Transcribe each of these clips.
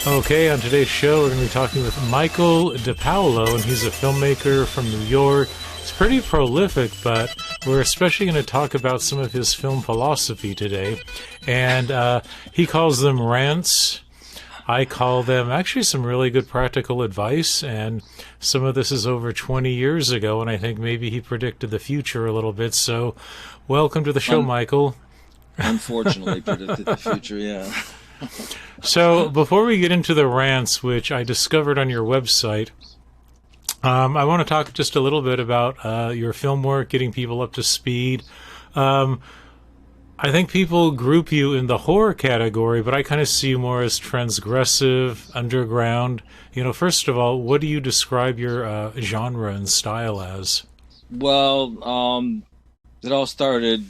Okay, on today's show, we're going to be talking with Michael DiPaolo, and he's a filmmaker from New York. He's pretty prolific, but we're especially going to talk about some of his film philosophy today. And he calls them rants. I call them actually some really good practical advice, and some of this is over 20 years ago, and I think maybe he predicted the future a little bit. So welcome to the show, Michael. Unfortunately, predicted the future, yeah. So before we get into the rants, which I discovered on your website, I want to talk just a little bit about your film work, getting people up to speed. I think people group you in the horror category, but I kind of see you more as transgressive, underground. First of all, what do you describe your genre and style as? Well, it all started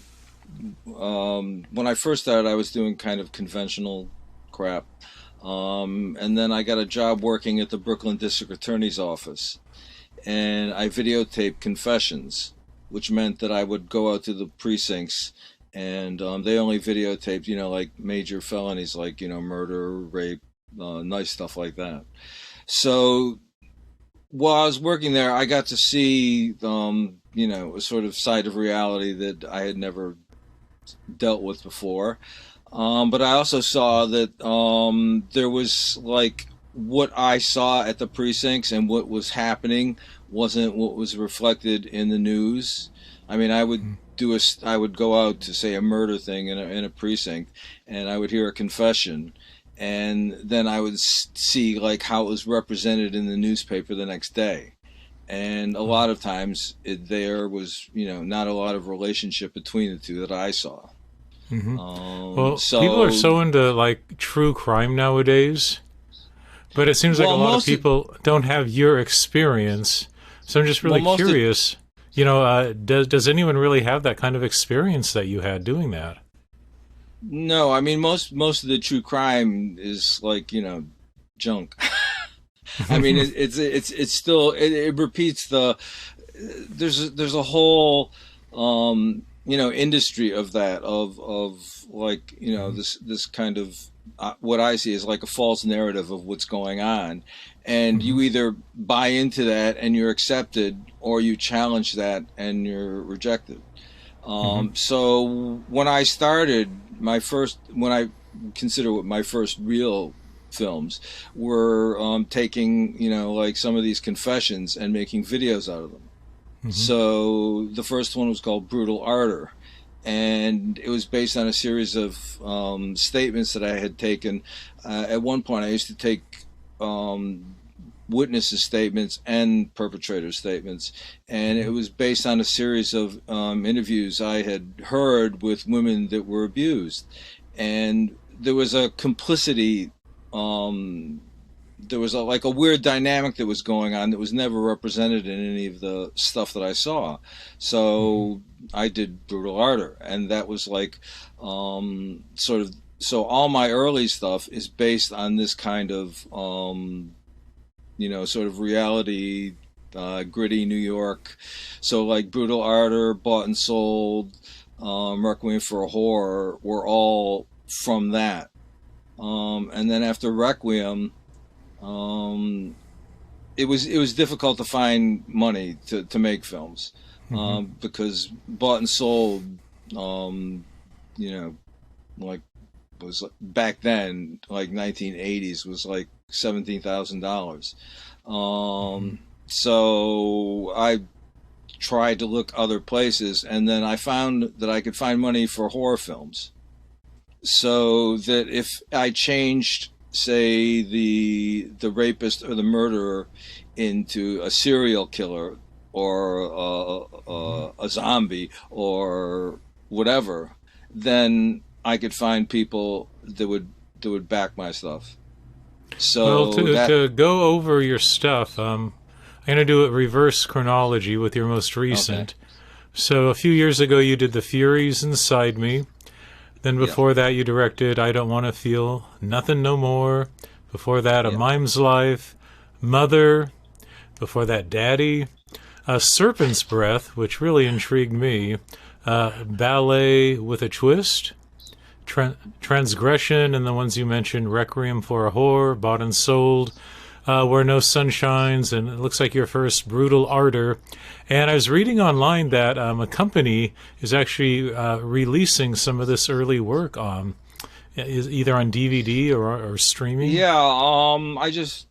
when I first started. I was doing kind of conventional crap, and then I got a job working at the Brooklyn District Attorney's office, and I videotaped confessions, which meant that I would go out to the precincts, and they only videotaped, like major felonies like, murder, rape, nice stuff like that. So while I was working there, I got to see, a sort of side of reality that I had never dealt with before. But I also saw that there was, like, what I saw at the precincts and what was happening wasn't what was reflected in the news. I mean, I would go out to, say, a murder thing in a precinct, and I would hear a confession, and then I would see, like, how it was represented in the newspaper the next day. And a lot of times there was, not a lot of relationship between the two that I saw. Mm-hmm. Well, people are so into, like, true crime nowadays, but it seems like a lot of people don't have your experience. So I'm just really curious, does anyone really have that kind of experience that you had doing that? No, I mean, most of the true crime is, like, junk. I mean, it's still, it repeats there's a whole, industry of that, of like, this kind of, what I see is like a false narrative of what's going on. And you either buy into that and you're accepted, or you challenge that and you're rejected. So when I started when I consider what my first real films were, taking, like some of these confessions and making videos out of them. So the first one was called Brutal Ardor, and it was based on a series of statements that I had taken. At one point I used to take witnesses' statements and perpetrators' statements, and it was based on a series of interviews I had heard with women that were abused, and there was a complicity. There was a weird dynamic that was going on that was never represented in any of the stuff that I saw. So I did Brutal Ardor, and that was like so all my early stuff is based on this kind of sort of reality, gritty New York. So like Brutal Ardor, Bought and Sold, Requiem for a Whore were all from that. And then after Requiem, it was difficult to find money to make films, because Bought and Sold, like, was back then, like 1980s, was like $17,000. So I tried to look other places, and then I found that I could find money for horror films. So that if I changed, say, the rapist or the murderer into a serial killer or a zombie or whatever, then I could find people that would back my stuff. So to go over your stuff, I'm going to do a reverse chronology with your most recent. Okay. So a few years ago you did The Furies Inside Me. Then before that, you directed I Don't Want to Feel Nothing No More. Before that, A Mime's Life, Mother. Before that, Daddy. Serpent's Breath, which really intrigued me. Ballet with a Twist. Transgression, and the ones you mentioned, Requiem for a Whore, Bought and Sold, Where No Sun Shines, and it looks like your first, Brutal Ardor. And I was reading online that a company is actually releasing some of this early work either on DVD or streaming. Yeah, I just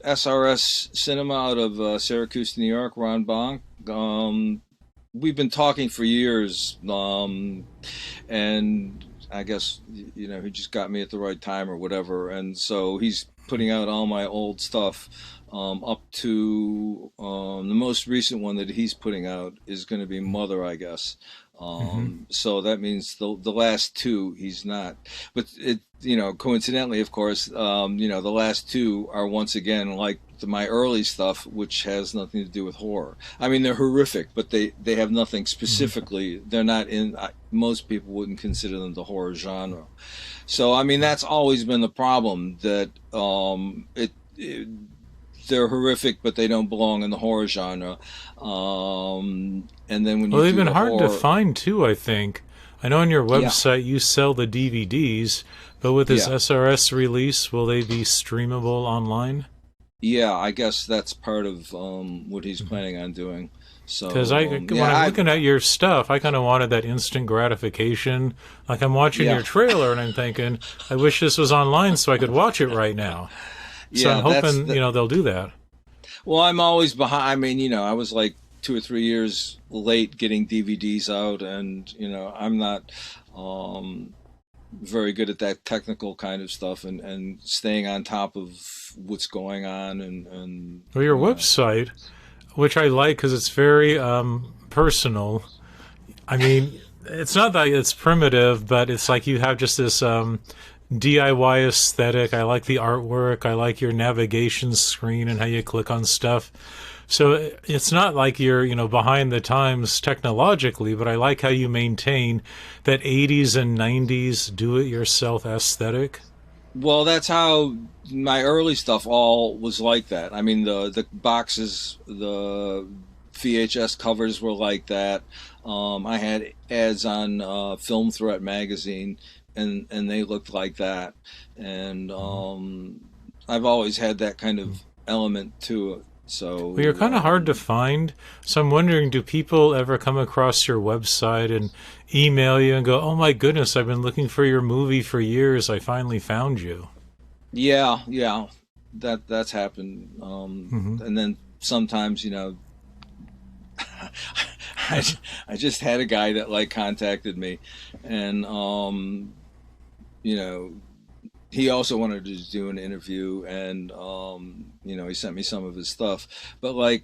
SRS Cinema out of Syracuse, New York, Ron Bonk. We've been talking for years, and I guess he just got me at the right time or whatever, and so he's putting out all my old stuff up to the most recent one that he's putting out is going to be Mother, I guess. So that means the last two he's not, but it coincidentally, of course, the last two are once again like my early stuff, which has nothing to do with horror. I mean, they're horrific, but they have nothing specifically. They're not in. Most people wouldn't consider them the horror genre. So I mean, that's always been the problem, that they're horrific, but they don't belong in the horror genre. And then when they've been hard to find too, I think. I know on your website you sell the DVDs, but with this SRS release, will they be streamable online? Yeah, I guess that's part of what he's planning on doing. So, because when I'm looking at your stuff, I kind of wanted that instant gratification. Like I'm watching your trailer and I'm thinking, I wish this was online so I could watch it right now. So I'm hoping they'll do that. Well, I'm always behind. I mean, I was like 2 or 3 years late getting DVDs out, and I'm not very good at that technical kind of stuff and staying on top of what's going on. And well, your website, which I like because it's very personal. I mean, it's not that it's primitive, but it's like you have just this DIY aesthetic. I like the artwork. I like your navigation screen and how you click on stuff. So it's not like you're, behind the times technologically, but I like how you maintain that 80s and 90s do-it-yourself aesthetic. Well, that's how my early stuff all was like that. I mean, the boxes, the VHS covers were like that. I had ads on Film Threat magazine, and they looked like that. And I've always had that kind of element to it. So well, you're kind of hard to find. So I'm wondering, do people ever come across your website and email you and go, "Oh my goodness, I've been looking for your movie for years. I finally found you." Yeah, that's happened. And then sometimes, I just had a guy that contacted me, and he also wanted to do an interview, and he sent me some of his stuff, but I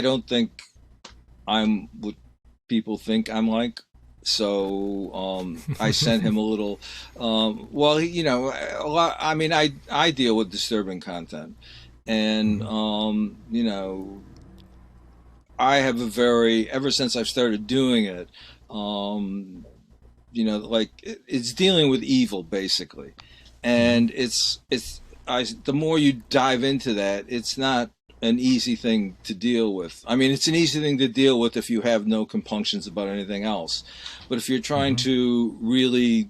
don't think I'm what people think I'm like. So I sent him a little. Well, a lot. I mean, I deal with disturbing content, and I have ever since I've started doing it. It's dealing with evil basically, and the more you dive into that, it's not an easy thing to deal with. I mean, it's an easy thing to deal with if you have no compunctions about anything else, but if you're trying to really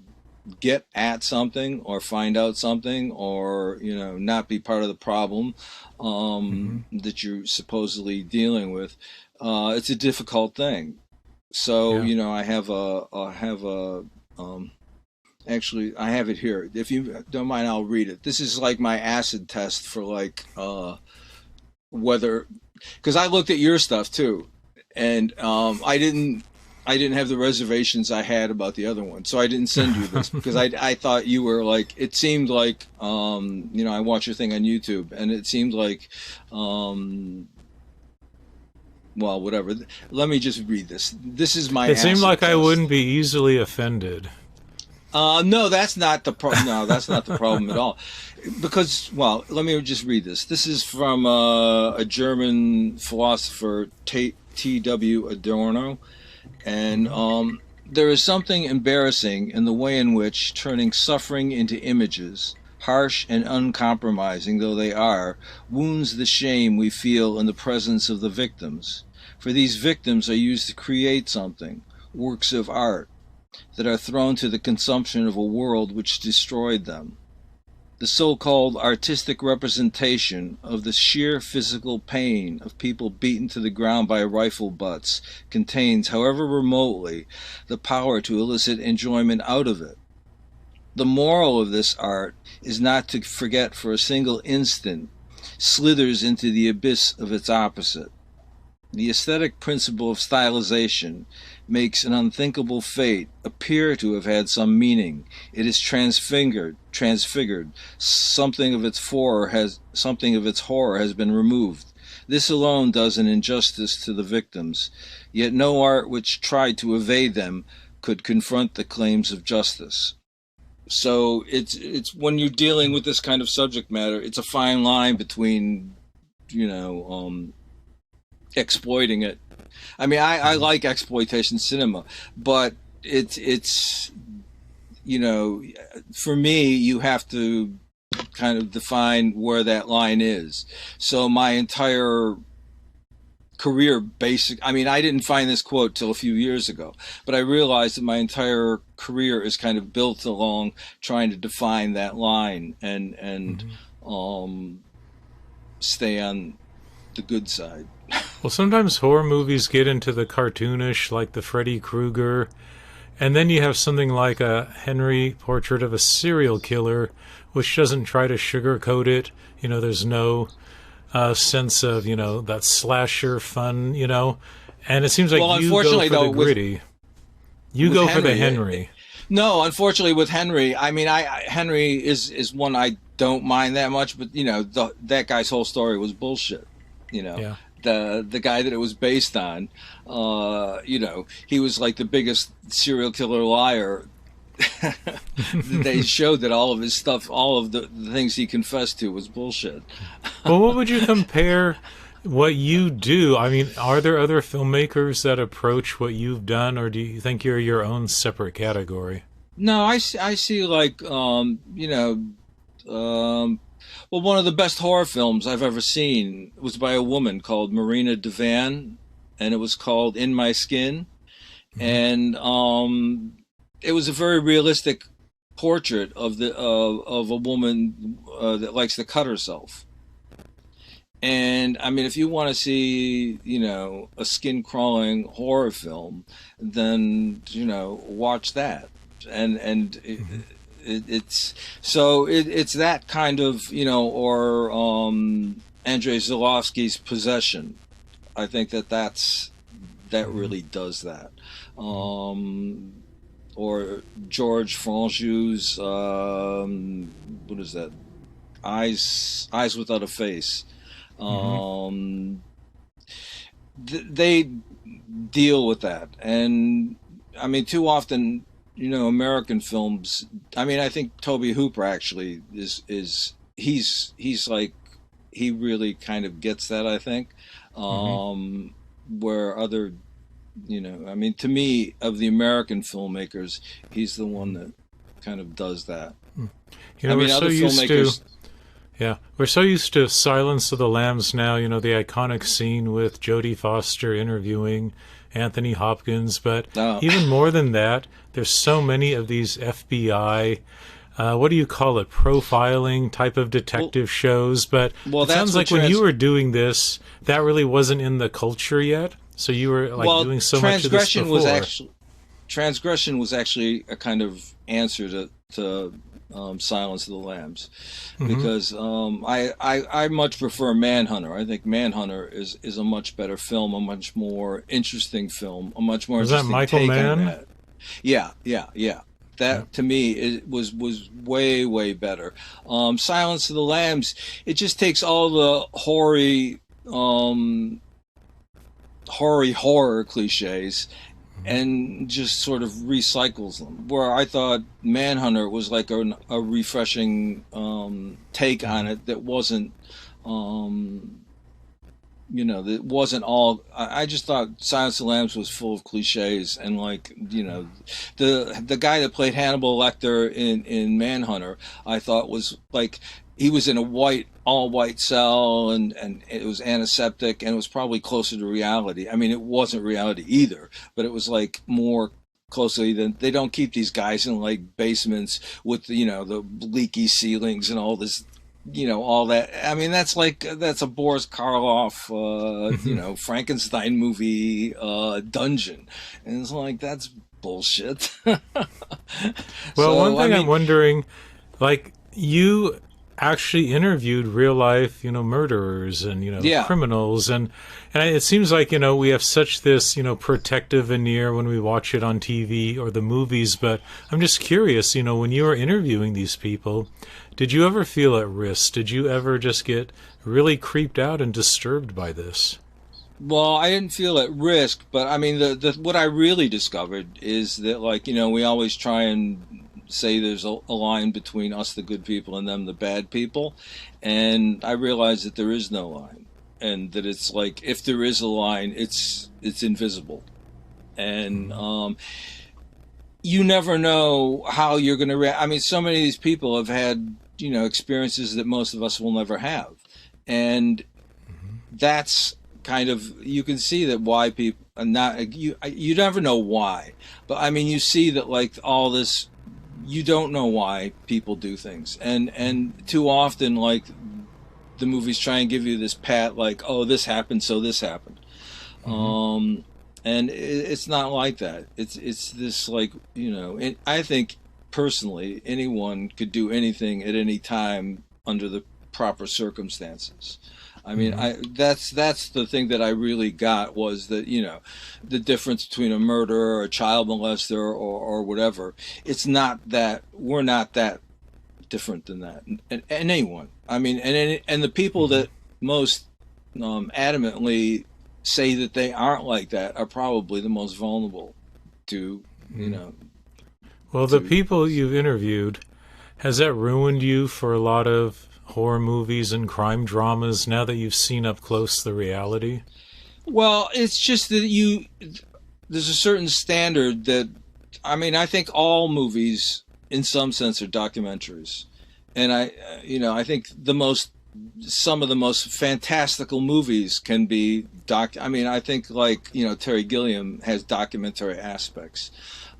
get at something or find out something, or not be part of the problem that you're supposedly dealing with, it's a difficult thing. So I have actually I have it here. If you don't mind, I'll read it. This is like my acid test for whether, because I looked at your stuff too, and I didn't have the reservations I had about the other one, so I didn't send you this because I thought you were it seemed like I watched your thing on YouTube, and it seemed like well, whatever. Let me just read this. This is my. It seemed like test. I wouldn't be easily offended. No, that's not the problem. No, that's not the problem at all. Because, well, let me just read this. This is from a German philosopher, T.W. Adorno, and there is something embarrassing in the way in which turning suffering into images, harsh and uncompromising though they are, wounds the shame we feel in the presence of the victims. For these victims are used to create something, works of art that are thrown to the consumption of a world which destroyed them. The so-called artistic representation of the sheer physical pain of people beaten to the ground by rifle butts contains, however remotely, the power to elicit enjoyment out of it. The moral of this art is not to forget for a single instant slithers into the abyss of its opposite. The aesthetic principle of stylization makes an unthinkable fate appear to have had some meaning. It is transfigured. Something of its horror has been removed. This alone does an injustice to the victims. Yet no art which tried to evade them could confront the claims of justice. So it's when you're dealing with this kind of subject matter, it's a fine line between, exploiting it. I mean, I like exploitation cinema, but it's for me, you have to kind of define where that line is. So my entire career I didn't find this quote till a few years ago, but I realized that my entire career is kind of built along trying to define that line and stay on the good side. Well, sometimes horror movies get into the cartoonish, like the Freddy Krueger, and then you have something like a Henry Portrait of a Serial Killer, which doesn't try to sugarcoat it. There's no sense of, that slasher fun, and it seems like you go for the gritty. You go for the Henry. No, unfortunately with Henry, Henry is one I don't mind that much, but that guy's whole story was bullshit. Yeah. The guy that it was based on, he was like the biggest serial killer liar. They showed that all of his stuff, all of the things he confessed to, was bullshit. Well, what would you compare what you do? I mean, are there other filmmakers that approach what you've done, or do you think you're your own separate category? No, I see like, well, one of the best horror films I've ever seen was by a woman called Marina Devan, and it was called In My Skin. And it was a very realistic portrait of a woman that likes to cut herself. And I mean, if you want to see, a skin crawling horror film, then watch that. And it's that kind of, or Andrei Zulawski's Possession. I think that really does that. Or George Franju's what is that? Eyes Without a Face. They deal with that, and I mean, too often, American films. I mean, I think Tobe Hooper actually he's like, he really kind of gets that, I think. Where other, I mean, to me, of the American filmmakers, he's the one that kind of does that. We're so used to. Yeah, we're so used to Silence of the Lambs now, the iconic scene with Jodie Foster interviewing Anthony Hopkins, but even more than that, there's so many of these FBI, what do you call it, profiling type of detective shows, but it sounds like when you were doing this, that really wasn't in the culture yet, so you were doing so much of this before. Transgression was actually a kind of answer to Silence of the Lambs, because I much prefer Manhunter. I think Manhunter is a much better film, a much more interesting film, a much more interesting take on that. Yeah. That to me it was way better. Silence of the Lambs, it just takes all the hoary horror cliches and just sort of recycles them. Where I thought Manhunter was like a refreshing take on it that wasn't, that wasn't all. I just thought Silence of the Lambs was full of cliches, and like, the guy that played Hannibal Lecter in Manhunter, I thought was like, he was in a all white cell, and it was antiseptic, and it was probably closer to reality. I mean, it wasn't reality either, but it was like more closely than. They don't keep these guys in like basements with the leaky ceilings and all this, all that. I mean, that's a Boris Karloff, Frankenstein movie dungeon, and it's like that's bullshit. Well, So one I thing I'm mean, wondering, like, you actually interviewed real life, murderers and, yeah. criminals. And it seems like, we have such this, protective veneer when we watch it on TV or the movies. But I'm just curious, when you were interviewing these people, did you ever feel at risk? Did you ever just get really creeped out and disturbed by this? Well, I didn't feel at risk, but I mean, the what I really discovered is that, like, we always try and say there's a line between us, the good people, and them, the bad people, and I realized that there is no line, and that it's like if there is a line, it's invisible, and you never know how you're going to react. I mean, so many of these people have had experiences that most of us will never have, and that's kind of, you can see that why people not you never know why, but I mean, you see that, like, all this, you don't know why people do things, and too often, like, the movies try and give you this pat, like, oh, this happened, so this happened. Hmm. And it's not like that. It's this, like, I think personally anyone could do anything at any time under the proper circumstances. I mean, Hmm. that's the thing that I really got, was that, the difference between a murderer or a child molester, or whatever. It's not that we're not that different than that, and anyone. I mean, and the people Hmm. that most adamantly say that they aren't like that are probably the most vulnerable to, you Hmm. know, Well, the to. people you've interviewed, has that ruined you for a lot of horror movies and crime dramas now that you've seen up close the reality? Well, it's just that there's a certain standard that, I mean, I think all movies, in some sense, are documentaries, and I think some of the most fantastical movies can be doc. I mean, I think, like, Terry Gilliam has documentary aspects,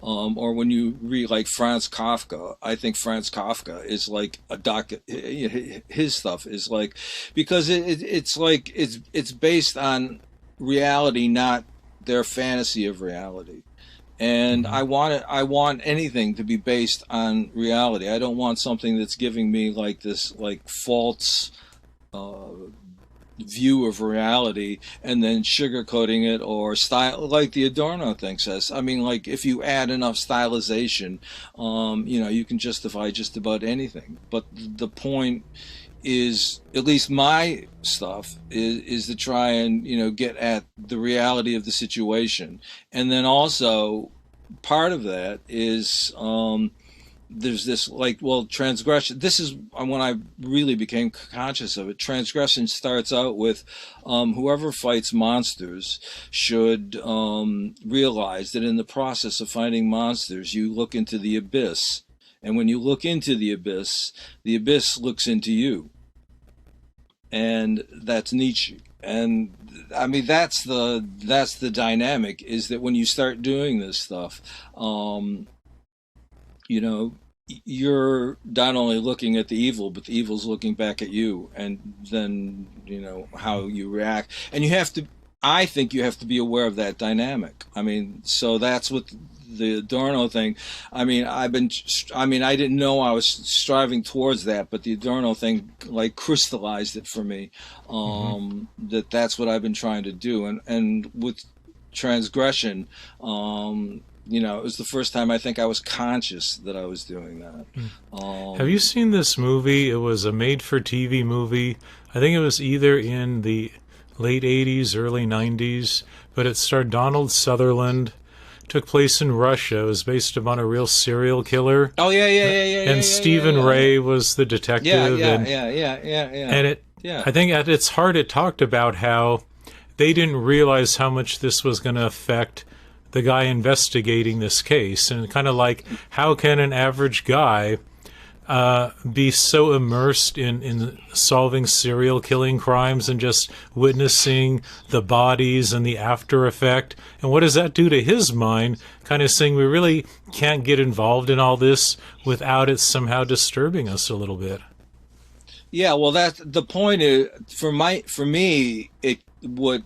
or when you read, like, Franz Kafka, I think Franz Kafka is like a doc. His stuff is like, because it's like it's based on reality, not their fantasy of reality. And Hmm. I want anything to be based on reality. I don't want something that's giving me, like, this, like, false uh, view of reality, and then sugarcoating it, or style, like the Adorno thing says. I mean, like, if you add enough stylization, you can justify just about anything. But the point is, at least my stuff is to try and get at the reality of the situation, and then also part of that is, there's this, like, well, transgression. This is when I really became conscious of it. Transgression starts out with, whoever fights monsters should realize that in the process of fighting monsters, you look into the abyss, and when you look into the abyss looks into you, and that's Nietzsche. And I mean, that's the dynamic, is that when you start doing this stuff, um, you know, you're not only looking at the evil, but the evil's looking back at you, and then how you react, and you have to. I think you have to be aware of that dynamic. I mean, so that's what the Adorno thing. I mean, I didn't know I was striving towards that, but the Adorno thing, like, crystallized it for me. Hmm. That's what I've been trying to do, and with transgression, it was the first time I think I was conscious that I was doing that. Have you Um, seen this movie? It was a made-for-TV movie. I think it was either in the late 80s, early 90s, but it starred Donald Sutherland. Took place in Russia. It was based upon a real serial killer. oh, yeah, yeah, yeah, yeah, yeah, And yeah, yeah, Stephen yeah, yeah, Ray was the yeah, detective. yeah, And yeah, yeah, yeah, yeah, and it, yeah. I think at its heart, it talked about how they didn't realize how much this was going to affect the guy investigating this case, and kind of like, how can an average guy be so immersed in solving serial killing crimes and just witnessing the bodies and the after effect? And what does that do to his mind? Kind of saying we really can't get involved in all this without it somehow disturbing us a little bit. Yeah, well, that's the point. Is for me, it what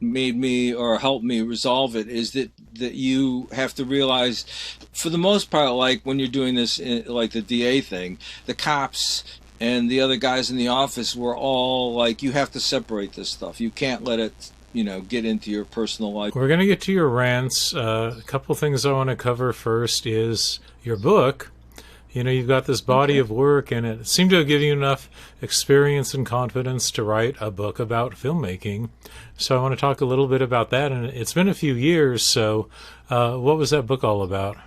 made me or helped me resolve it is that you have to realize, for the most part, like when you're doing this, like the DA thing, the cops and the other guys in the office were all like, you have to separate this stuff. You can't let it, get into your personal life. We're going to get to your rants. A couple things I want to cover first is your book. You've got this body of work, and it seemed to have given you enough experience and confidence to write a book about filmmaking. So I want to talk a little bit about that. And it's been a few years, so what was that book all about?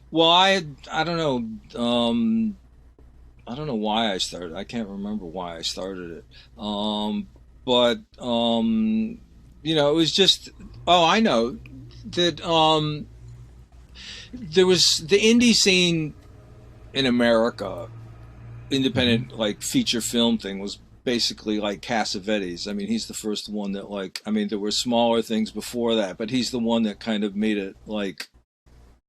Well, I don't know. I don't know why I started. I can't remember why I started it. But it was just. Oh, I know that. There was the indie scene in America, independent like feature film thing, was basically like Cassavetes. I mean, he's the first one that there were smaller things before that, but he's the one that kind of made it like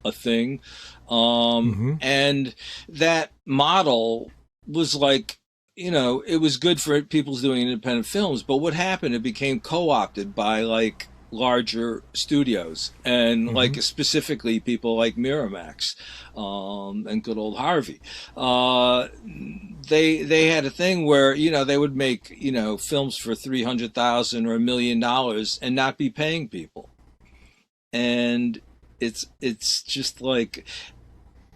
a thing. And that model was like, it was good for people doing independent films, but what happened, it became co-opted by like larger studios and like specifically people like Miramax and good old Harvey. They had a thing where they would make films for $300,000 or $1 million and not be paying people, and it's just like,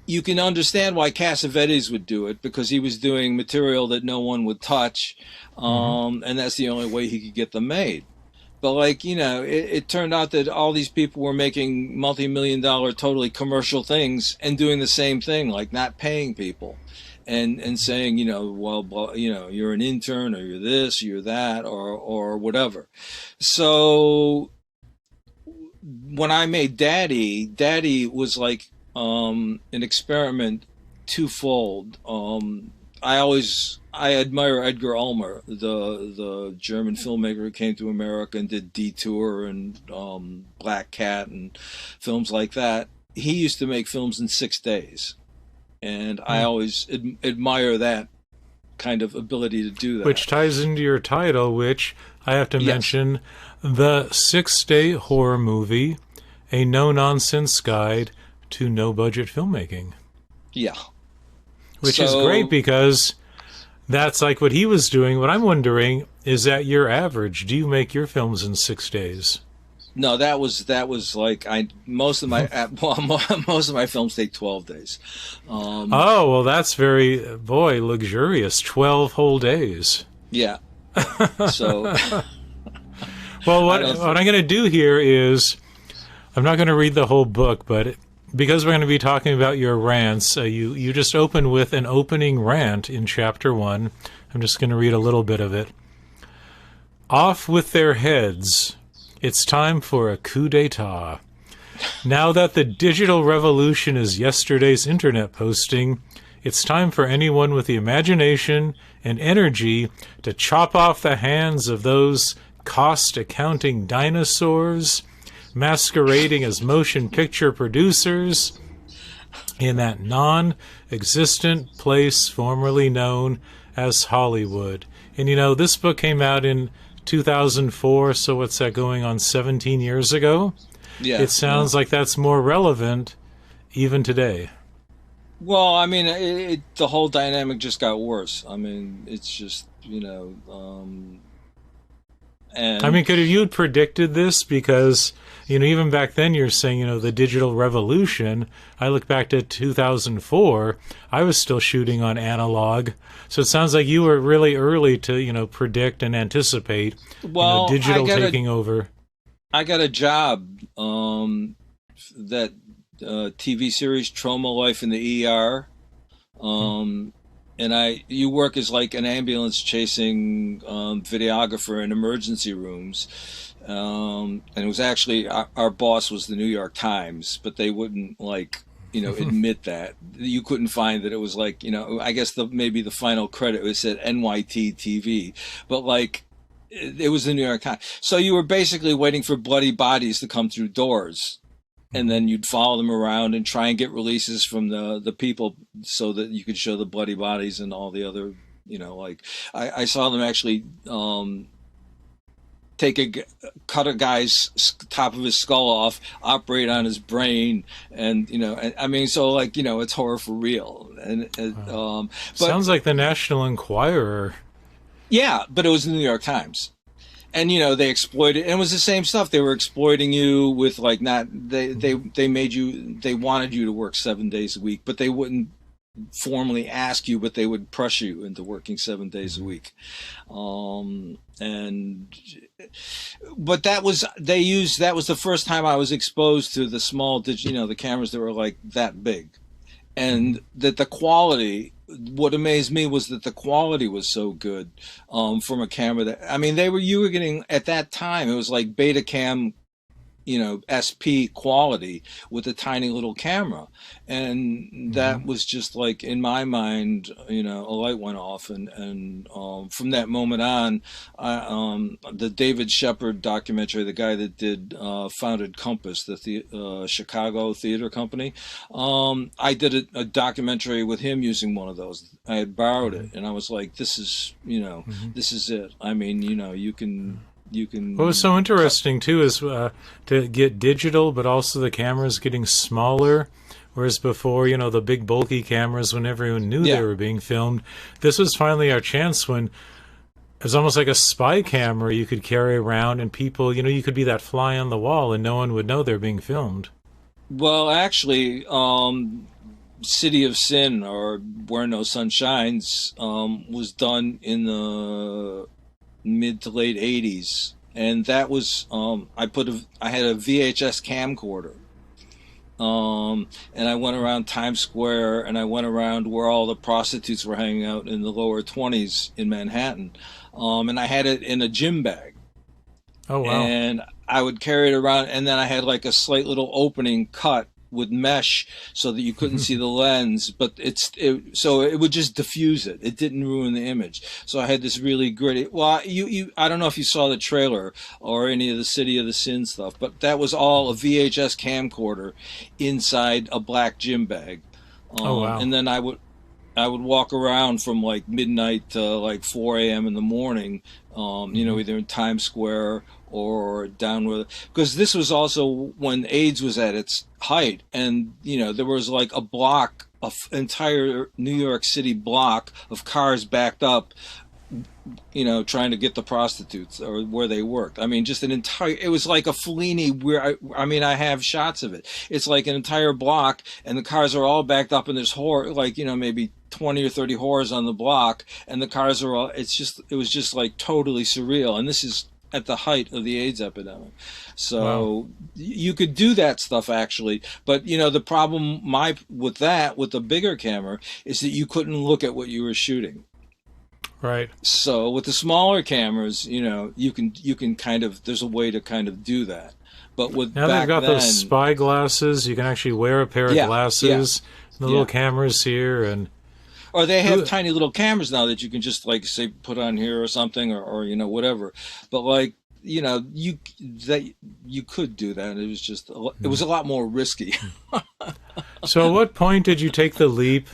you can understand why Cassavetes would do it, because he was doing material that no one would touch, and that's the only way he could get them made. But it turned out that all these people were making multi-million-dollar, totally commercial things and doing the same thing, like not paying people, and saying, you're an intern, or you're this, you're that, or whatever. So when I made Daddy was like an experiment twofold. I admire Edgar Ulmer, the German filmmaker who came to America and did Detour and Black Cat and films like that. He used to make films in 6 days, and I always admire that kind of ability to do that. Which ties into your title, which I have to mention, The 6-Day Horror Movie, a no-nonsense guide to no-budget filmmaking. Yeah. Which is great, because that's like what he was doing. What I'm wondering is, that your average? Do you make your films in 6 days? No, that was like most of my films take 12 days. Oh, well, that's very luxurious. 12 whole days. Yeah. So, well, what I'm going to do here is, I'm not going to read the whole book, but because we're going to be talking about your rants, you just open with an opening rant in chapter 1. I'm just going to read a little bit of it. Off with their heads. It's time for a coup d'etat. Now that the digital revolution is yesterday's internet posting, it's time for anyone with the imagination and energy to chop off the hands of those cost accounting dinosaurs masquerading as motion picture producers in that non-existent place formerly known as Hollywood. And this book came out in 2004, so what's that, going on 17 years ago? Yeah. It sounds like that's more relevant even today. Well, I mean, the whole dynamic just got worse. I mean, it's just, and I mean, could have you predicted this? Because even back then, you're saying, the digital revolution. I look back to 2004, I was still shooting on analog. So it sounds like you were really early to, predict and anticipate digital taking over. I got a job, that TV series, Trauma Life in the ER. And you work as like an ambulance chasing videographer in emergency rooms. And it was actually, our boss was the New York Times, but they wouldn't admit that. You couldn't find that it was like, I guess maybe the final credit was said NYT TV, but like it was the New York Times. So you were basically waiting for bloody bodies to come through doors, and then you'd follow them around and try and get releases from the people so that you could show the bloody bodies and all the other, like I saw them actually cut a guy's top of his skull off, operate on his brain, and I mean, so like it's horror for real. And Wow. but Sounds like the National Enquirer. yeah, but it was the New York Times. And they exploited, and it was the same stuff. They were exploiting you with like not they wanted you to work 7 days a week, but they wouldn't formally ask you, but they would pressure you into working 7 days a week. And but that was the first time I was exposed to the small the cameras that were like that big, and that the quality. What amazed me was that the quality was so good from a camera that, I mean, you were getting at that time, it was like Betacam, SP quality with a tiny little camera. And that was just like, in my mind, a light went off. And from that moment on, the David Shepard documentary, the guy that founded Compass, the Chicago theater company, I did a documentary with him using one of those. I had borrowed it, and I was like, this is it. I mean, you can What was so interesting too is to get digital, but also the cameras getting smaller. Whereas before, the big bulky cameras, when everyone knew they were being filmed, this was finally our chance when it was almost like a spy camera you could carry around, and people, you could be that fly on the wall, and no one would know they're being filmed. Well, actually, City of Sin, or Where No Sun Shines, was done in the mid to late 80s, and that was I had a VHS camcorder, and I went around Times Square, and I went around where all the prostitutes were hanging out in the lower 20s in Manhattan, and I had it in a gym bag. Oh, wow. And I would carry it around, and then I had like a slight little opening cut with mesh so that you couldn't see the lens, but so it would just diffuse it. It didn't ruin the image. So I had this really gritty. Well, I don't know if you saw the trailer or any of the City of the Sin stuff, but that was all a VHS camcorder inside a black gym bag. Oh, wow. And then I would walk around from like midnight to like 4 a.m. in the morning, either in Times Square or down with, because this was also when AIDS was at its height, and there was like a block, entire New York City block of cars backed up, trying to get the prostitutes or where they worked. I mean, just it was like a Fellini where I have shots of it. It's like an entire block, and the cars are all backed up, and there's maybe 20 or 30 whores on the block, and the cars are all, it was just like totally surreal. And this is at the height of the AIDS epidemic. So you could do that stuff actually, but the problem with the bigger camera is that you couldn't look at what you were shooting. Right. So with the smaller cameras, you can kind of, there's a way to kind of do that. But with now they've got those spy glasses. You can actually wear a pair of glasses. The little cameras here, and or they have tiny little cameras now that you can just like say put on here or something, or whatever. But like you could do that. It was just it was a lot more risky. So at what point did you take the leap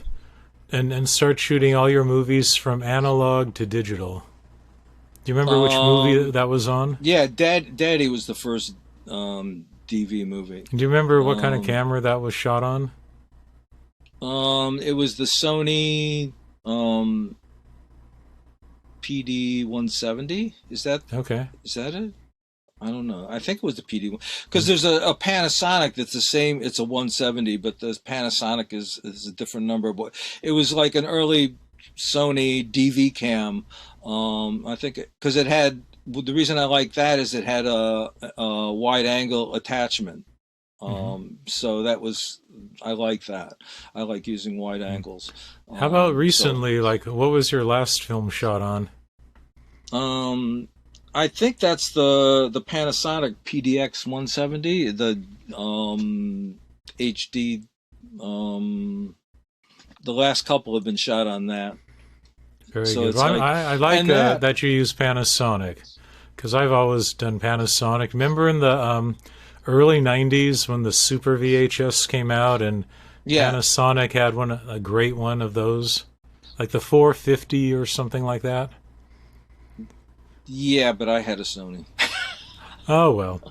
and start shooting all your movies from analog to digital? Do you remember which movie that was on? Yeah, Daddy was the first DV movie. Do you remember what kind of camera that was shot on? It was the Sony PD 170. Is that okay? Is that it? I don't know. I think it was the PD one, because there's a Panasonic that's the same. It's a 170, but the Panasonic is a different number. But it was like an early Sony DV cam. I think because it had, the reason I like that is it had a wide angle attachment. So that was, I like that. I like using wide angles. How about recently? Like, what was your last film shot on? I think that's the Panasonic PDX 170, the HD The last couple have been shot on that. Very So good. it's Well, like, I like and that, that you use Panasonic because I've always done Panasonic. Remember in the early '90s when the Super VHS came out, and yeah, Panasonic had a great one of those, like the 450 or something like that. yeah, but I had a Sony. Oh well.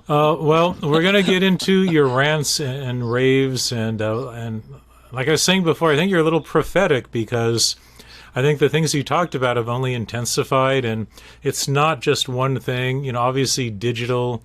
Well, we're gonna get into your rants and raves, and like I was saying before, I think you're a little prophetic because I think the things you talked about have only intensified, and it's not just one thing. You know, obviously, digital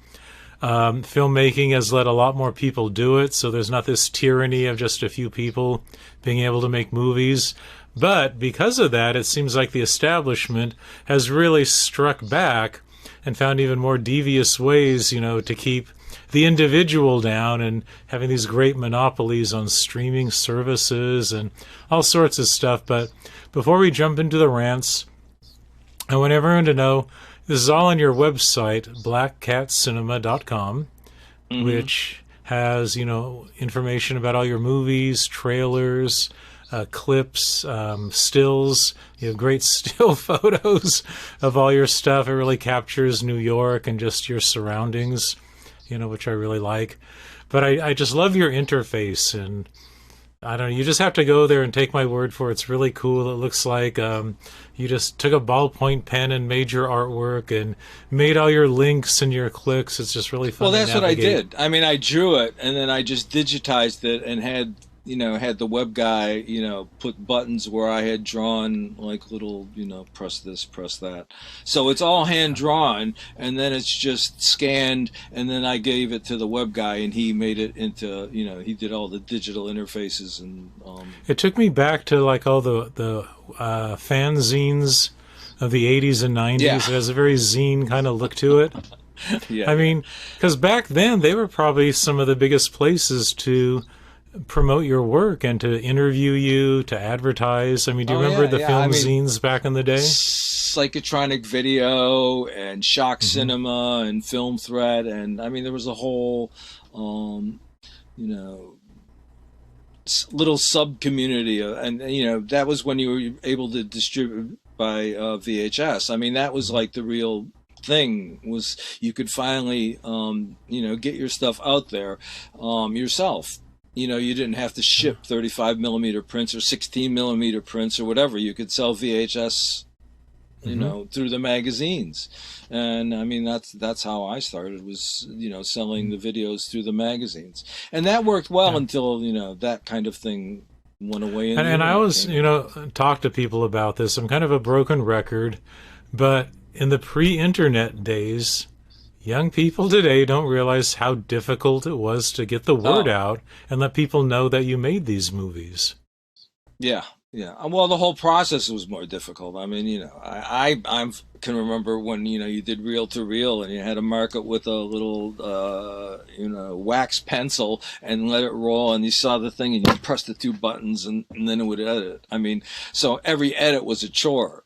filmmaking has let a lot more people do it, so there's not this tyranny of just a few people being able to make movies. But because of that, it seems like the establishment has really struck back and found even more devious ways, you know, to keep the individual down and having these great monopolies on streaming services and all sorts of stuff. But before we jump into the rants, I want everyone to know this is all on your website, blackcatcinema.com, Hmm. which has, you know, information about all your movies, trailers, clips, stills. You have great still photos of all your stuff. It really captures New York and just your surroundings, you know, which I really like. But I just love your interface, and I don't know, you just have to go there and take my word for it. It's really cool. It looks like you just took a ballpoint pen and made your artwork and made all your links and your clicks. It's just really Well, fun to that's what I navigate. did. I mean, I drew it and then I just digitized it and had the web guy, put buttons where I had drawn like little, press this, press that. So it's all hand drawn and then it's just scanned and then I gave it to the web guy and he made it into, he did all the digital interfaces and It took me back to like all the fanzines of the 80s and yeah. 90s. It has a very zine kind of look to it. Yeah, I yeah. mean, because back then they were probably some of the biggest places to promote your work and to interview you, to advertise. I mean, do you Oh remember yeah, the yeah. I film mean, zines back in the day? psychotronic video and shock Hmm. cinema and film threat and I mean there was a whole um, you know little sub community and that was when you were able to distribute by VHS. I mean that was Hmm. like the real thing was you could finally get your stuff out there yourself. You didn't have to Yeah. ship 35 millimeter prints or 16 millimeter prints or whatever. You could sell VHS Hmm. through the magazines. And I mean that's how I started was selling the videos through the magazines, and that worked well Yeah. until that kind of thing went away and the And I internet always, came you in. know, talk to people about this. I'm kind of a broken record, but in the pre-internet days, young people today don't realize how difficult it was to get the word Oh out and let people know that you made these movies. yeah, yeah. Well, the whole process was more difficult. I mean, I can remember when you did reel to reel and you had to mark it with a little wax pencil and let it roll and you saw the thing and you pressed the two buttons and then it would edit. I mean, so every edit was a chore.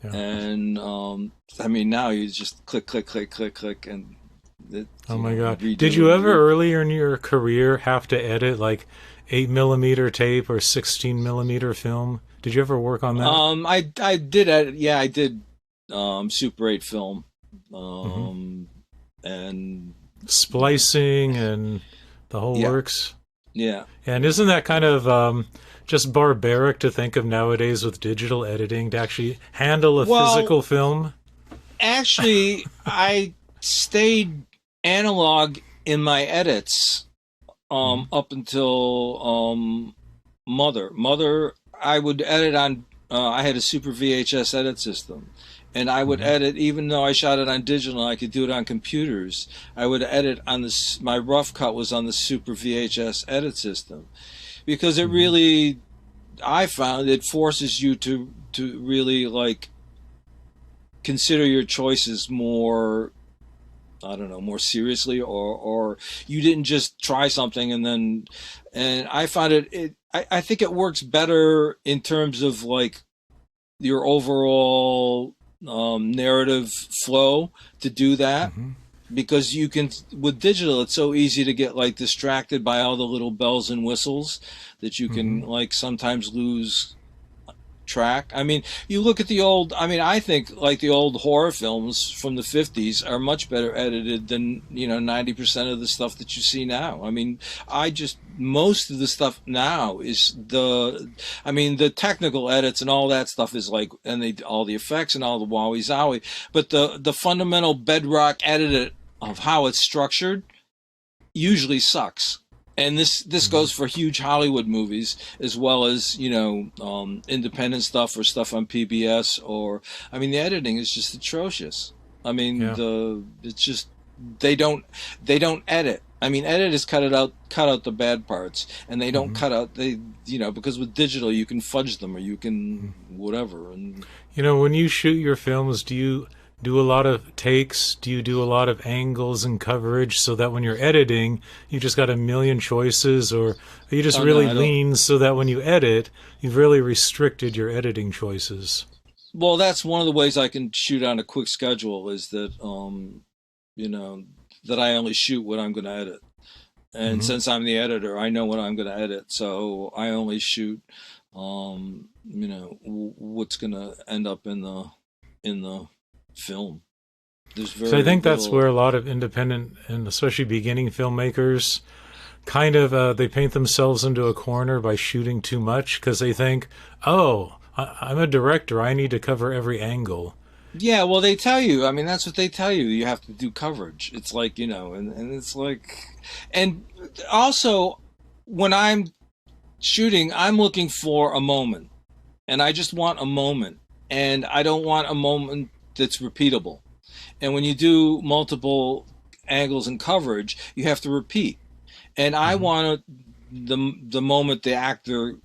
Yeah. And I mean, now you just click, click, click, click, click, and Oh my God. Did redo you and ever re. earlier in your career have to edit like 8 millimeter tape or 16 millimeter film? Did you ever work on that? I did edit. Yeah, I did. Super 8 film. Hmm. Um, and Splicing and the whole yeah, works. yeah. And isn't that kind of just barbaric to think of nowadays with digital editing to actually handle a Well, physical film? actually, I stayed analog in my edits Hmm. up until Mother. I would edit on. I had a Super VHS edit system, and I would Hmm. edit even though I shot it on digital. I could do it on computers. I would edit on this. My rough cut was on the Super VHS edit system because it Hmm. really. I found it forces you to really like consider your choices more. I don't know, more seriously, or you didn't just try something and then, and I found I think it works better in terms of like your overall narrative flow to do that. Hmm. because you can, with digital, it's so easy to get like distracted by all the little bells and whistles that you can Hmm. like sometimes lose track. I mean, you look at the old, I mean, I think like the old horror films from the 50s are much better edited than, 90% of the stuff that you see now. I mean, most of the stuff now is I mean, the technical edits and all that stuff is like, and all the effects and all the wowie zowie, but the fundamental bedrock edit of how it's structured usually sucks. And this Hmm. goes for huge Hollywood movies as well as independent stuff or stuff on PBS. Or I mean, the editing is just atrocious. I mean, Yeah. it's just they don't edit. I mean, edit is cut out the bad parts, and they don't Hmm. cut out because with digital you can fudge them or you can whatever. And When you shoot your films, do you do a lot of takes? Do you do a lot of angles and coverage so that when you're editing, you just got a million choices, or are you just oh no, really I don't. lean so that when you edit, you've really restricted your editing choices? Well, that's one of the ways I can shoot on a quick schedule is that you know that I only shoot what I'm going to edit. And Hmm. since I'm the editor, I know what I'm going to edit, so I only shoot what's going to end up in the film. There's So I very think that's where little. a lot of independent and especially beginning filmmakers kind of they paint themselves into a corner by shooting too much because they think, oh, I'm a director, I need to cover every angle. Yeah, well, they tell you. I mean, that's what they tell you. You have to do coverage. It's like, and it's like, and also when I'm shooting, I'm looking for a moment, and I just want a moment, and I don't want a moment that's repeatable. And when you do multiple angles and coverage, you have to repeat. And I Hmm. want the moment the actor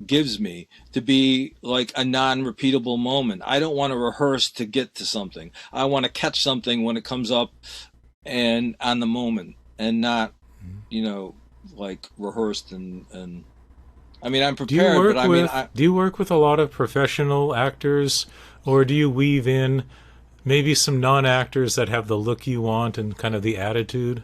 gives me to be like a non-repeatable moment. I don't want to rehearse to get to something. I want to catch something when it comes up and on the moment, and not, you know, like rehearsed and I mean, I'm Do you prepared, but work I mean, with do you work with a lot of professional actors, or do you weave in maybe some non-actors that have the look you want and kind of the attitude?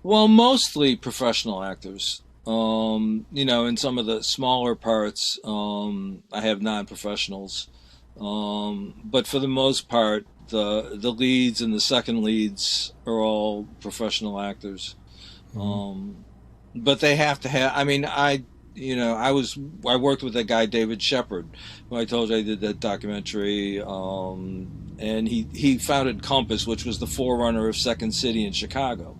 well, mostly professional actors. In some of the smaller parts, I have non-professionals. But for the most part, the leads and the second leads are all professional actors. Hmm. Um, but they have to have. I mean, I worked with that guy David Shepard, who I told you I did that documentary. And he founded Compass, which was the forerunner of Second City in Chicago.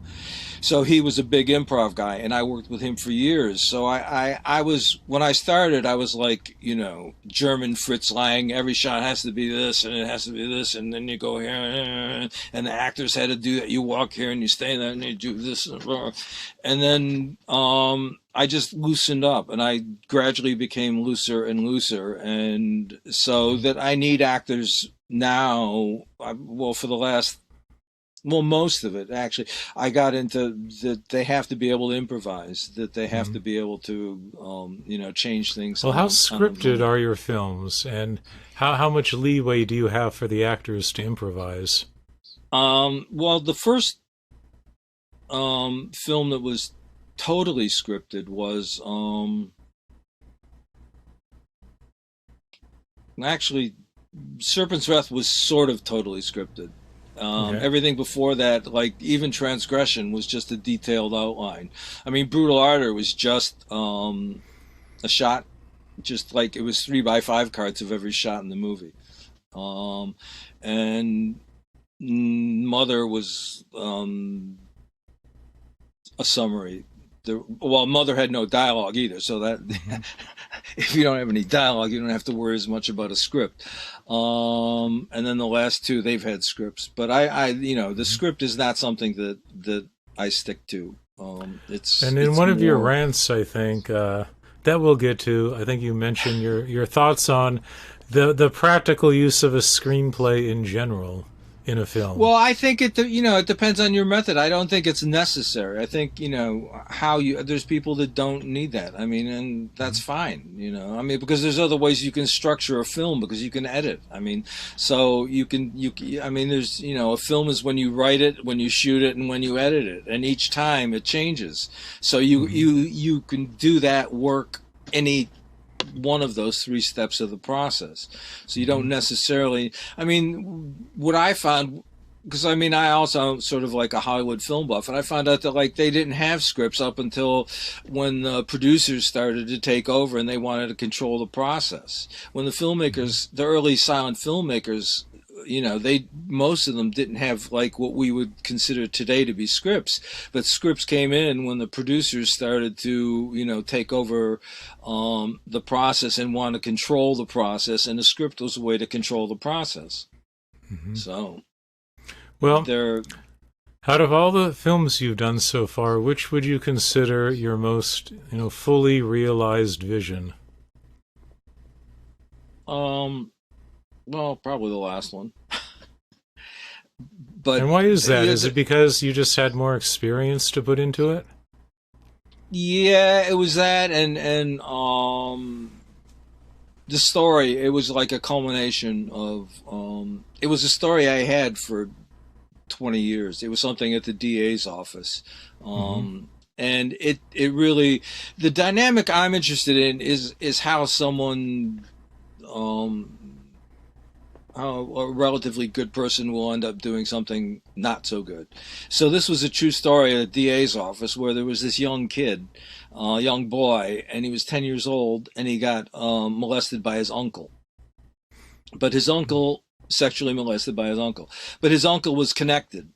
So he was a big improv guy, and I worked with him for years. So I was, when I started, I was like, German Fritz Lang. Every shot has to be this, and it has to be this, and then you go here, and the actors had to do that. You walk here, and you stay there, and you do this, and then I just loosened up, and I gradually became looser and looser, and so that I need actors now. Well, for the last most of it actually, I got into that they have to be able to improvise, that they have Hmm. to be able to change things Well, how on the scripted moment. are your films, and how much leeway do you have for the actors to improvise? Well, the first film that was totally scripted was actually Serpent's Wrath was sort of totally scripted. Okay. Everything before that, like even Transgression, was just a detailed outline. I mean, Brutal Ardor was just a shot, just like it was 3x5 cards of every shot in the movie. Um, and Mother was a summary. Well, Mother had no dialogue either, so that Hmm. if you don't have any dialogue, you don't have to worry as much about a script. And then the last two, they've had scripts, but the Hmm. script is not something that I stick to. It's And in it's one of your more. rants, I think that we'll get to. I think you mentioned your thoughts on the practical use of a screenplay in general. in a film? Well, I think it depends on your method. I don't think it's necessary. I think there's people that don't need that. I mean, and that's fine. I mean, because there's other ways you can structure a film, because you can edit. I mean, so I mean, there's a film is when you write it, when you shoot it, and when you edit it, and each time it changes. So you can do that work any one of those three steps of the process. So you don't necessarily, I mean, what I found, because I mean, I also sort of like a Hollywood film buff, and I found out that like they didn't have scripts up until when the producers started to take over and they wanted to control the process. When the filmmakers, the early silent filmmakers, most of them didn't have like what we would consider today to be scripts, but scripts came in when the producers started to take over the process and want to control the process, and the script was a way to control the process. So well, out of all the films you've done so far, which would you consider your most fully realized vision? Well, probably the last one. And why is that? Is it because you just had more experience to put into it? Yeah, it was that, and the story. It was like a culmination of. It was a story I had for 20 years. It was something at the DA's office. And it really, the dynamic I'm interested in is how someone, how a relatively good person will end up doing something not so good. So this was a true story at the DA's office, where there was this young kid, young boy, and he was 10 years old, and he got molested by his uncle. But his uncle, sexually molested by his uncle. But his uncle was connected.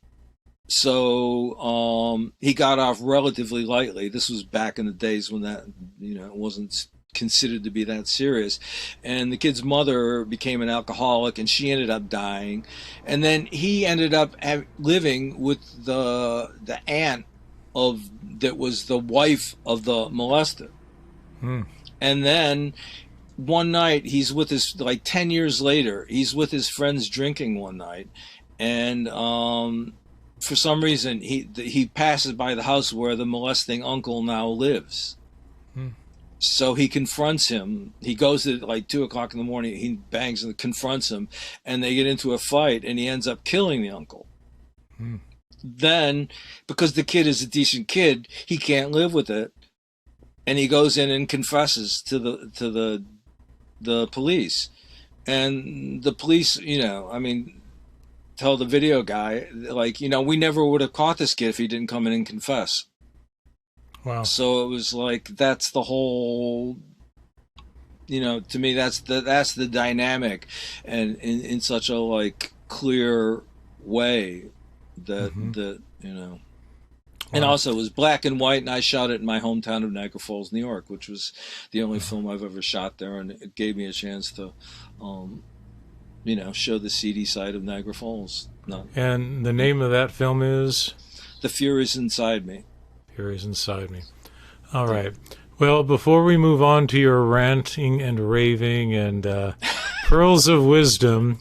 So he got off relatively lightly. This was back in the days when that, it wasn't considered to be that serious. And the kid's mother became an alcoholic, and she ended up dying. And then he ended up living with the aunt that was the wife of the molester. And then one night he's with his, like 10 years later, he's with his friends drinking one night, and for some reason he passes by the house where the molesting uncle now lives. So he confronts him. He goes at like 2:00 in the morning. He bangs and confronts him, and they get into a fight, and he ends up killing the uncle. Then, because the kid is a decent kid, he can't live with it, and he goes in and confesses to the police. And the police, I mean, tell the video guy, like, we never would have caught this kid if he didn't come in and confess. Wow. So it was like, that's the whole, to me, that's the dynamic, and in such a like clear way that And also it was black and white, and I shot it in my hometown of Niagara Falls, New York, which was the only film I've ever shot there, and it gave me a chance to show the seedy side of Niagara Falls. And the name of that film is? The Furies Inside Me. Furies Inside Me. All right. Well, before we move on to your ranting and raving and pearls of wisdom,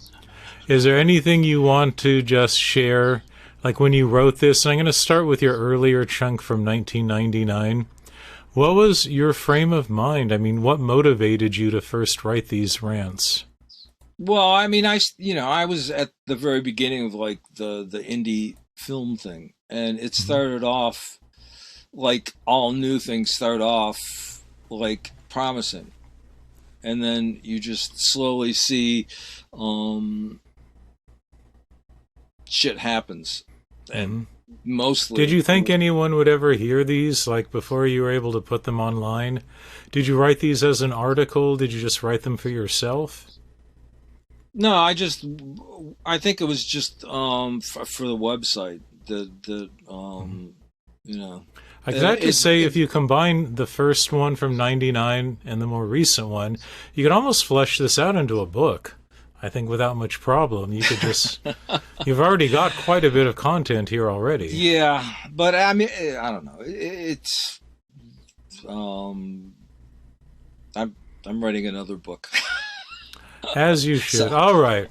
is there anything you want to just share, like when you wrote this? And I'm going to start with your earlier chunk from 1999. What was your frame of mind? I mean, what motivated you to first write these rants? Well, I mean, I was at the very beginning of like the indie film thing, and it started off like all new things start off like promising, and then you just slowly see shit happens. And mostly, did you think anyone would ever hear these, like before you were able to put them online? Did you write these as an article? Did you just write them for yourself? No, I think it was just for the website. I could actually say if you combine the first one from 99 and the more recent one, you could almost flesh this out into a book. I think without much problem. You could just, you've already got quite a bit of content here already. Yeah, but I mean, I don't know. It's, I'm writing another book. As you should. All right.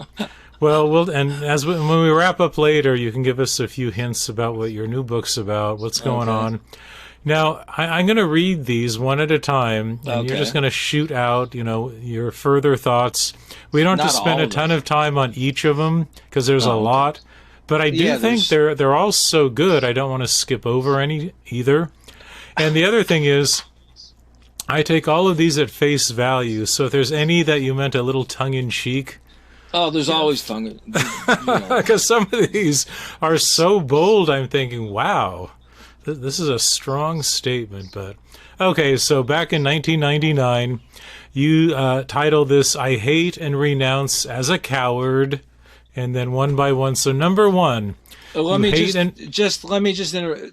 Well, and when we wrap up later, you can give us a few hints about what your new book's about, what's going on. Now, I'm going to read these one at a time, and you're just going to shoot out, your further thoughts. We don't have to spend a ton of time on each of them because there's a lot, but I do think they're all so good. I don't want to skip over any either. And the other thing is, I take all of these at face value. So if there's any that you meant a little tongue-in-cheek. Oh, there's always tongue. Because some of these are so bold, I'm thinking, wow, this is a strong statement. But okay, so back in 1999, you titled this, I Hate and Renounce as a Coward, and then one by one. So number one. Let me just interrupt.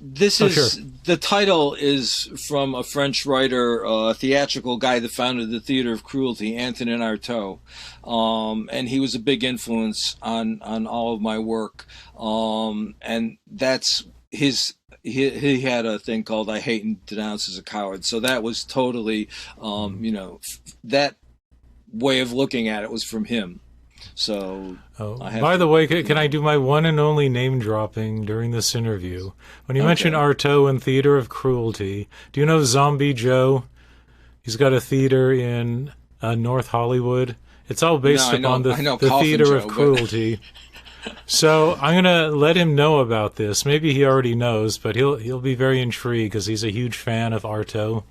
The title is from a French writer, theatrical guy that founded the Theater of Cruelty, Antonin Artaud, and he was a big influence on all of my work. And that's his. He had a thing called "I Hate and Denounce as a Coward," so that was totally, that way of looking at it was from him. So, by the way, can I do my one and only name dropping during this interview? When you mentioned Artaud and Theater of Cruelty, do you know Zombie Joe? He's got a theater in North Hollywood. It's all based upon the Theater of Cruelty. So I'm going to let him know about this. Maybe he already knows, but he'll be very intrigued because he's a huge fan of Artaud.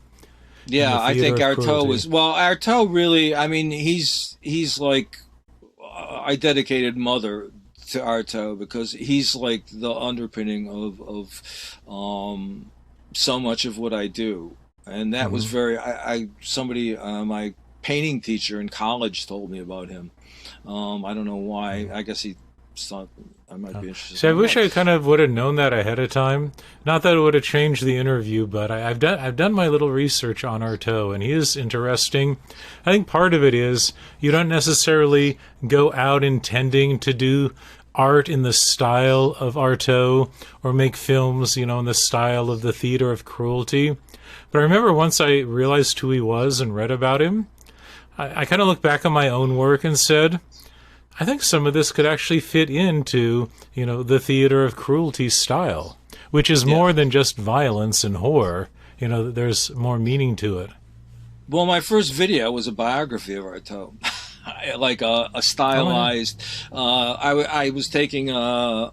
Yeah, I think Artaud was... Well, Artaud really... I mean, he's like... I dedicated Mother to Artaud because he's like the underpinning of so much of what I do, and that was very. Somebody my painting teacher in college told me about him. I don't know why. I guess he thought I might be interested. See, I wish I kind of would have known that ahead of time. Not that it would have changed the interview, but I've done my little research on Artaud, and he is interesting. I think part of it is you don't necessarily go out intending to do art in the style of Artaud or make films, in the style of the Theater of Cruelty. But I remember once I realized who he was and read about him, I kind of looked back on my own work and said, I think some of this could actually fit into, the Theater of Cruelty style, which is more than just violence and horror. There's more meaning to it. Well, my first video was a biography of Artaud, like a stylized. I was taking a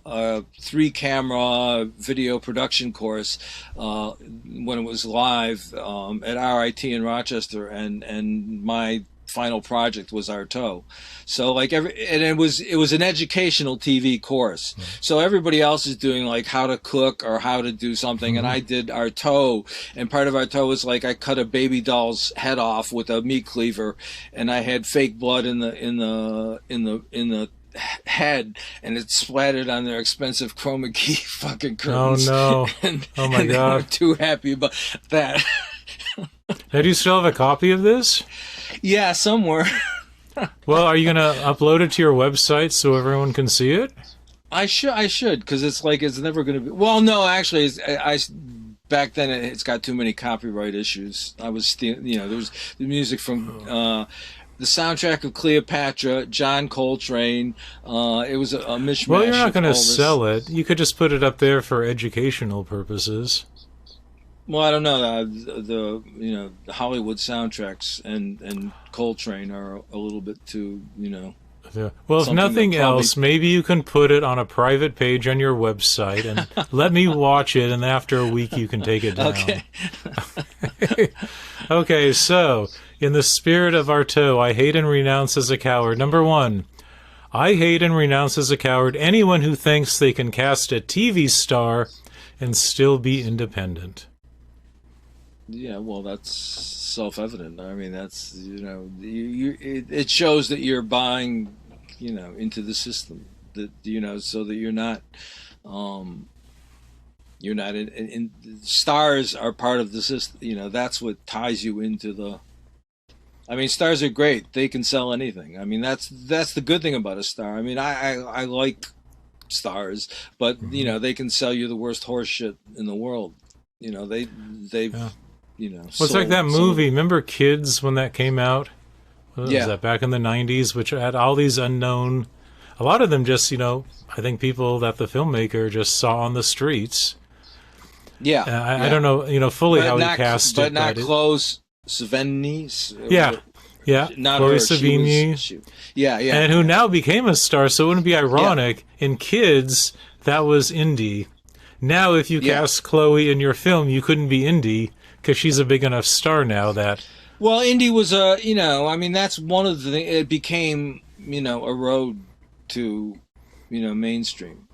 3-camera video production course when it was live at RIT in Rochester, and my final project was Artaud. So like and it was an educational TV course. So everybody else is doing like how to cook or how to do something, and I did Artaud, and part of Artaud was like I cut a baby doll's head off with a meat cleaver, and I had fake blood in the head, and it splattered on their expensive chroma key fucking curtains. Oh no. Oh my God. They were too happy about that. Now, do you still have a copy of this? Yeah, somewhere. Well, are you going to upload it to your website so everyone can see it? I should, because it's never going to be. Well, no, actually, back then it's got too many copyright issues. I was there was the music from the soundtrack of Cleopatra, John Coltrane. It was a mishmash. Well, you're not going to sell it. You could just put it up there for educational purposes. Well, I don't know. The Hollywood soundtracks and Coltrane are a little bit too, Yeah. Well, if nothing else, maybe you can put it on a private page on your website and let me watch it, and after a week you can take it down. Okay. Okay, so in the spirit of Artaud, I hate and renounce as a coward. Number 1, I hate and renounce as a coward anyone who thinks they can cast a TV star and still be independent. Yeah, well, that's self-evident. I mean, that's it shows that you're buying, into the system. That so that you're not in stars are part of the system. That's what ties you into the. I mean, stars are great. They can sell anything. I mean, that's the good thing about a star. I mean, I like stars, but they can sell you the worst horse shit in the world. They've. Yeah. Well, it's like that movie. Remember Kids when that came out? Was that back in the 90s, which had all these unknown a lot of them just, I think people that the filmmaker just saw on the streets. Yeah, I don't know, fully how he cast it. But not Chloe Sevigny. Yeah, Not Chloe her. Sevigny. Yeah. And who now became a star, so it wouldn't be ironic. In kids, that was indie. Now, if you cast Chloe in your film, you couldn't be indie because she's a big enough star now that... Well, indie was that's one of the things. It became, a road to, mainstream.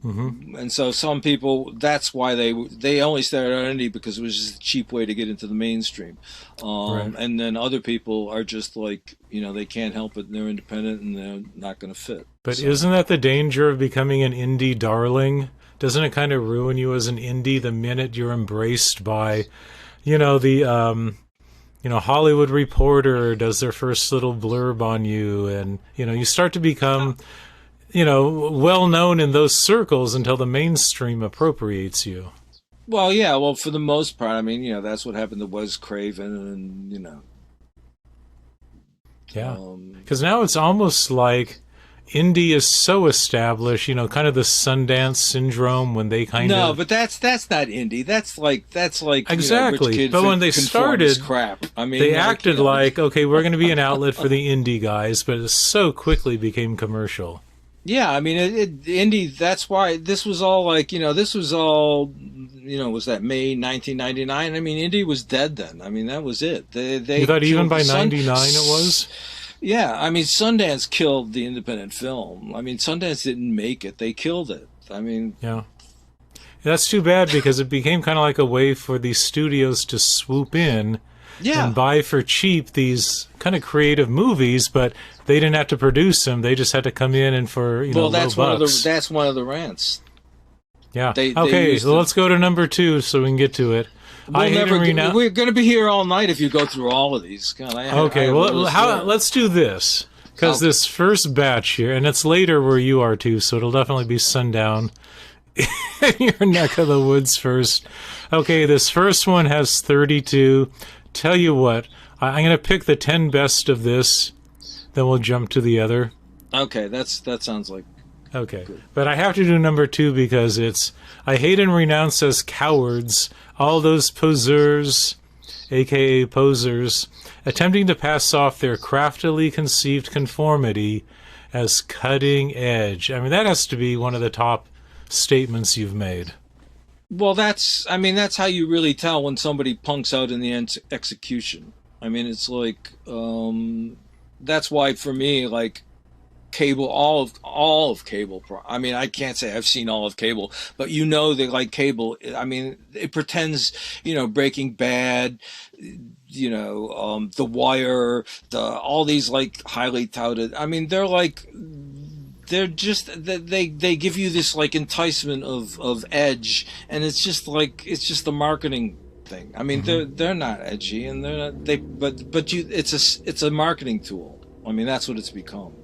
Mm-hmm. And so some people, that's why they only started on indie because it was just a cheap way to get into the mainstream. Right. And then other people are just like, they can't help it and they're independent and they're not going to fit. But isn't that the danger of becoming an indie darling? Doesn't it kind of ruin you as an indie the minute you're embraced by, the, Hollywood Reporter does their first little blurb on you, and, you start to become... well known in those circles until the mainstream appropriates you. Well, yeah. Well, for the most part, that's what happened to Wes Craven, and Yeah, because now it's almost like indie is so established. Kind of the Sundance syndrome when they kind of. No, but that's not indie. That's like exactly. Rich Kid but when they started, crap. They acted like okay, we're going to be an outlet for the indie guys, but it so quickly became commercial. Yeah, indie, that's why this was all like, this was all, was that May 1999? Indie was dead then. That was it. You thought even by 99 it was? Yeah, Sundance killed the independent film. Sundance didn't make it. They killed it. Yeah. That's too bad because it became kind of like a way for these studios to swoop in and buy for cheap these kind of creative movies, but they didn't have to produce them. They just had to come in and for that's low bucks. That's one of the rants. Yeah. Okay, so let's go to number 2 so we can get to it. We're going to be here all night if you go through all of these. God, let's do this because this first batch here, and it's later where you are too, so it'll definitely be sundown in your neck of the woods first. Okay, this first one has 32. Tell you what, I'm going to pick the 10 best of this, then we'll jump to the other. Okay, that sounds like... Okay, good. But I have to do number 2 because it's, I hate and renounce as cowards all those poseurs, a.k.a. posers, attempting to pass off their craftily conceived conformity as cutting edge. That has to be one of the top statements you've made. Well, that's how you really tell when somebody punks out in the execution. It's like, that's why for me, like, cable, all of cable. I can't say I've seen all of cable, but they like cable. It pretends, Breaking Bad, The Wire, all these like highly touted. They're like, they're just they give you this like enticement of edge, and it's just the marketing thing. They're not edgy, and they're not it's a marketing tool. That's what it's become.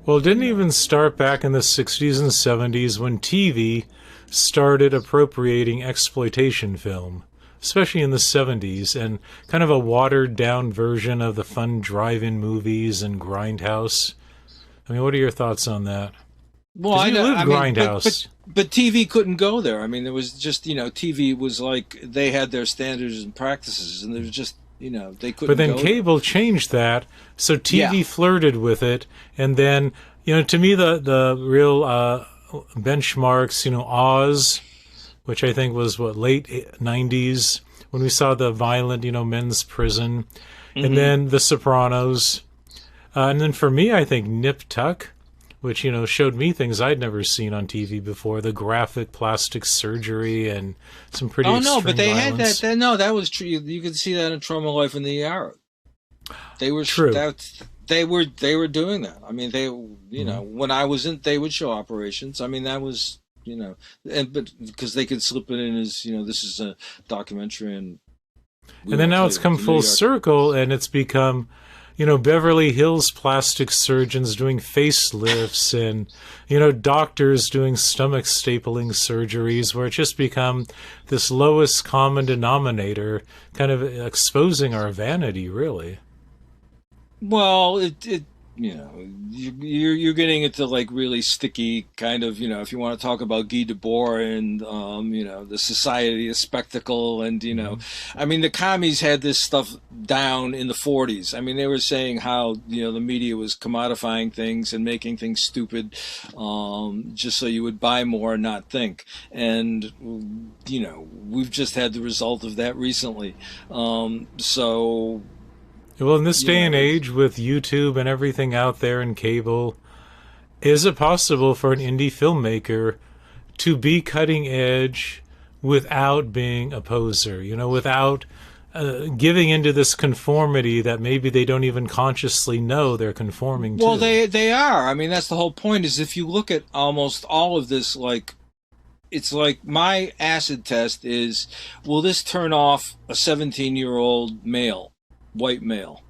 Well, it didn't even start back in the 60s and 70s when TV started appropriating exploitation film, especially in the 70s, and kind of a watered-down version of the fun drive-in movies and Grindhouse. What are your thoughts on that? Well, you lived Grindhouse. But TV couldn't go there. There was just, TV was like, they had their standards and practices, and there was just, they couldn't. But then cable changed that, so TV flirted with it, and then to me the real benchmarks, Oz, which I think was late 90s when we saw the violent men's prison, and then The Sopranos, and then for me I think Nip Tuck, which showed me things I'd never seen on TV before, the graphic plastic surgery and some pretty extreme but they violence. had that. No, that was true. You could see that in Trauma Life in the ER. They were true. They were doing that. When I was in, they would show operations. That was but because they could slip it in as this is a documentary, and then now it's come full circle, and it's become. Beverly Hills plastic surgeons doing facelifts and, doctors doing stomach stapling surgeries where it's just become this lowest common denominator, kind of exposing our vanity, really. Well, you know, you're getting into like really sticky kind of, you know, if you want to talk about Guy Debord and you know, the Society of Spectacle, and you know, I mean, the commies had this stuff down in the 40s. I mean, they were saying how, you know, the media was commodifying things and making things stupid, just so you would buy more and not think. And you know, we've just had the result of that recently. So Well, in this you day and know, age with YouTube and everything out there and cable, is it possible for an indie filmmaker to be cutting edge without being a poser, you know, without giving into this conformity that maybe they don't even consciously know they're conforming well, to? they are. I mean, that's the whole point. Is if you look at almost all of this, like it's like my acid test is, will this turn off a 17-year-old male, white male?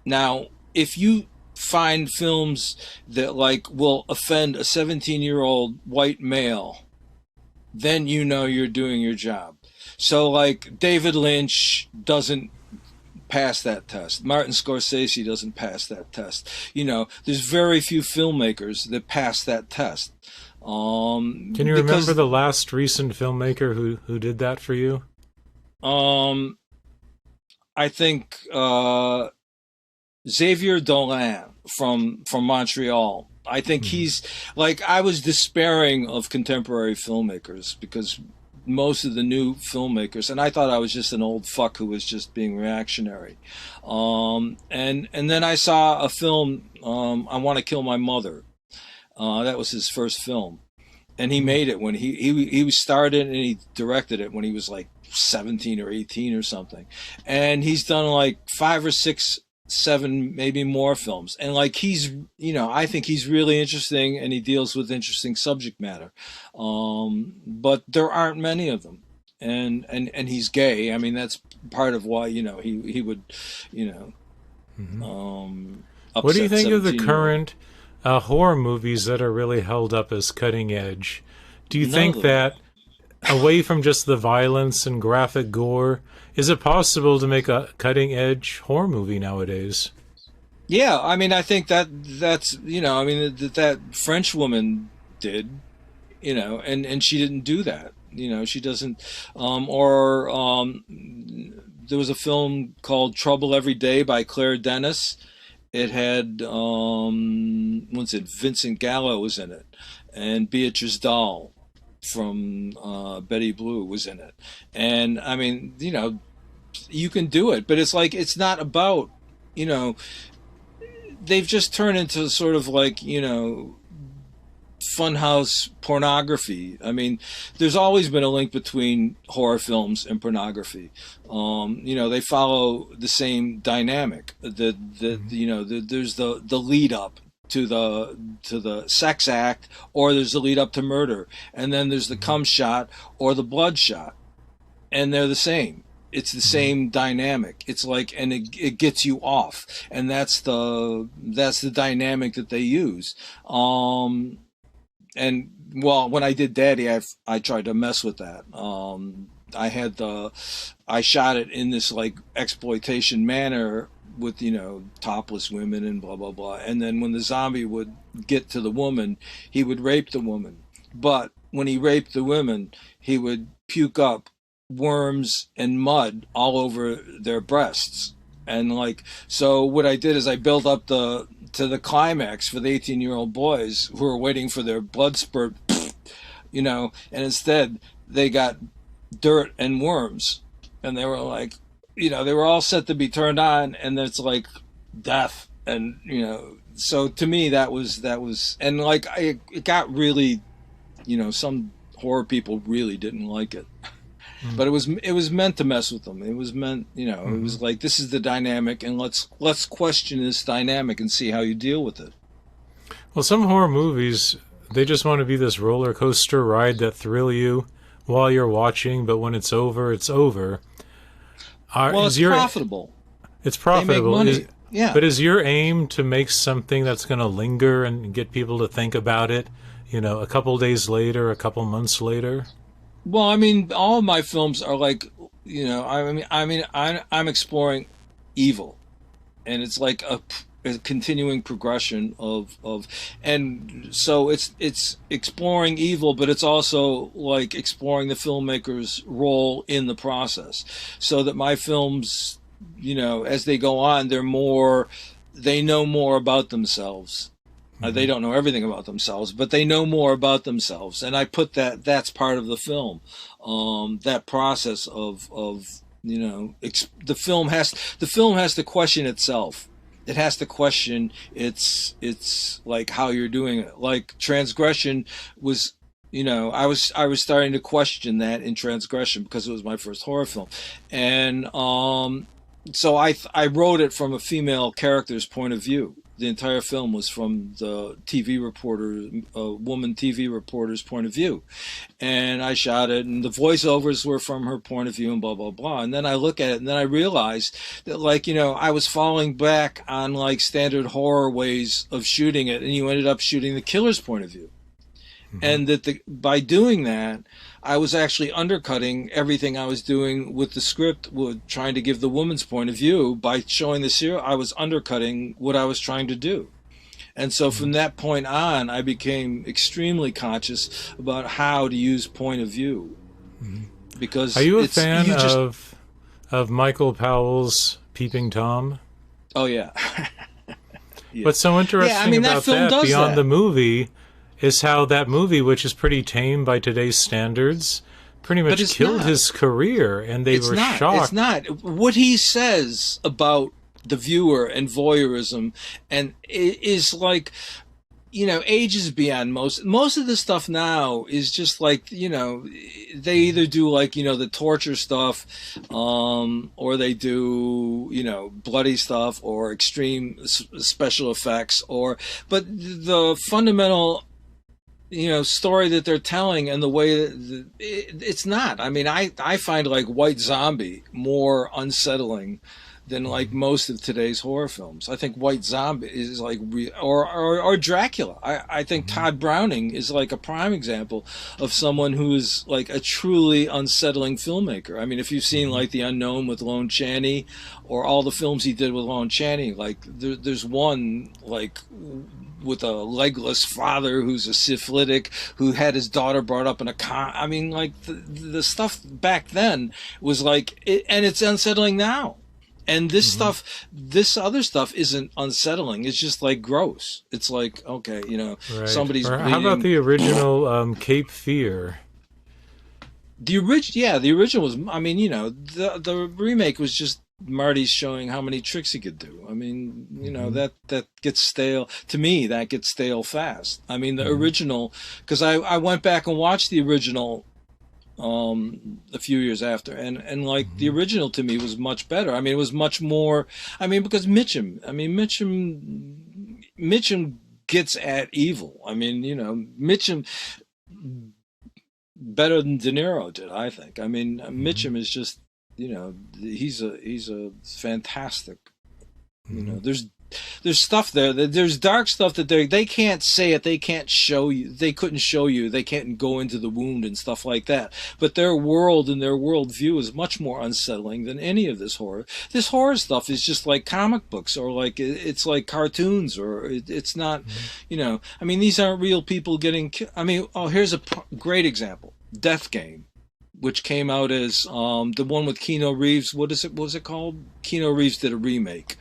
Now, if you find films that like will offend a 17-year-old white male, then you know you're doing your job. So like David Lynch doesn't pass that test. Martin Scorsese doesn't pass that test. You know, there's very few filmmakers that pass that test. Can you remember the last recent filmmaker who did that for you? um, I think Xavier Dolan from Montreal. I think Mhm. he's like, I was despairing of contemporary filmmakers because most of the new filmmakers, and I thought I was just an old fuck who was just being reactionary. And then I saw a film, I Want to Kill My Mother. That was his first film, and he made it when he started and he directed it when he was like 17 or 18 or something, and he's done like 5 or 6 7 maybe more films, and like he's, you know, I think he's really interesting and he deals with interesting subject matter, but there aren't many of them. And he's gay. I mean, that's part of why, you know, he would, you know, What do you upset think of the 17-year-old. current horror movies that are really held up as cutting edge? Do you None of think them. that away from just the violence and graphic gore, is it possible to make a cutting edge horror movie nowadays? Yeah, I mean, I think that's, you know, I mean, that French woman did, you know, and she didn't do that. You know, she doesn't. Or there was a film called Trouble Every Day by Claire Denis. It had what's it? Vincent Gallo was in it, and Beatrice Dahl from Betty Blue was in it. And I mean, you know, you can do it, but it's like it's not about, you know, they've just turned into sort of like, you know, funhouse pornography. I mean, there's always been a link between horror films and pornography. You know, they follow the same dynamic. The Mhm. you know, there's the lead up to the sex act, or there's the lead up to murder, and then there's the Mhm. cum shot or the blood shot, and they're the same. It's the Mhm. same dynamic. It's like, and it gets you off, and that's the dynamic that they use. And well, when I did Daddy, I tried to mess with that. I shot it in this like exploitation manner with, you know, topless women and blah blah blah. And then when the zombie would get to the woman, he would rape the woman. But when he raped the women, he would puke up worms and mud all over their breasts. And like, so what I did is I built up the to the climax for the 18-year-old boys who were waiting for their blood spurt, you know, and instead they got dirt and worms, and they were like, you know, they were all set to be turned on, and it's like death, and you know, so to me that was, and like it got really, you know, some horror people really didn't like it, but it was meant to mess with them. It was meant, you know, it Mhm. was like, this is the dynamic, and let's question this dynamic and see how you deal with it. Well, some horror movies, they just want to be this roller coaster ride that thrill you while you're watching, but when it's over, it's over. Well, it's Is your profitable. It's They make profitable. money. Yeah. But is your aim to make something that's going to linger and get people to think about it, you know, a couple days later, a couple months later? Well, I mean, all of my films are like, you know, I'm exploring evil, and it's like a continuing progression of, and so it's exploring evil, but it's also like exploring the filmmaker's role in the process, so that my films, as they go on, they know more about themselves. They don't know everything about themselves, but they know more about themselves, and I put that's part of the film. That process of the film has to question itself. It has to question its like how you're doing it. Like Transgression was, I was starting to question that in Transgression because it was my first horror film, and so I wrote it from a female character's point of view. The entire film was from the woman TV reporter's point of view. And I shot it, and the voiceovers were from her point of view, and blah, blah, blah. And then I look at it, and then I realized that, I was falling back on, standard horror ways of shooting it, and you ended up shooting the killer's point of view. Mm-hmm. And that by doing that, I was actually undercutting everything I was doing with the script, with trying to give the woman's point of view. By showing the serial, I was undercutting what I was trying to do. And so from that point on, I became extremely conscious about how to use point of view. Mm-hmm. Because are you a fan of Michael Powell's Peeping Tom? Oh, yeah. Yeah. What's so interesting about that beyond the movie is how that movie, which is pretty tame by today's standards, pretty much killed his career, and they were shocked. It's not. What he says about the viewer and voyeurism and is ages beyond most of the stuff now is just they either do the torture stuff, or they do bloody stuff or extreme special effects, but the fundamental story that they're telling and the way that it's not. I mean, I find White Zombie more unsettling than most of today's horror films. I think White Zombie is or Dracula. I think Todd Browning is a prime example of someone who is a truly unsettling filmmaker. I mean, if you've seen The Unknown with Lon Chaney, or all the films he did with Lon Chaney, there's one with a legless father who's a syphilitic, who had his daughter brought up in a car. I mean, the stuff back then was and it's unsettling now. And this other stuff isn't unsettling. It's just gross. It's okay, right. Somebody's bleeding. How about the original Cape Fear? The original was. I mean, the remake was just Marty's showing how many tricks he could do. I mean, that gets stale. To me, that gets stale fast. I mean, the original, because I went back and watched the original a few years after, and the original to me was much better. I mean, it was much more. I mean, because Mitchum gets at evil. I mean, Mitchum better than De Niro did, I think. I mean, Mitchum is just, he's a fantastic. There's stuff there. There's dark stuff that they can't say it. They can't show you. They couldn't show you. They can't go into the wound and stuff like that. But their world and their worldview is much more unsettling than any of this horror. This horror stuff is just like comic books, or it's like cartoons, or it's not. I mean, these aren't real people getting killed. I mean, here's a great example: Death Game, which came out as the one with Keanu Reeves. What was it called? Keanu Reeves did a remake.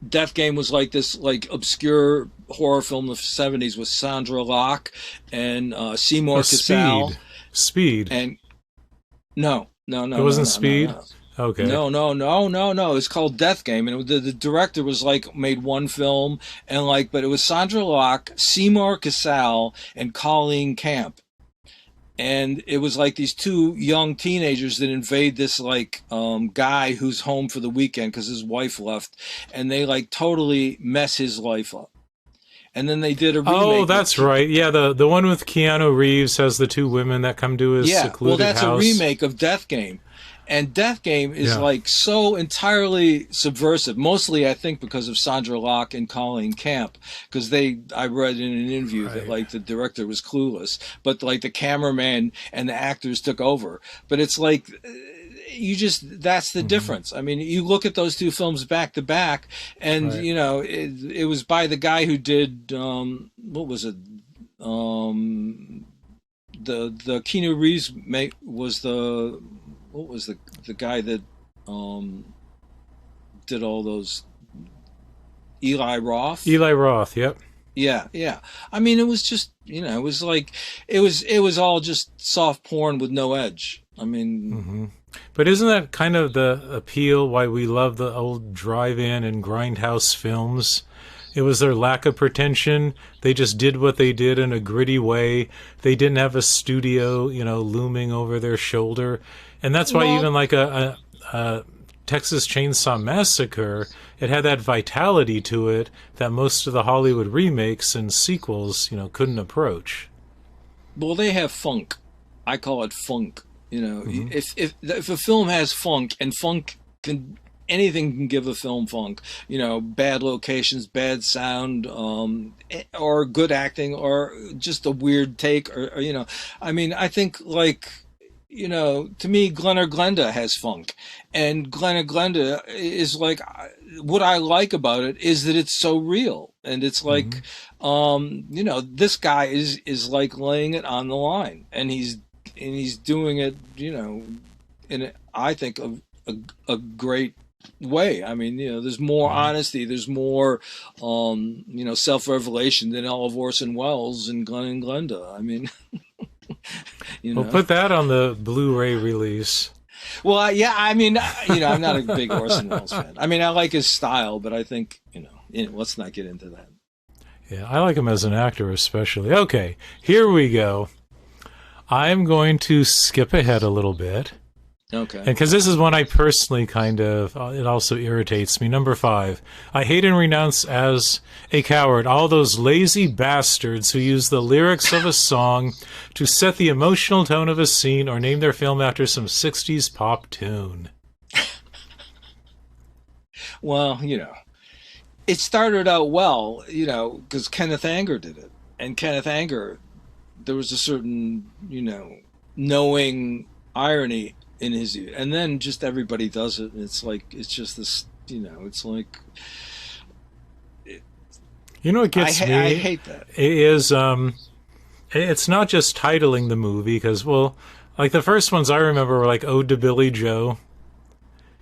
Death Game was this obscure horror film of the 70s with Sandra Locke and Seymour Cassel. Speed. And no. It wasn't Speed? No. Okay. No. It's called Death Game, and the director was made one film, and but it was Sandra Locke, Seymour Cassel, and Colleen Camp. And it was these two young teenagers that invade this guy who's home for the weekend because his wife left, and they totally mess his life up. And then they did a remake. Oh, that's right. Yeah, the one with Keanu Reeves has the two women that come to his secluded house. Well, that's a remake of Death Game. And Death Game is so entirely subversive, mostly I think because of Sandra Locke and Colleen Camp, because I read in an interview that the director was clueless, but the cameraman and the actors took over. But it's that's the difference. I mean, you look at those two films back to back, and Right. it was by the guy who did what was it? The Keanu Reeves was the what was the guy that did all those Eli Roth. Eli Roth, yep. Yeah, yeah. I mean, it was just it was like it was all just soft porn with no edge. I mean, But isn't that kind of the appeal why we love the old drive-in and grindhouse films? It was their lack of pretension. They just did what they did in a gritty way. They didn't have a studio, looming over their shoulder. And that's why well, even like a Texas Chainsaw Massacre, it had that vitality to it that most of the Hollywood remakes and sequels, couldn't approach. well, they have funk. I call it funk. If a film has funk, and funk can anything can give a film funk. Bad locations, bad sound, or good acting, or just a weird take, or I mean, I think like. To me, Glen or Glenda has funk, and Glen or Glenda is like what I like about it is that it's so real, and it's like, this guy is like laying it on the line, and he's doing it, I think a great way. I mean, there's more honesty, there's more, self-revelation than all of Orson Welles and Glen and Glenda. I mean. We'll put that on the Blu-ray release. Well, yeah, I mean, I'm not a big Orson Welles fan. I mean, I like his style, but I think, let's not get into that. Yeah, I like him as an actor especially. Okay, here we go. I'm going to skip ahead a little bit. Okay. And because this is one I personally kind of, it also irritates me. Number 5, I hate and renounce as a coward all those lazy bastards who use the lyrics of a song to set the emotional tone of a scene or name their film after some 60s pop tune. Well, it started out well, because Kenneth Anger did it. And Kenneth Anger, there was a certain, knowing irony in his, and then just everybody does it, and it's like, it's just this, it's like, what gets me? I hate that. Is it's not just titling the movie, because, well, like the first ones I remember were like Ode to Billy Joe,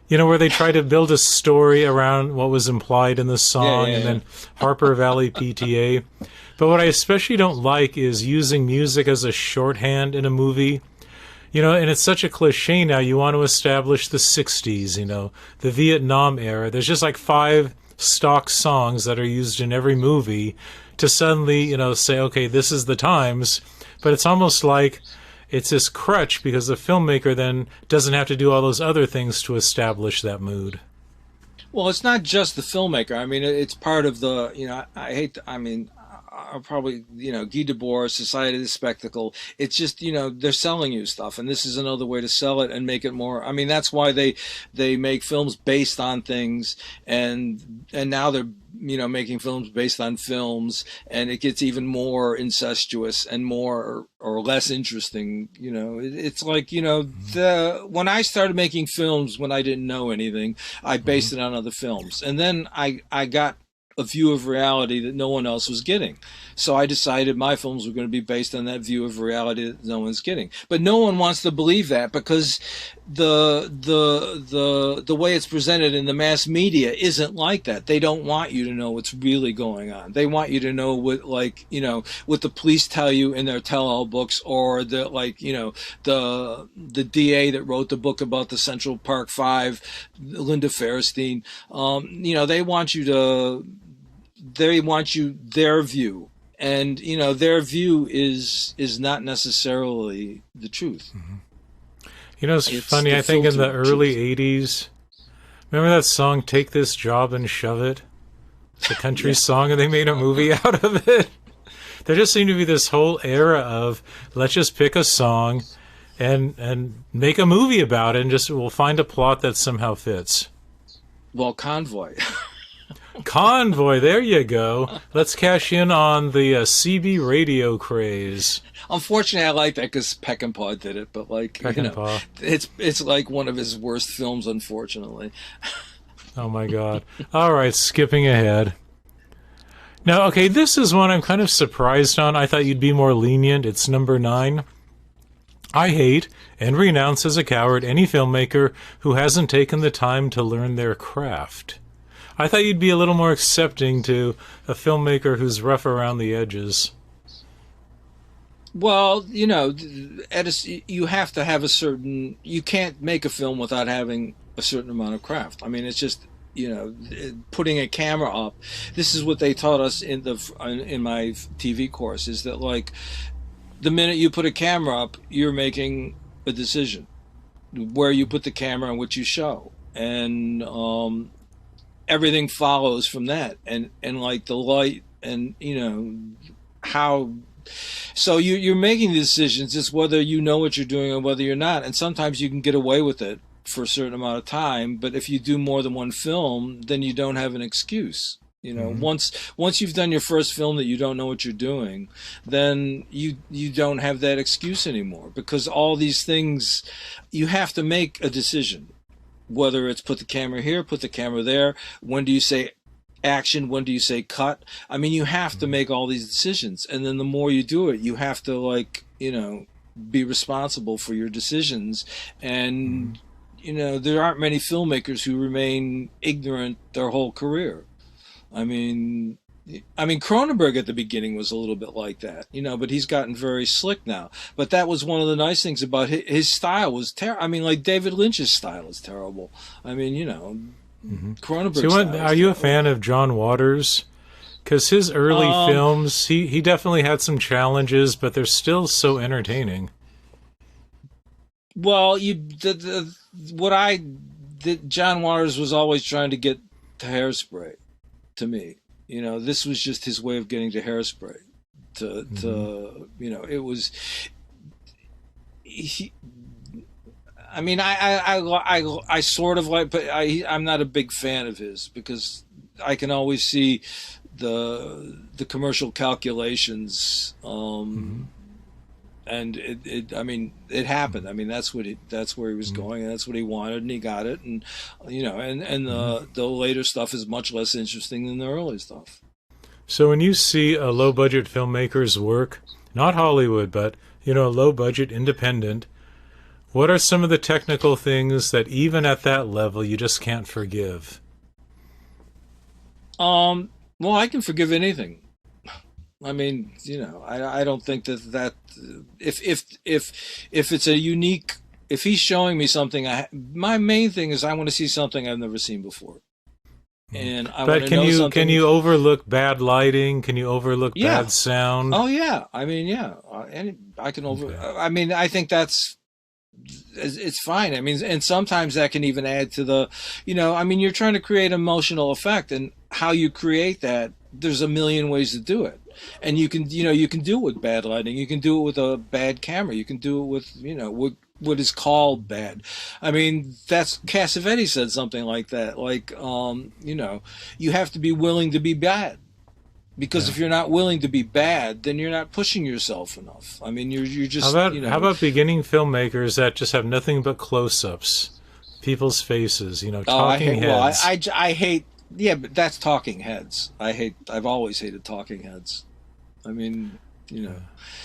where they try to build a story around what was implied in the song, and then Harper Valley PTA. But what I especially don't like is using music as a shorthand in a movie. And it's such a cliche now. You want to establish the 60s, the Vietnam era. There's just like 5 stock songs that are used in every movie to suddenly, say, okay, this is the times. But it's almost like it's this crutch because the filmmaker then doesn't have to do all those other things to establish that mood. Well, it's not just the filmmaker. I mean, it's part of the, probably, Guy Debord, Society of the Spectacle. It's just, they're selling you stuff, and this is another way to sell it and make it more. I mean, that's why they make films based on things, and now they're, making films based on films, and it gets even more incestuous and more or less interesting. It's like, when I started making films when I didn't know anything, I based it on other films, and then I got a view of reality that no one else was getting. So I decided my films were going to be based on that view of reality that no one's getting. But no one wants to believe that because the way it's presented in the mass media isn't like that. They don't want you to know what's really going on. They want you to know what, like, what the police tell you in their tell-all books, or the, like, the DA that wrote the book about the Central Park Five, Linda Fairstein. They want you their view, and their view is not necessarily the truth. It's funny. I think in the early '80s, remember that song "Take This Job and Shove It"? It's a country song, and they made a movie out of it. There just seemed to be this whole era of let's just pick a song and make a movie about it, and just we'll find a plot that somehow fits. Well, Convoy. Convoy, there you go. Let's cash in on the CB radio craze. Unfortunately, I like that because Peckinpah did it, but like Peckinpah. it's like one of his worst films, unfortunately. Oh my God. All right, skipping ahead. Now, okay, this is one I'm kind of surprised on. I thought you'd be more lenient. It's number 9. I hate and renounce as a coward any filmmaker who hasn't taken the time to learn their craft. I thought you'd be a little more accepting to a filmmaker who's rough around the edges. Well, Edison, you have to have a certain. You can't make a film without having a certain amount of craft. I mean, it's just putting a camera up. This is what they taught us in my TV course. Is that like the minute you put a camera up, you're making a decision where you put the camera and what you show, and everything follows from that. And like the light and how. So you're making the decisions. It's whether you know what you're doing or whether you're not. And sometimes you can get away with it for a certain amount of time. But if you do more than one film, then you don't have an excuse. Once you've done your first film that you don't know what you're doing, then you don't have that excuse anymore, because all these things, you have to make a decision. Whether it's put the camera here, put the camera there. When do you say action? When do you say cut? I mean, you have to make all these decisions, and then the more you do it, you have to be responsible for your decisions. And there aren't many filmmakers who remain ignorant their whole career. I mean Cronenberg at the beginning was a little bit like that, but he's gotten very slick now. But that was one of the nice things about his style was terrible. I mean, like David Lynch's style is terrible. I mean, Cronenberg's style. Are you a fan of John Waters? Because his early films, he definitely had some challenges, but they're still so entertaining. Well, John Waters was always trying to get to Hairspray. To me, this was just his way of getting to Hairspray. It was. I sort of like, but I'm not a big fan of his, because I can always see the commercial calculations. And it happened. I mean, that's where he was going, and that's what he wanted, and he got it. And the later stuff is much less interesting than the early stuff. So when you see a low budget filmmaker's work, not Hollywood, but low budget independent, what are some of the technical things that even at that level you just can't forgive? Well, I can forgive anything. I mean, I don't think that if it's a unique, if he's showing me something, my main thing is I want to see something I've never seen before, and I want to know something. Can you overlook bad lighting? Can you overlook bad sound? Oh yeah, I mean and I can I mean, I think it's fine. I mean, and sometimes that can even add to the, you're trying to create emotional effect, and how you create that, there's a million ways to do it. And you can do it with bad lighting. You can do it with a bad camera. You can do it with, what is called bad. I mean, that's Cassavetes said something like that. Like, you have to be willing to be bad. Because if you're not willing to be bad, then you're not pushing yourself enough. I mean, you're just. How about beginning filmmakers that just have nothing but close-ups, people's faces, talking heads? I hate. Yeah, but that's talking heads. I've always hated talking heads. I mean,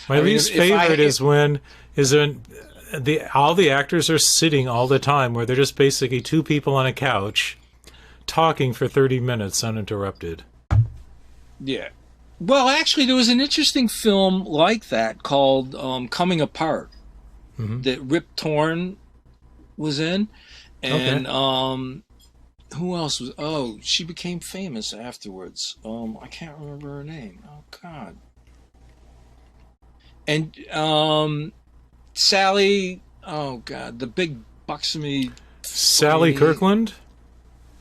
My least favorite is when all the actors are sitting all the time, where they're just basically two people on a couch talking for 30 minutes uninterrupted. Yeah. Well, actually, there was an interesting film like that called Coming Apart that Rip Torn was in, and who else was? Oh, she became famous afterwards. I can't remember her name. Oh God. And Sally. Oh God, the big buxomy. Sally Kirkland.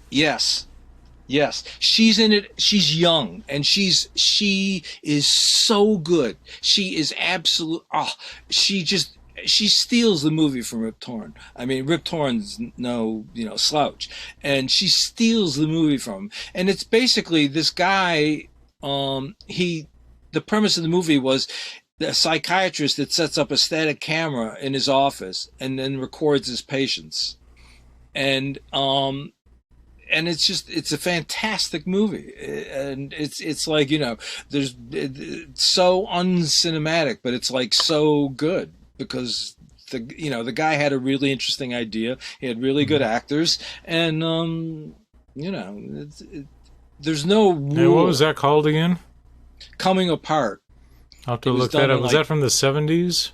Yes. She's in it. She's young, and she is so good. She is absolute. Oh, she just. she steals the movie from Rip Torn. I mean, Rip Torn's no, slouch, and she steals the movie from him. And it's basically this guy. The premise of the movie was a psychiatrist that sets up a static camera in his office and then records his patients, and it's a fantastic movie, and it's like, it's so uncinematic, but it's like so good because the guy had a really interesting idea. He had really good actors, and there's no rule. And what was that called again? Coming Apart. I'll have to look that up. Was that from the 70s?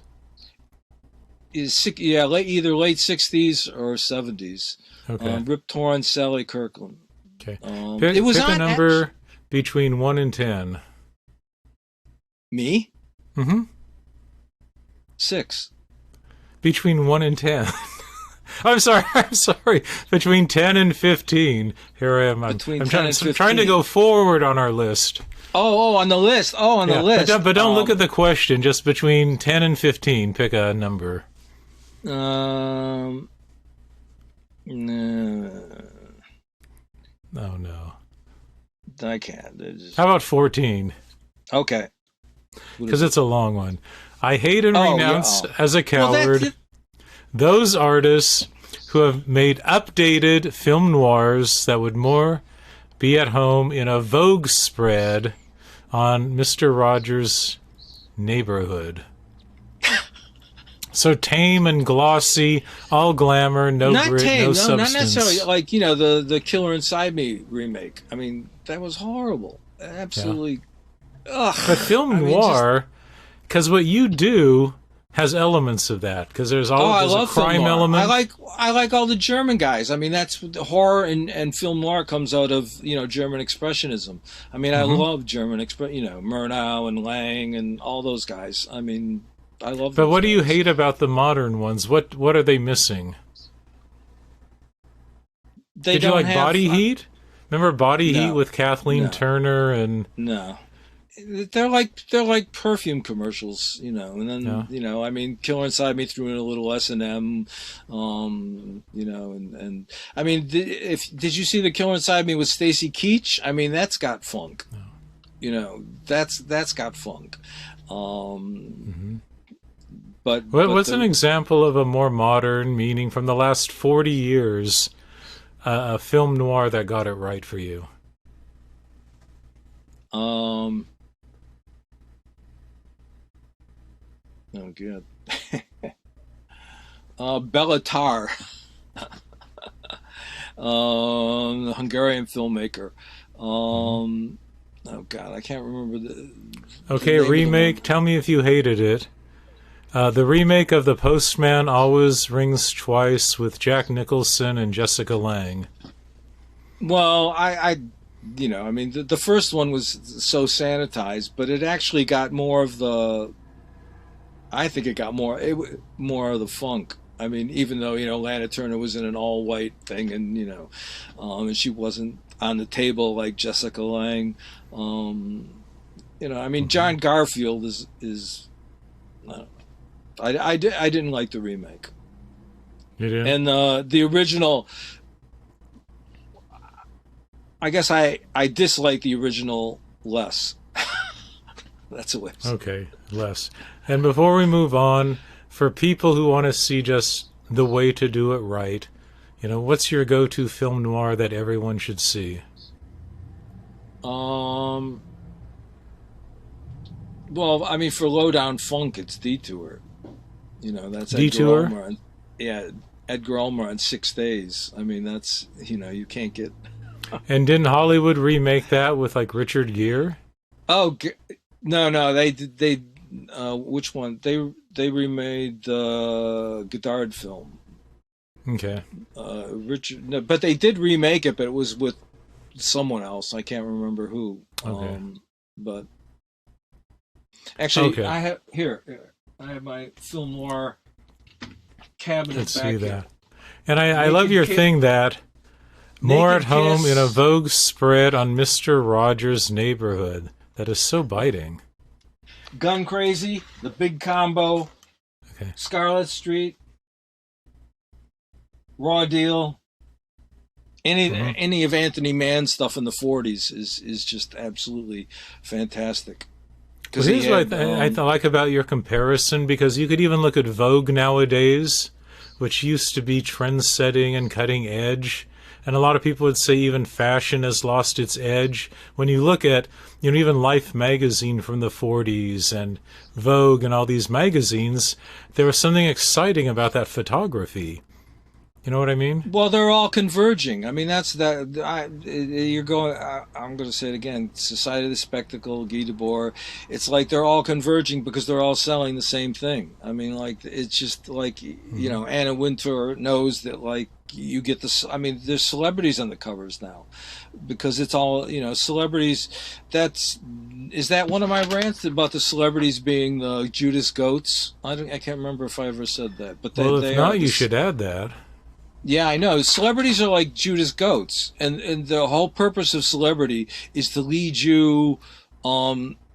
Yeah, either late 60s or 70s. Okay. Rip Torn, Sally Kirkland. Okay. It was pick on a number between 1 and 10. Me? Mm-hmm. 6. Between 1 and 10. I'm sorry. Between 10 and 15. Here I am. I'm trying to go forward on our list. Oh, on the list. Oh, on the list. But don't look at the question. Just between 10 and 15. Pick a number. No. Oh, no. I can't. How about 14? Okay. Because it's a long one. I hate and renounce as a coward those artists who have made updated film noirs that would more be at home in a Vogue spread on Mr. Rogers' Neighborhood. So tame and glossy, all glamour, no grit, no substance. Not necessarily like, the Killer Inside Me remake. I mean, that was horrible. Absolutely. Yeah. Ugh. But film noir, because what you do has elements of that, because there's a crime element. I like all the German guys. I mean, that's the horror and film noir comes out of German expressionism. I mean, I love German Murnau and Lang and all those guys. I mean, I love. But what do you hate about the modern ones? What are they missing? Did you like Body Heat? Remember Body Heat with Kathleen Turner and no. They're like perfume commercials, and then I mean, Killer Inside Me threw in a little S&M, and I mean, did you see the Killer Inside Me with Stacy Keach? I mean, that's got funk, that's got funk. But what's an example of a more modern, meaning from the last 40 years, a film noir that got it right for you? Oh, good. Bellatar, the Hungarian filmmaker. Oh God, I can't remember the. Okay, remake. Tell me if you hated it. The remake of The Postman Always Rings Twice with Jack Nicholson and Jessica Lange. Well, I mean, the first one was so sanitized, but it actually got more of the. I think it got more of the funk. I mean, even though Lana Turner was in an all-white thing, and and she wasn't on the table like Jessica Lange. I mean, John Garfield is. I didn't like the remake. You did? And the original. I guess I dislike the original less. That's a way. Okay, less. And before we move on, for people who want to see just the way to do it right, what's your go-to film noir that everyone should see? Well, I mean, for low-down funk, it's Detour. That's Detour? Edgar Ulmer. Edgar Ulmer on 6 Days. I mean, that's, you can't get... And didn't Hollywood remake that with, like, Richard Gere? Oh, no, they did. Which one? They remade the Godard film. Okay. No, but they did remake it, but it was with someone else. I can't remember who. Okay. But actually, okay. I have my film noir cabinet. Let's back see here. that. And I love your thing that more at home in a Vogue spread on Mr. Rogers' Neighborhood. That is so biting. Gun Crazy, The Big Combo. Okay. Scarlet Street, Raw Deal, any of Anthony Mann's stuff in the '40s is just absolutely fantastic. Well, Because he here's what had, like about your comparison, because you could even look at Vogue nowadays, which used to be trend-setting and cutting edge. And a lot of people would say even fashion has lost its edge. When you look at, even Life magazine from the 40s and Vogue and all these magazines, there was something exciting about that photography. You know what I mean? well, they're all converging. I mean, that's that. You're going. I'm going to say it again. Society of the Spectacle, Guy Debord. It's like they're all converging because they're all selling the same thing. I mean, like it's just like Anna Wintour knows that like you get this. I mean, there's celebrities on the covers now because it's all celebrities. Is that one of my rants about the celebrities being the Judas goats? I can't remember if I ever said that. But Well, they if not, you should add that. Yeah, I know. Celebrities are like Judas goats, and the whole purpose of celebrity is to lead you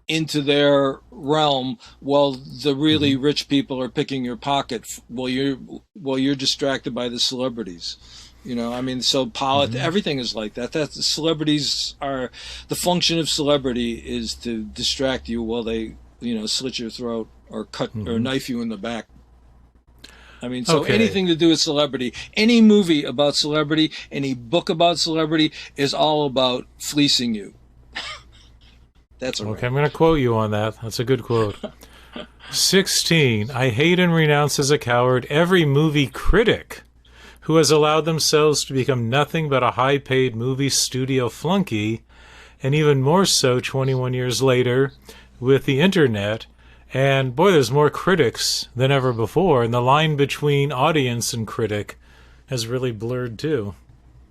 into their realm while the really rich people are picking your pocket while you're distracted by the celebrities. I mean, so everything is like that. That's celebrities are the function of celebrity is to distract you while they slit your throat or cut or knife you in the back. I mean, so anything to do with celebrity, any movie about celebrity, any book about celebrity is all about fleecing you. That's okay. I'm going to quote you on that. That's a good quote. 16. I hate and renounce as a coward every movie critic who has allowed themselves to become nothing but a high-paid movie studio flunky, and even more so 21 years later with the internet. And boy, there's more critics than ever before, and the line between audience and critic has really blurred too.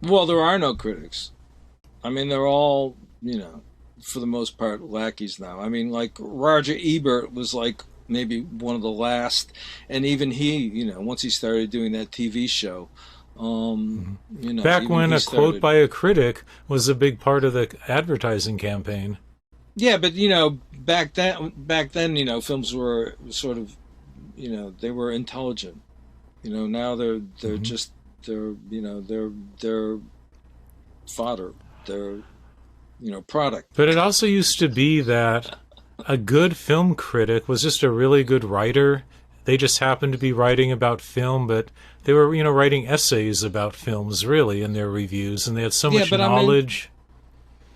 Well, there are no critics. I mean, they're all, for the most part, lackeys now. I mean, like Roger Ebert was like maybe one of the last, and even he, once he started doing that TV show, back when a quote by a critic was a big part of the advertising campaign. Yeah, but back then, films were sort of, they were intelligent. Now they're just they're fodder. They're product. But it also used to be that a good film critic was just a really good writer. They just happened to be writing about film, but they were writing essays about films really in their reviews, and they had so much knowledge.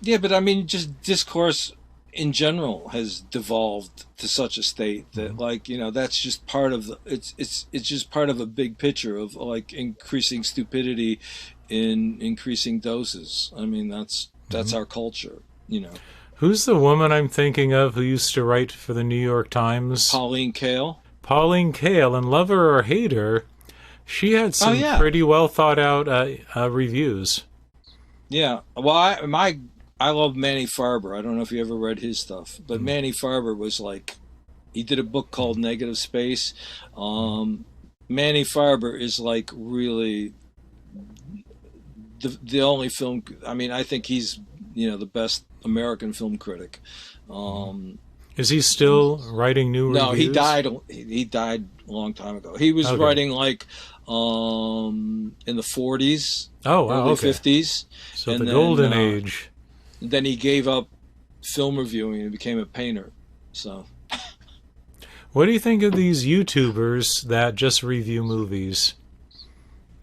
But I mean, just discourse in general has devolved to such a state that that's just part of it's just part of a big picture of like increasing stupidity in increasing doses. I mean, that's our culture. Who's the woman I'm thinking of who used to write for the New York Times? Pauline Kael, and love her or hate her, she had some pretty well thought out reviews. Yeah, well, I love Manny Farber. I don't know if you ever read his stuff, but Manny Farber was like, he did a book called Negative Space. Manny Farber is like really the only film. I mean, I think he's the best American film critic. Is he still writing new reviews? No, he died. He died a long time ago. He was writing like in the 40s, early 50s. So the golden age. Then he gave up film reviewing and became a painter. So, what do you think of these YouTubers that just review movies?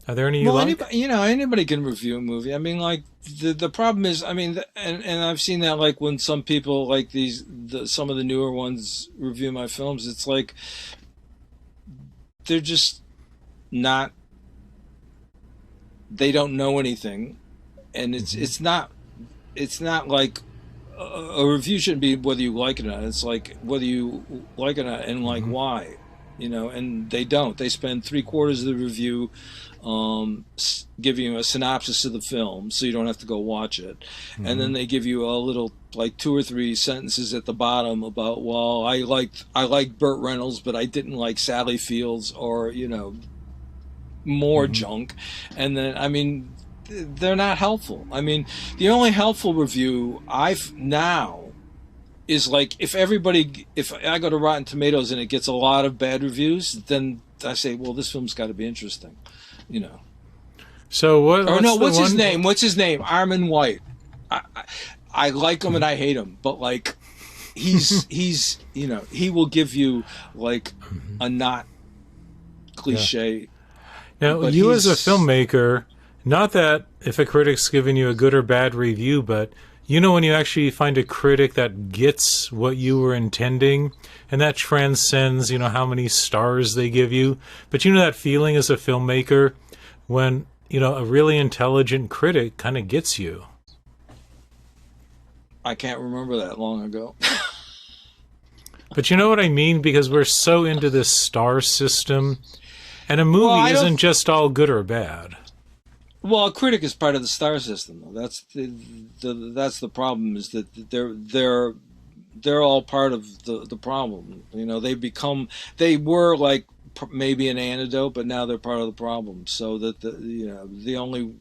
Are there any you like? Anybody can review a movie. I mean, like the problem is, I mean, and I've seen that like when some people like some of the newer ones review my films, it's like they're just not. They don't know anything, and it's not like a review shouldn't be whether you like it or not. It's like whether you like it or not and like why, and they don't. They spend 3/4 of the review giving you a synopsis of the film so you don't have to go watch it. And then they give you a little like 2 or 3 sentences at the bottom about, well, I liked Burt Reynolds, but I didn't like Sally Fields, or more junk. And then, I mean, they're not helpful. I mean, the only helpful review now is like if I go to Rotten Tomatoes and it gets a lot of bad reviews, then I say, well, this film's got to be interesting, you know. So what? Or no, what's his name? What's his name? Armin White. I like him and I hate him, but like he's you know, he will give you like a not cliche. Yeah. Now you as a filmmaker, not that if a critic's giving you a good or bad review, but you know when you actually find a critic that gets what you were intending and that transcends, you know, how many stars they give you. But you know that feeling as a filmmaker when, you know, a really intelligent critic kind of gets you. I can't remember that long ago. But you know what I mean? Because we're so into this star system, and a movie isn't just all good or bad. Well, a critic is part of the star system, though. That's the problem, is that they're all part of the problem. You know, they were like maybe an antidote, but now they're part of the problem. So that the only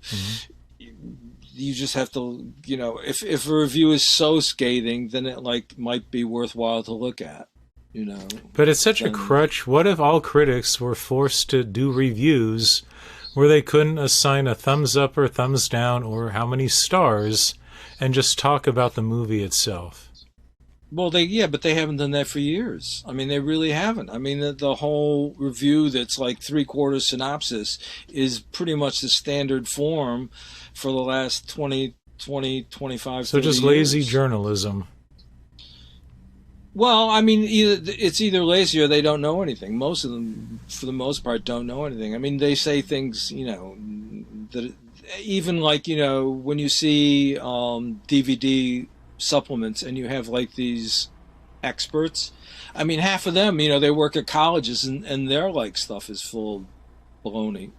you just have to, you know, if a review is so scathing, then it like might be worthwhile to look at, you know. But it's such a crutch. What if all critics were forced to do reviews where they couldn't assign a thumbs up or thumbs down or how many stars and just talk about the movie itself? Well, but they haven't done that for years. I mean, they really haven't. I mean, the whole review that's like 3/4 synopsis is pretty much the standard form for the last 20, 25, so just lazy journalism. Well, I mean, it's either lazy or they don't know anything. Most of them, for the most part, don't know anything. I mean, they say things, you know, that even like, you know, when you see DVD supplements and you have like these experts, I mean, half of them, you know, they work at colleges and their like stuff is full of baloney.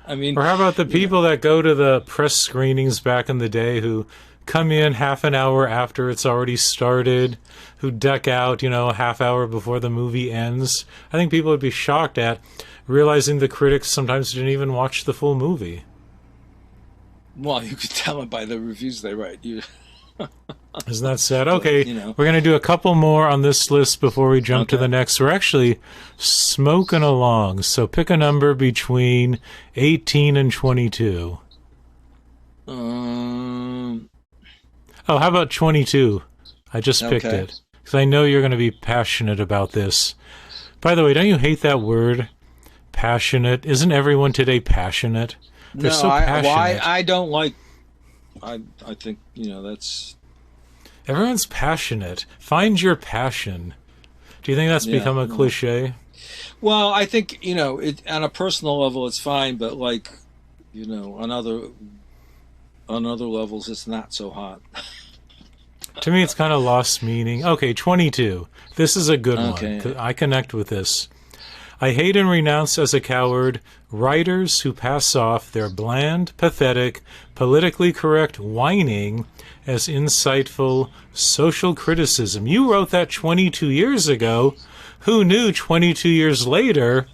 I mean, or how about the people that go to the press screenings back in the day who come in half an hour after it's already started, who duck out, you know, a half hour before the movie ends? I think people would be shocked at realizing the critics sometimes didn't even watch the full movie. Well, you could tell it by the reviews they write. Isn't that sad? Okay, you know. We're going to do a couple more on this list before we jump to the next. We're actually smoking along, so pick a number between 18 and 22. Oh, how about 22? I just picked it, because I know you're going to be passionate about this. By the way, don't you hate that word, passionate? Isn't everyone today passionate? They're so passionate. I don't like... I think, you know, that's... Everyone's passionate. Find your passion. Do you think that's become a cliche? Well, I think, you know, on a personal level it's fine, but like, you know, on other levels it's not so hot. To me, it's kind of lost meaning. Okay, 22. This is a good one. I connect with this. I hate and renounce as a coward writers who pass off their bland, pathetic, politically correct whining as insightful social criticism. You wrote that 22 years ago. Who knew 22 years later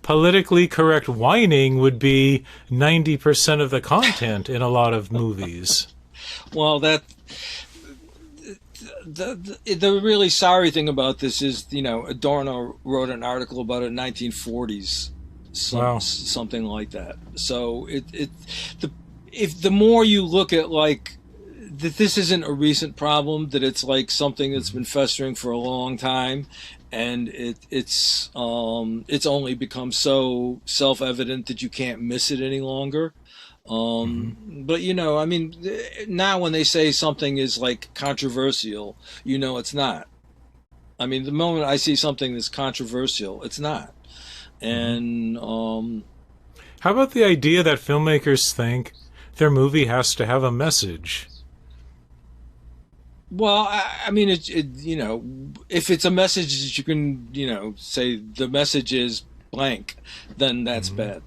politically correct whining would be 90% of the content in a lot of movies? Well, the really sorry thing about this is, you know, Adorno wrote an article about it in 1940s, something like that. So if the more you look at like that, this isn't a recent problem, that it's like something that's been festering for a long time, and it's only become so self-evident that you can't miss it any longer. But, you know, I mean, now when they say something is like controversial, you know, it's not. I mean, the moment I see something that's controversial, it's not. And how about the idea that filmmakers think their movie has to have a message? Well, I mean, you know, if it's a message that you can, you know, say the message is blank, then that's bad.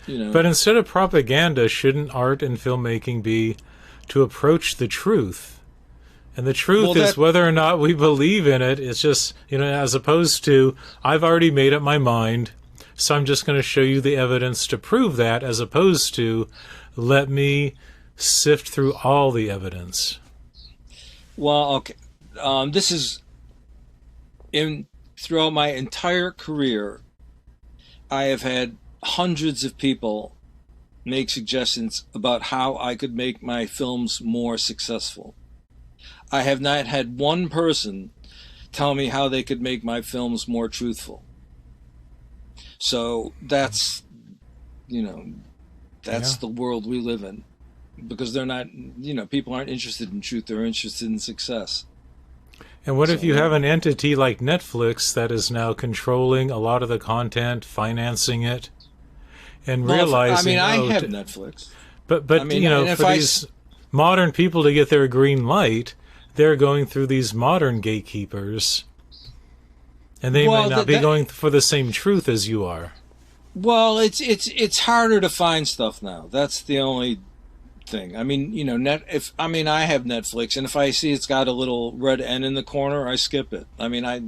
You know. But instead of propaganda, shouldn't art and filmmaking be to approach the truth? And the truth is whether or not we believe in it. It's just, you know, as opposed to, I've already made up my mind, so I'm just going to show you the evidence to prove that, as opposed to, let me sift through all the evidence. Well, okay. This is in throughout my entire career, I have had hundreds of people make suggestions about how I could make my films more successful. I have not had one person tell me how they could make my films more truthful. So you know, Yeah. that's the world we live in, because they're not, people aren't interested in truth, they're interested in success. And what if you have So, an entity like Netflix that is now controlling a lot of the content, financing it, and well, I mean, realizing, I oh, have Netflix. I but mean, and if for I, these modern people to get their green light, they're going through these modern gatekeepers, and they may well, not be going for the same truth as you are. well, it's harder to find stuff now. That's the only thing. I mean, if I mean, I have Netflix, and if I see it's got a little red N in the corner, I skip it. I mean, I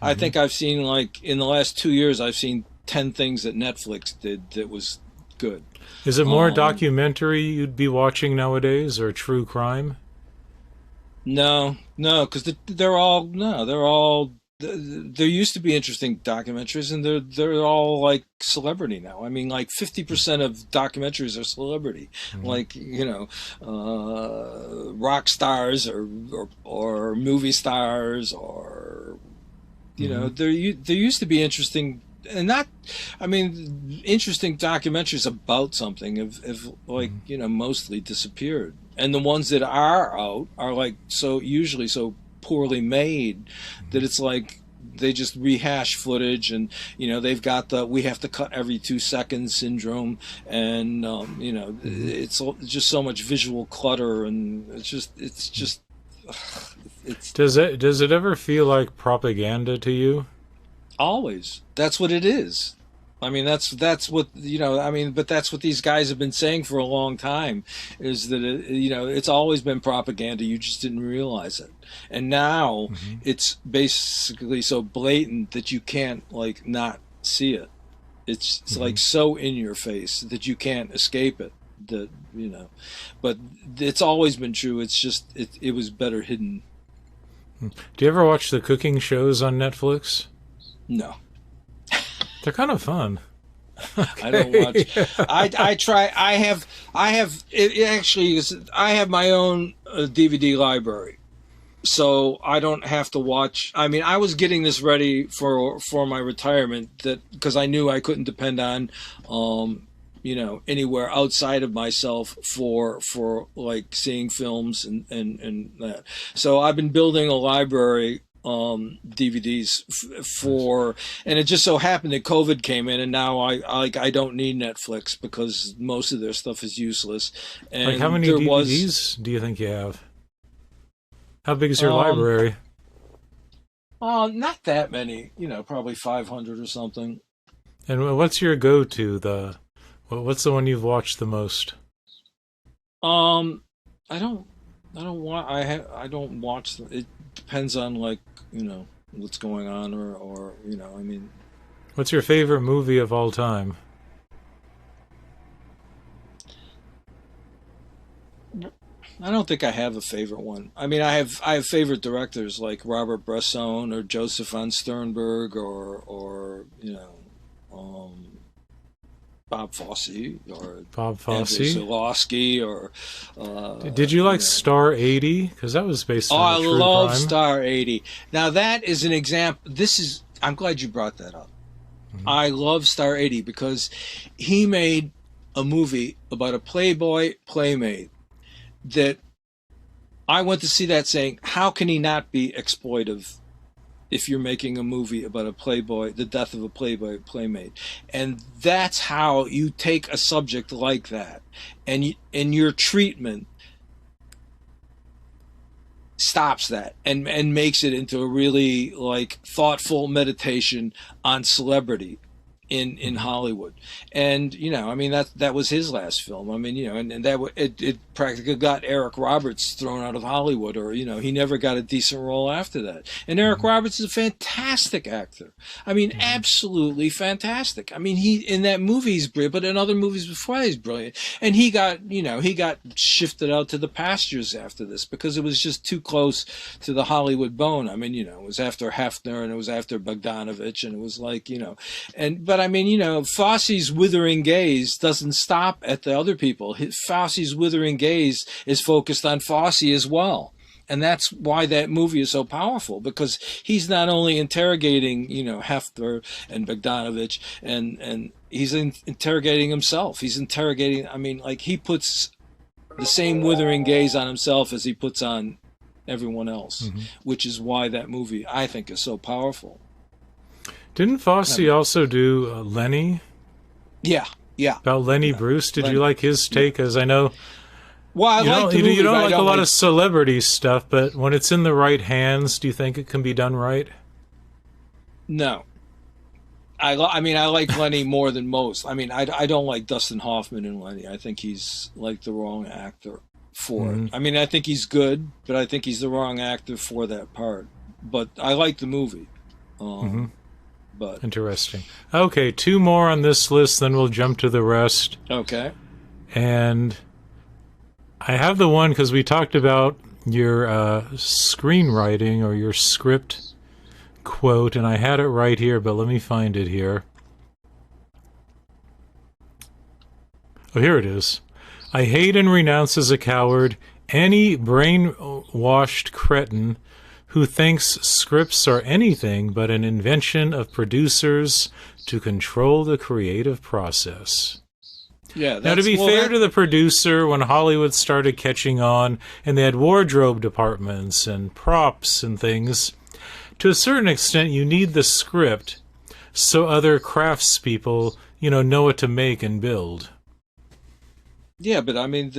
Hmm. think I've seen, like, in the last 2 years, I've seen 10 things that Netflix did that was good. Is it more Um, documentary you'd be watching nowadays, or true crime? no, no, because they're all no, they're all. There used to be interesting documentaries, and they're all like celebrity now. I mean, like 50% of documentaries are celebrity, Hmm. like, rock stars, or movie stars, or, Hmm. there used to be interesting, and not, I mean, interesting documentaries about something have, like, Hmm. mostly disappeared, and the ones that are out are, like, so usually so poorly made that it's like they just rehash footage, and, they've got the "we have to cut every 2 seconds" syndrome, and, Hmm. just so much visual clutter, and it's just it's Does it ever feel like propaganda to you? always, that's what it is. I mean, that's what, I mean, but that's what these guys have been saying for a long time, is that it's always been propaganda. You just didn't realize it, and now Hmm. it's basically so blatant that you can't, like, not see it. It's Hmm. like so in your face that you can't escape it. That but it's always been true. It's just it was better hidden. Do you ever watch the cooking shows on Netflix? No, They're kind of fun. I don't watch. Okay. I try. I have it actually is. I have my own DVD library, so I don't have to watch. I mean, I was getting this ready for my retirement, that because I knew I couldn't depend on, anywhere outside of myself for like seeing films, and that. So I've been building a library, DVDs, Nice. for, and it just so happened that COVID came in, and now I don't need Netflix because most of their stuff is useless, Like, how and many there was. DVDs do you think you have? How big is your Um, library? Not that many, probably 500 or something. And what's your go-to? What's the one you've watched the most? Um, I don't, I don't watch them. It depends on, like, what's going on, or I mean, What's your favorite movie of all time? I don't think I have a favorite one. I mean, I have favorite directors like Robert Bresson or Joseph von Sternberg, or Bob Fosse, or Bob Andrei Fosse. Zulawski, or Did you like Star 80? Because that was based oh, on a I true love crime. Star 80. Now that is an example. I'm glad you brought that up. Hmm. I love Star 80 because he made a movie about a playboy playmate that I went to see that saying, how can he not be exploitive if you're making a movie about a playboy, the death of a playboy playmate? And that's how you take a subject like that, and your treatment stops that, and makes it into a really, like, thoughtful meditation on celebrity. in Hollywood. And I mean, that was his last film. I mean, and that it practically got Eric Roberts thrown out of Hollywood, or he never got a decent role after that. And Eric Roberts is a fantastic actor. I mean, absolutely fantastic. I mean, he in that movie he's brilliant, but in other movies before he's brilliant. And he got shifted out to the pastures after this because it was just too close to the Hollywood bone. I mean, it was after Hefner and it was after Bogdanovich, and it was like, but I mean, Fosse's withering gaze doesn't stop at the other people. Fosse's withering gaze is focused on Fosse as well. And that's why that movie is so powerful, because he's not only interrogating, Hefner and Bogdanovich, and he's interrogating himself. He's interrogating, I mean, like, he puts the same withering gaze on himself as he puts on everyone else, which is why that movie, I think, is so powerful. Didn't Fosse also do Lenny? Yeah. About Lenny Bruce. Did you like his take? As I know, well, I like the movie, you don't like a lot of celebrity stuff, but when it's in the right hands, do you think it can be done right? No. I mean, I like Lenny more than most. I mean, I don't like Dustin Hoffman in Lenny. I think he's like the wrong actor for it. I mean, I think he's good, but I think he's the wrong actor for that part. But I like the movie. But interesting. Okay, 2 more on this list, then we'll jump to the rest. Okay. And I have the one because we talked about your screenwriting or your script quote, and I had it right here, but let me find it here. Oh, here it is. I hate and renounce as a coward any brainwashed cretin who thinks scripts are anything but an invention of producers to control the creative process. Yeah. Now, to be fair to the producer, when Hollywood started catching on and they had wardrobe departments and props and things, to a certain extent, you need the script so other craftspeople, know what to make and build. Yeah, but I mean,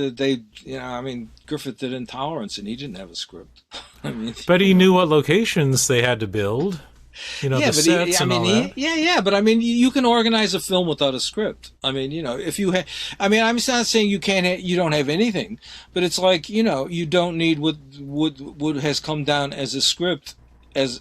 Griffith did Intolerance, and he didn't have a script. I mean, but he knew what locations they had to build. The sets and all that. Yeah, but I mean, you can organize a film without a script. I mean, if you I'm not saying you can't, you don't have anything, but it's like, you don't need what has come down as a script as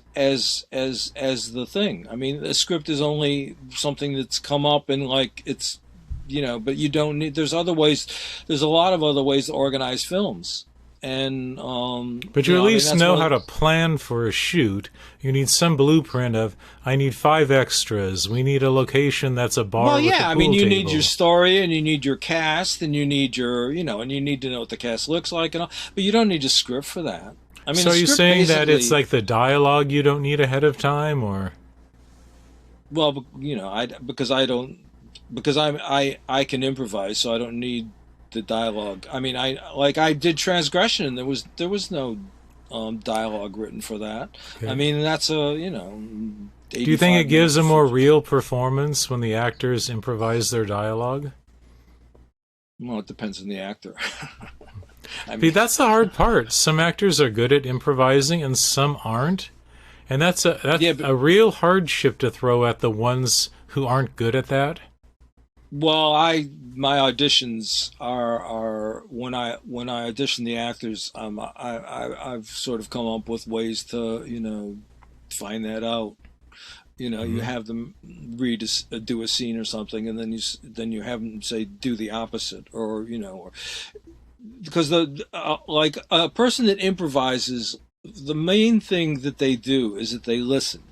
the thing. I mean, a script is only something that's come up and like it's. But you don't need. There's other ways. There's a lot of other ways to organize films, and but you at least know how to plan for a shoot. You need some blueprint of. I need 5 extras. We need a location that's a bar. Well, yeah. With a pool table. Need your story, and you need your cast, and you need your, and you need to know what the cast looks like, and all. But you don't need a script for that. I mean, so are you saying that it's like the dialogue you don't need ahead of time, or? Well, because I can improvise, so I don't need the dialogue. I mean, I did Transgression, and there was no dialogue written for that. Okay. I mean, that's a Do you think it gives a more real performance when the actors improvise their dialogue? Well, it depends on the actor. That's the hard part. Some actors are good at improvising, and some aren't, and that's a real hardship to throw at the ones who aren't good at that. Well, my auditions are when I audition the actors, I've sort of come up with ways to find that out. You have them do a scene or something, and then you have them say do the opposite, or because like a person that improvises, the main thing that they do is that they listen.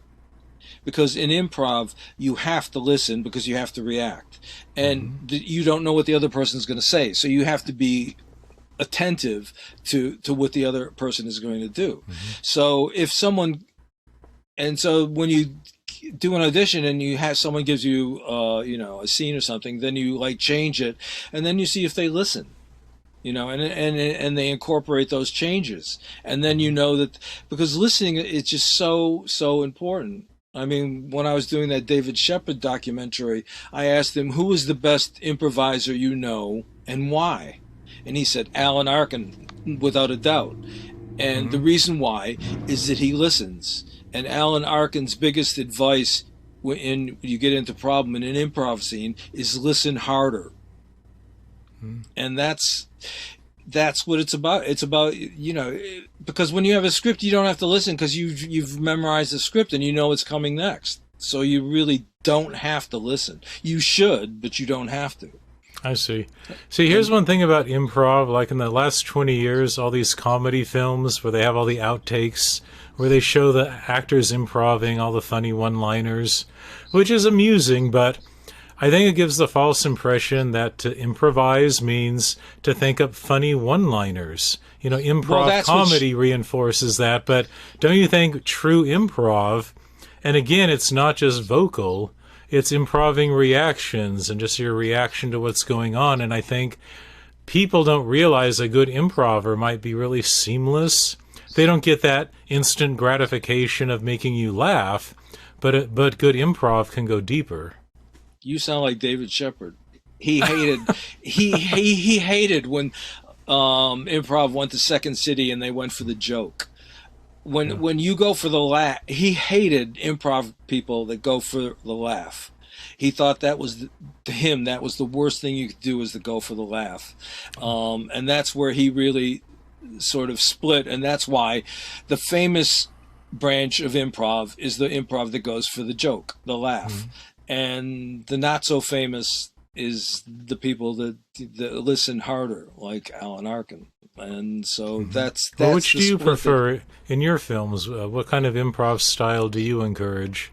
Because in improv, you have to listen because you have to react. And you don't know what the other person is going to say. So you have to be attentive to what the other person is going to do. So so when you do an audition and you have someone gives you, a scene or something, then you like change it. And then you see if they listen. And they incorporate those changes. And then that, because listening is just so important. I mean, when I was doing that David Shepard documentary, I asked him, who was the best improviser and why? And he said, Alan Arkin, without a doubt. And the reason why is that he listens. And Alan Arkin's biggest advice when you get into problem in an improv scene is listen harder. And that's what it's about. It's about, you know, because when you have a script, you don't have to listen because you've memorized the script and you know what's coming next. So you really don't have to listen. You should, but you don't have to. I see. See, here's one thing about improv. Like in the last 20 years, all these comedy films where they have all the outtakes, where they show the actors improving all the funny one-liners, which is amusing, but I think it gives the false impression that to improvise means to think up funny one-liners. You know, improv comedy reinforces that, but don't you think true improv, and again, it's not just vocal, it's improving reactions and just your reaction to what's going on, and I think people don't realize a good improver might be really seamless. They don't get that instant gratification of making you laugh, but good improv can go deeper. You sound like David Shepard. He hated he hated when improv went to Second City and they went for the joke. When you go for the laugh, he hated improv people that go for the laugh. He thought that was to him that was the worst thing you could do, is to go for the laugh, and that's where he really sort of split. And that's why the famous branch of improv is the improv that goes for the joke, the laugh. Mm-hmm. And the not so famous is the people that listen harder, like Alan Arkin. And so that's well, which do you prefer in your films? What kind of improv style do you encourage?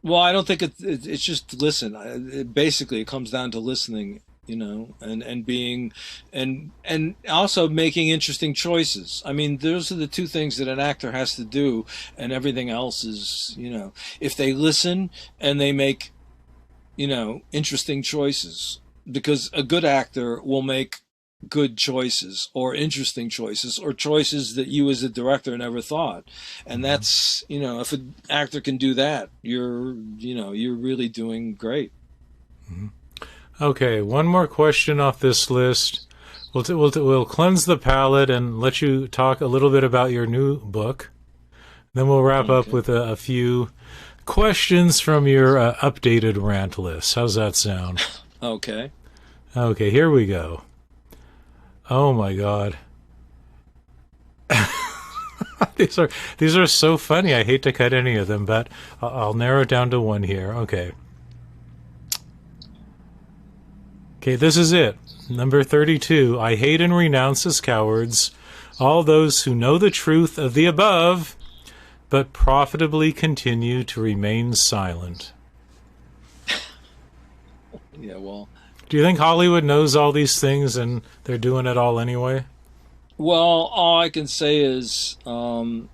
Well, I don't think it's just listen. Basically, it comes down to listening, you know, and being and also making interesting choices. I mean, those are the two things that an actor has to do, and everything else is, you know, if they listen and they make, you know, interesting choices, because a good actor will make good choices or interesting choices or choices that you as a director never thought. And that's, you know, if an actor can do that, you're really doing great. Okay, one more question off this list. We'll cleanse the palate and let you talk a little bit about your new book. Then we'll wrap up with a few questions from your updated rant list. How's that sound? Okay. Okay, here we go. Oh my God. These are so funny. I hate to cut any of them, but I'll narrow it down to one here. Okay. Okay, this is it. Number 32. I hate and renounce as cowards all those who know the truth of the above, but profitably continue to remain silent. Yeah, well... Do you think Hollywood knows all these things and they're doing it all anyway? Well, all I can say is, you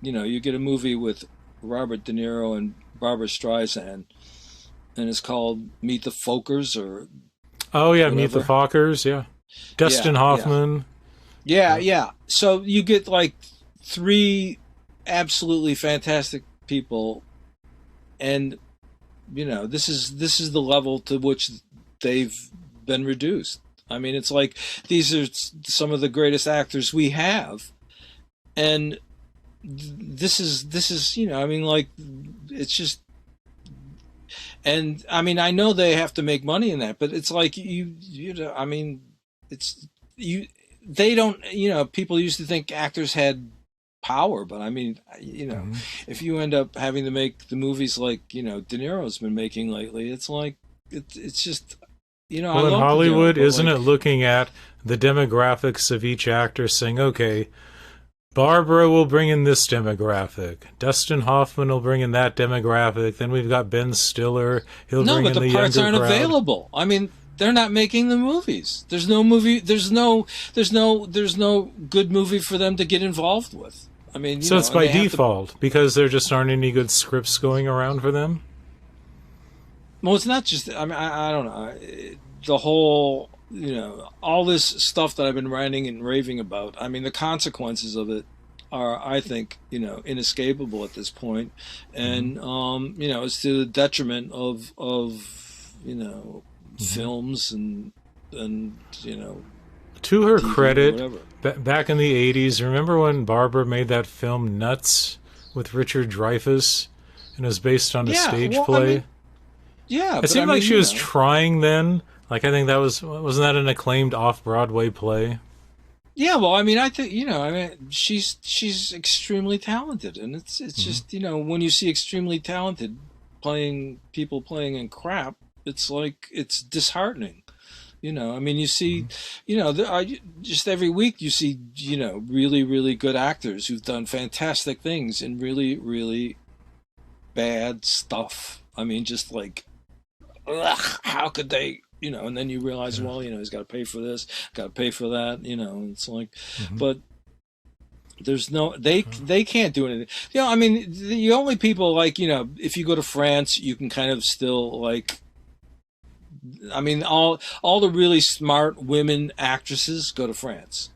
know, you get a movie with Robert De Niro and Barbra Streisand, and it's called Meet the Folkers, or whatever. Meet the Fockers, yeah. Dustin Hoffman. Yeah. So you get like three absolutely fantastic people, and you know, this is the level to which they've been reduced. I mean, it's like these are some of the greatest actors we have, and this is you know, I mean, like, it's just, and I mean, I know they have to make money in that, but it's like you know, I mean, it's they don't, you know, people used to think actors had power, but I mean, you know, if you end up having to make the movies like, you know, De Niro's been making lately, it's like it's just, you know, well, in Hollywood, isn't it looking at the demographics of each actor, saying, okay, Barbara will bring in this demographic, Dustin Hoffman will bring in that demographic, then we've got Ben Stiller, he'll bring in the younger crowd. No, but the parts aren't available. I mean, they're not making the movies. There's no movie. There's no good movie for them to get involved with. I mean, so it's by default because there just aren't any good scripts going around for them. Well, it's not just. I mean, I don't know. The whole, you know, all this stuff that I've been ranting and raving about. I mean, the consequences of it are, I think, you know, inescapable at this point, and you know, it's to the detriment of you know, films and you know. To her TV credit, back in the 80s, remember when Barbara made that film Nuts with Richard Dreyfuss? and it was based on a Yeah, stage well, I play. mean, yeah, It but I seemed like mean, she was trying then. Like I think that wasn't that an acclaimed off-Broadway play? yeah, well, I mean, I think I mean, she's extremely talented, and it's Hmm. just when you see extremely talented people playing in crap, it's like it's disheartening. I mean, you see, Hmm. just every week you see, really, really good actors who've done fantastic things in really, really bad stuff. I mean, just like, ugh, how could they, and then you realize, Yeah. well, he's got to pay for this, got to pay for that, it's like, Hmm. but there's no, they can't do anything. I mean, the only people like, if you go to France, you can kind of still like, I mean, all the really smart women actresses go to France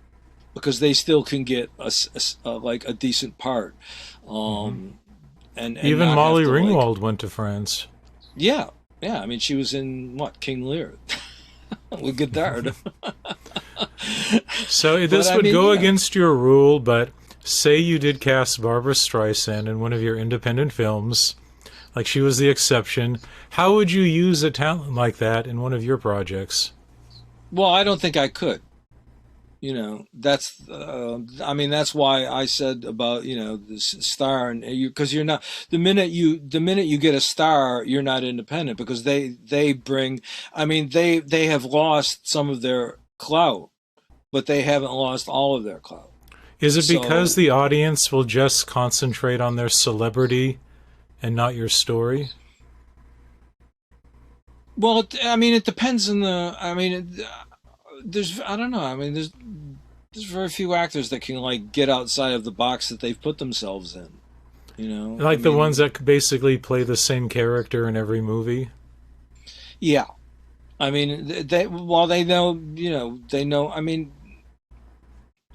because they still can get like a decent part, Hmm. um, and Even not have Molly to like, Ringwald went to France. yeah, yeah. I mean, she was in what, King Lear with Godard. So But this I would mean, go against your rule, but say you did cast Barbara Streisand in one of your independent films, like she was the exception. How would you use a talent like that in one of your projects? well, I don't think I could. That's I mean, that's why I said about this star, and because you're not, the minute you get a star, you're not independent because they bring, I mean, they have lost some of their clout, but they haven't lost all of their clout. Is it because So, the audience will just concentrate on their celebrity and not your story? well, I mean, it depends on the, I mean, there's, I don't know, I mean, there's very few actors that can like get outside of the box that they've put themselves in. I Like the ones mean, that basically play the same character in every movie? yeah. I mean, they while they know, they know.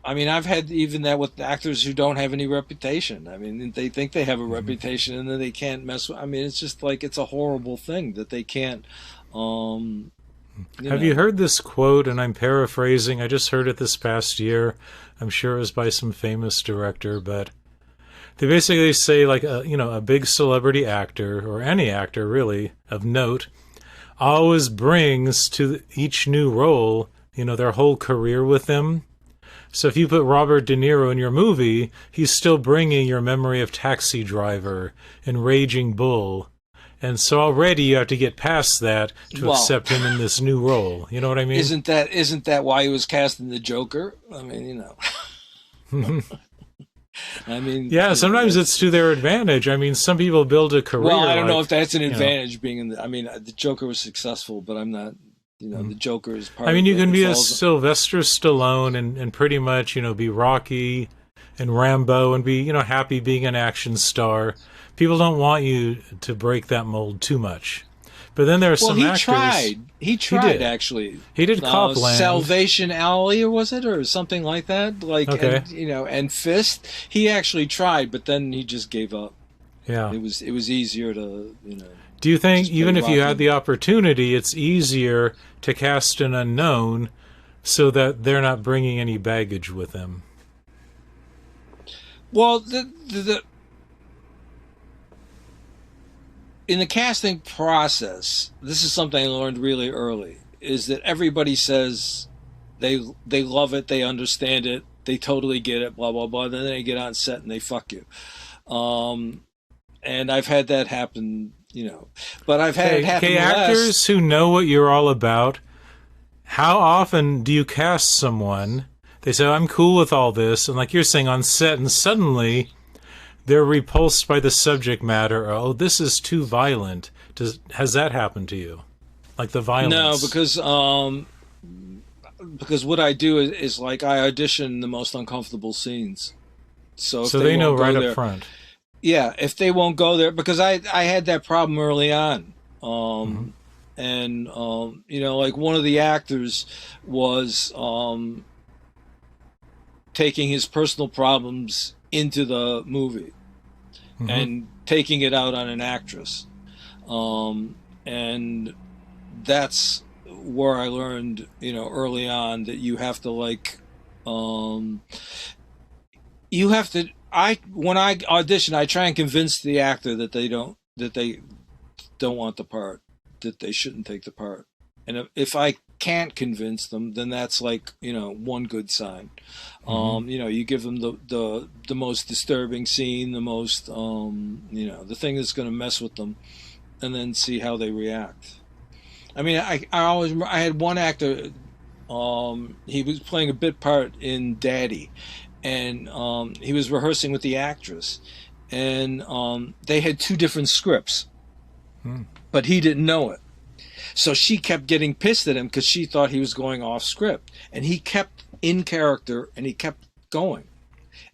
I mean, I've had even that with actors who don't have any reputation. I mean, they think they have a Hmm. reputation, and then they can't mess with. I mean, it's just like it's a horrible thing that they can't. Um, you Have you know. heard this quote? And I'm paraphrasing. I just heard it this past year. I'm sure it was by some famous director, but they basically say like a big celebrity actor or any actor really of note always brings to each new role, their whole career with them. So if you put Robert De Niro in your movie, he's still bringing your memory of Taxi Driver and Raging Bull. And so already you have to get past that to Well, accept him in this new role. You know what I mean? isn't that why he was cast in the Joker? I mean, I mean, Yeah, sometimes that's. it's to their advantage. I mean, some people build a Well, career I don't know like, if that's an you know, advantage being in the. I mean, the Joker was successful, but I'm not. The Joker is I part mean, of you it. can It be a falls. Sylvester Stallone and pretty much, be Rocky and Rambo and be, happy being an action star. People don't want you to break that mold too much. But then there are Well, some he actors. tried. He He tried did. actually. He did Copland. Salvation Alley, or was it, or something like that? Like, Okay. and Fist. He actually tried, but then he just gave up. Yeah. It was easier to Do you think, just play even if you Rocky. had the opportunity, it's easier to cast an unknown so that they're not bringing any baggage with them? Well, the in the casting process, this is something I learned really early. Is that everybody says they love it, they understand it, they totally get it, blah blah blah. Then they get on set and they fuck you. Um, and I've had that happen. But I've had it Okay, happen less. actors who know what you're all about, how often do you cast someone? They say, I'm cool with all this, and like you're saying on set, and suddenly they're repulsed by the subject matter. Oh, this is too violent. Has that happened to you? Like the No, violence? because what I do is like I audition the most uncomfortable scenes. So if So they they know won't right go up there, front. yeah, if they won't go there, because I had that problem early on. Hmm. And like one of the actors was taking his personal problems into the movie Hmm. and taking it out on an actress. And that's where I learned, early on that you have to like, um, you have to. when I audition, I try and convince the actor that they don't want the part, that they shouldn't take the part. And if I can't convince them, then that's like, one good sign. You give them the most disturbing scene, the most, the thing that's going to mess with them, and then see how they react. I mean, I always remember, I had one actor, he was playing a bit part in Daddy, and he was rehearsing with the actress, and they had two different scripts, but he didn't know it. So she kept getting pissed at him because she thought he was going off script, and he kept in character and he kept going.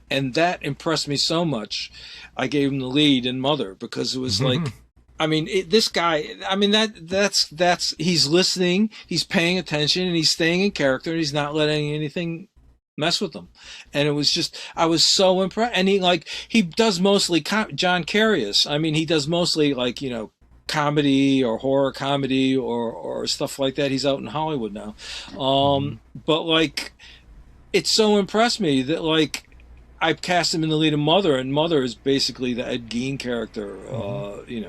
And that impressed me so much. I gave him the lead in Mother, because it was like, I mean, this guy, I mean, that's, he's listening, he's paying attention, and he's staying in character, and he's not letting anything mess with him. And it was just, I was so impressed. And he does mostly, John Carius, I mean, he does mostly comedy or horror comedy or stuff like that. He's out in Hollywood now. But it so impressed me that I cast him in the lead of Mother, and Mother is basically the Ed Gein character,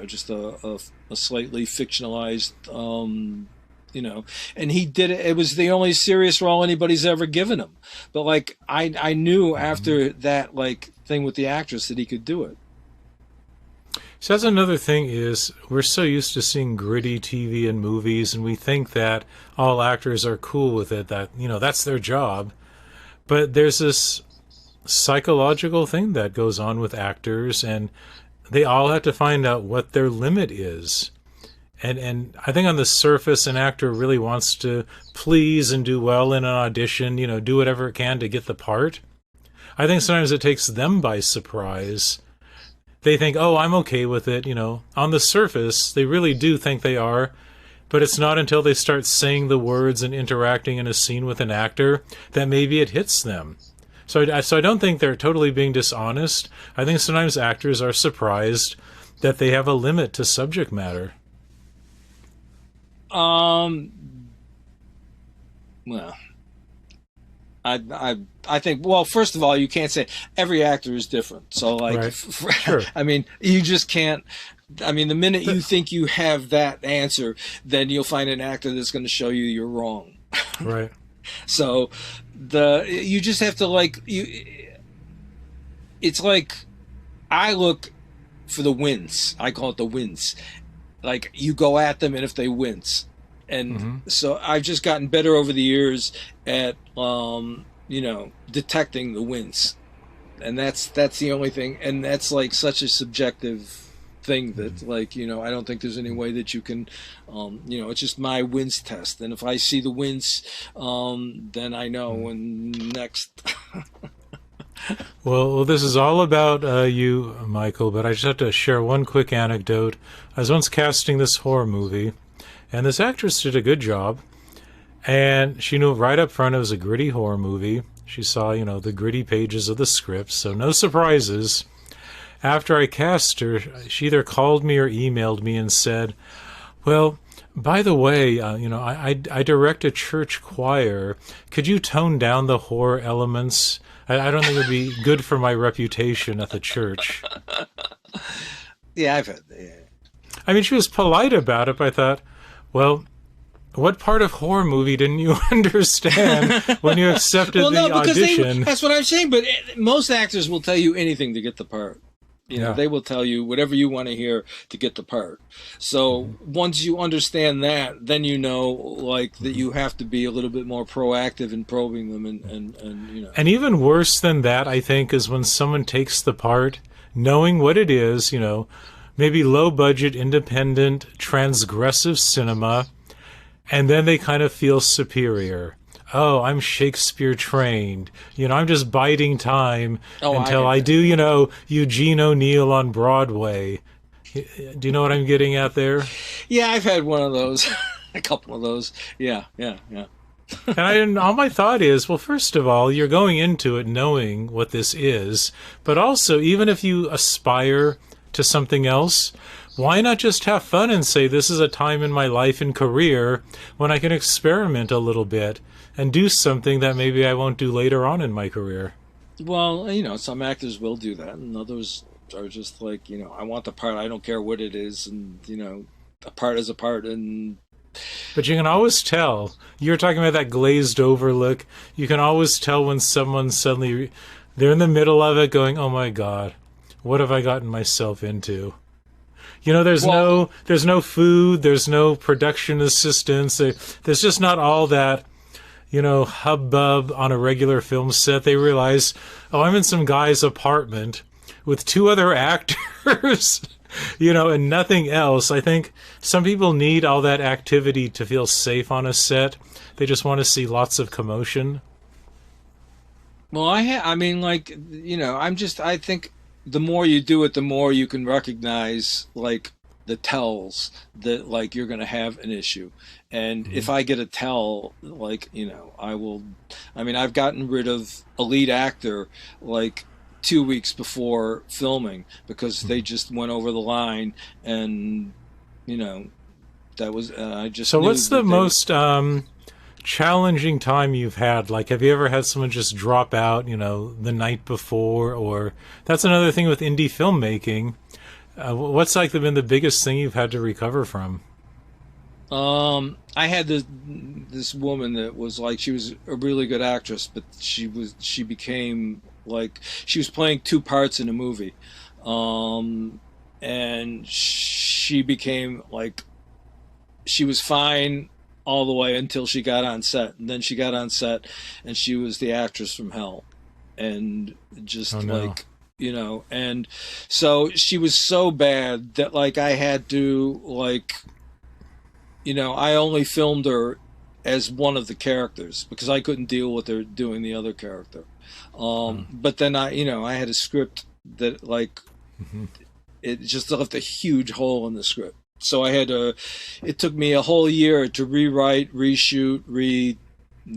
just a slightly fictionalized, and he did it. It was the only serious role anybody's ever given him. But I knew after that thing with the actress that he could do it. So that's another thing, is we're so used to seeing gritty TV and movies, and we think that all actors are cool with it, that, that's their job. But there's this psychological thing that goes on with actors, and they all have to find out what their limit is. And I think on the surface, an actor really wants to please and do well in an audition, do whatever it can to get the part. I think sometimes it takes them by surprise. They think, oh, I'm okay with it, On the surface, they really do think they are, but it's not until they start saying the words and interacting in a scene with an actor that maybe it hits them. So I don't think they're totally being dishonest. I think sometimes actors are surprised that they have a limit to subject matter. Well, I think, well, first of all, you can't say every actor is different. So right. Sure. I mean, you just can't, I mean, the minute you think you have that answer, then you'll find an actor that's going to show you you're wrong. Right. So you just have to it's like, I look for the wince. I call it the wince. You go at them, and if they wince. And so I've just gotten better over the years at, detecting the wince. And that's the only thing. And that's such a subjective thing that I don't think there's any way that you can, it's just my wince test. And if I see the wince, then I know. And next. Well, this is all about you, Michael, but I just have to share one quick anecdote. I was once casting this horror movie, and this actress did a good job, and she knew right up front it was a gritty horror movie. She saw, the gritty pages of the script, so no surprises. After I cast her, she either called me or emailed me and said, well, by the way, I direct a church choir. Could you tone down the horror elements? I don't think it would be good for my reputation at the church. Yeah, I've heard that. Yeah. I mean, she was polite about it, but I thought, well, what part of horror movie didn't you understand when you accepted the audition? That's what I'm saying, but most actors will tell you anything to get the part. They will tell you whatever you want to hear to get the part. So once you understand that, then that you have to be a little bit more proactive in probing them, and And even worse than that, I think, is when someone takes the part, knowing what it is, maybe low budget, independent, transgressive cinema, and then they kind of feel superior. Oh, I'm Shakespeare trained. I'm just biding time until I do, Eugene O'Neill on Broadway. Do you know what I'm getting at there? Yeah, I've had one of those, a couple of those. Yeah. And all my thought is, well, first of all, you're going into it knowing what this is, but also, even if you aspire to something else, why not just have fun and say, this is a time in my life and career when I can experiment a little bit and do something that maybe I won't do later on in my career? Well, you know, some actors will do that, and others are just like, you know, I want the part. I don't care what it is, and you know, a part is a part, and But you can always tell. You were talking about that glazed over look. You can always tell when someone suddenly they're in the middle of it, going, "Oh my God, what have I gotten myself into?" You know, well, there's no food, there's no production assistance. There's just not all that, you know, hubbub on a regular film set. They realize, oh, I'm in some guy's apartment with two other actors, you know, and nothing else. I think some people need all that activity to feel safe on a set. They just want to see lots of commotion. well, I mean, like, you know, I think the more you do it, the more you can recognize like the tells that like you're going to have an issue. And Mm-hmm. if I get a tell, like, you know, I will, I mean, I've gotten rid of a lead actor like 2 weeks before filming because they just went over the line and, you know, that was, I just So, knew what's the that they were. most challenging time you've had? Like, have you ever had someone just drop out, you know, the night before? Or that's another thing with indie filmmaking. What's like been the biggest thing you've had to recover from? I had this woman that was like she was a really good actress, but she became like she was playing two parts in a movie, um, and she became like she was fine all the way until she got on set, and then she got on set, and she was the actress from hell, and Oh just no. like you know, and so she was so bad that like I had to like you know, I only filmed her as one of the characters because I couldn't deal with her doing the other character. Oh. But then you know, I had a script that like Hmm. it just left a huge hole in the script. So I had to. It took me a whole year to rewrite, reshoot, re.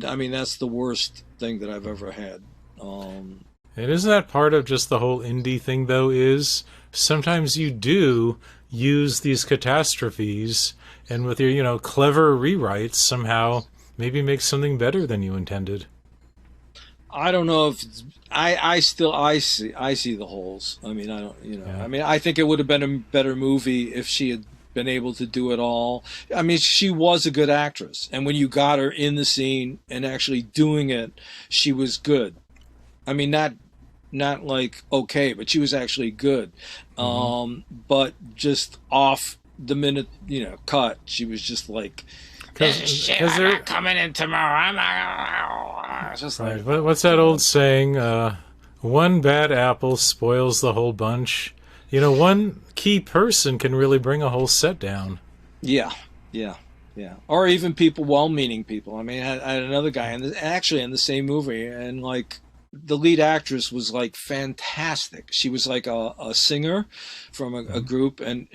I mean, that's the worst thing that I've ever had. Um, And isn't that part of just the whole indie thing, though? Is sometimes you do use these catastrophes, and with your, you know, clever rewrites, somehow maybe make something better than you intended. I don't know if I see the holes. I mean, I don't, you know, Yeah. I mean, I think it would have been a better movie if she had been able to do it all. I mean, she was a good actress, and when you got her in the scene and actually doing it, she was good. I mean, not like okay, but she was actually good. Hmm. But just off the minute, you know, cut, she was just like, shit, Because I'm they're not coming in tomorrow. I'm not. It's just like, right. What's that old saying? One bad apple spoils the whole bunch. You know, one key person can really bring a whole set down. yeah, yeah, yeah. Or even people, well-meaning people. I mean, I had another guy actually in the same movie, and like the lead actress was like fantastic. She was like a singer from a Mhm. group, and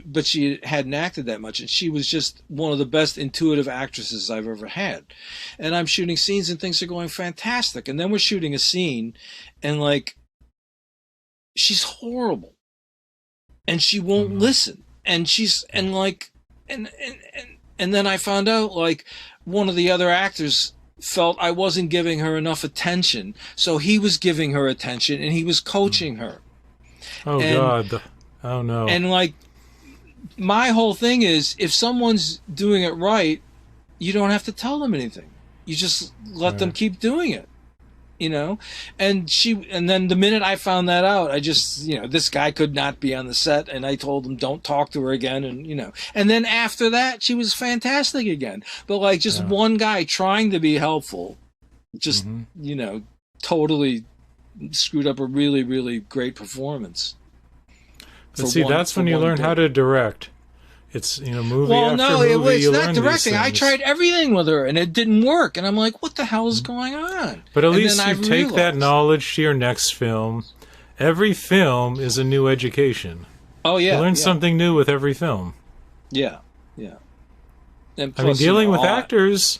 but she hadn't acted that much, and she was just one of the best intuitive actresses I've ever had. And I'm shooting scenes, and things are going fantastic, and then we're shooting a scene, and like she's horrible and she Oh won't no. listen and she's Yeah. and like and then I found out like one of the other actors felt I wasn't giving her enough attention, so he was giving her attention and he was Mm. coaching her. Oh and God. Oh no. and like my whole thing is if someone's doing it right, you don't have to tell them anything, you just let them Right. keep doing it, you know. And then the minute I found that out, I just, you know, this guy could not be on the set, and I told him don't talk to her again, and you know. And then after that she was fantastic again, but like just Yeah. one guy trying to be helpful just, Hmm. you know, totally screwed up a really really great performance But see, that's for when you one learn how day. to direct. It's, you know, movie Well, after no, movie, it's you not learn these directing. I things. tried everything with her and it didn't work, and I'm like, what the hell is going on? But at And then least I you take that realized, knowledge to your next film. Every film is a new education. oh You yeah, learn yeah, something new with every film. yeah, yeah. And I mean, plus, you dealing know, with actors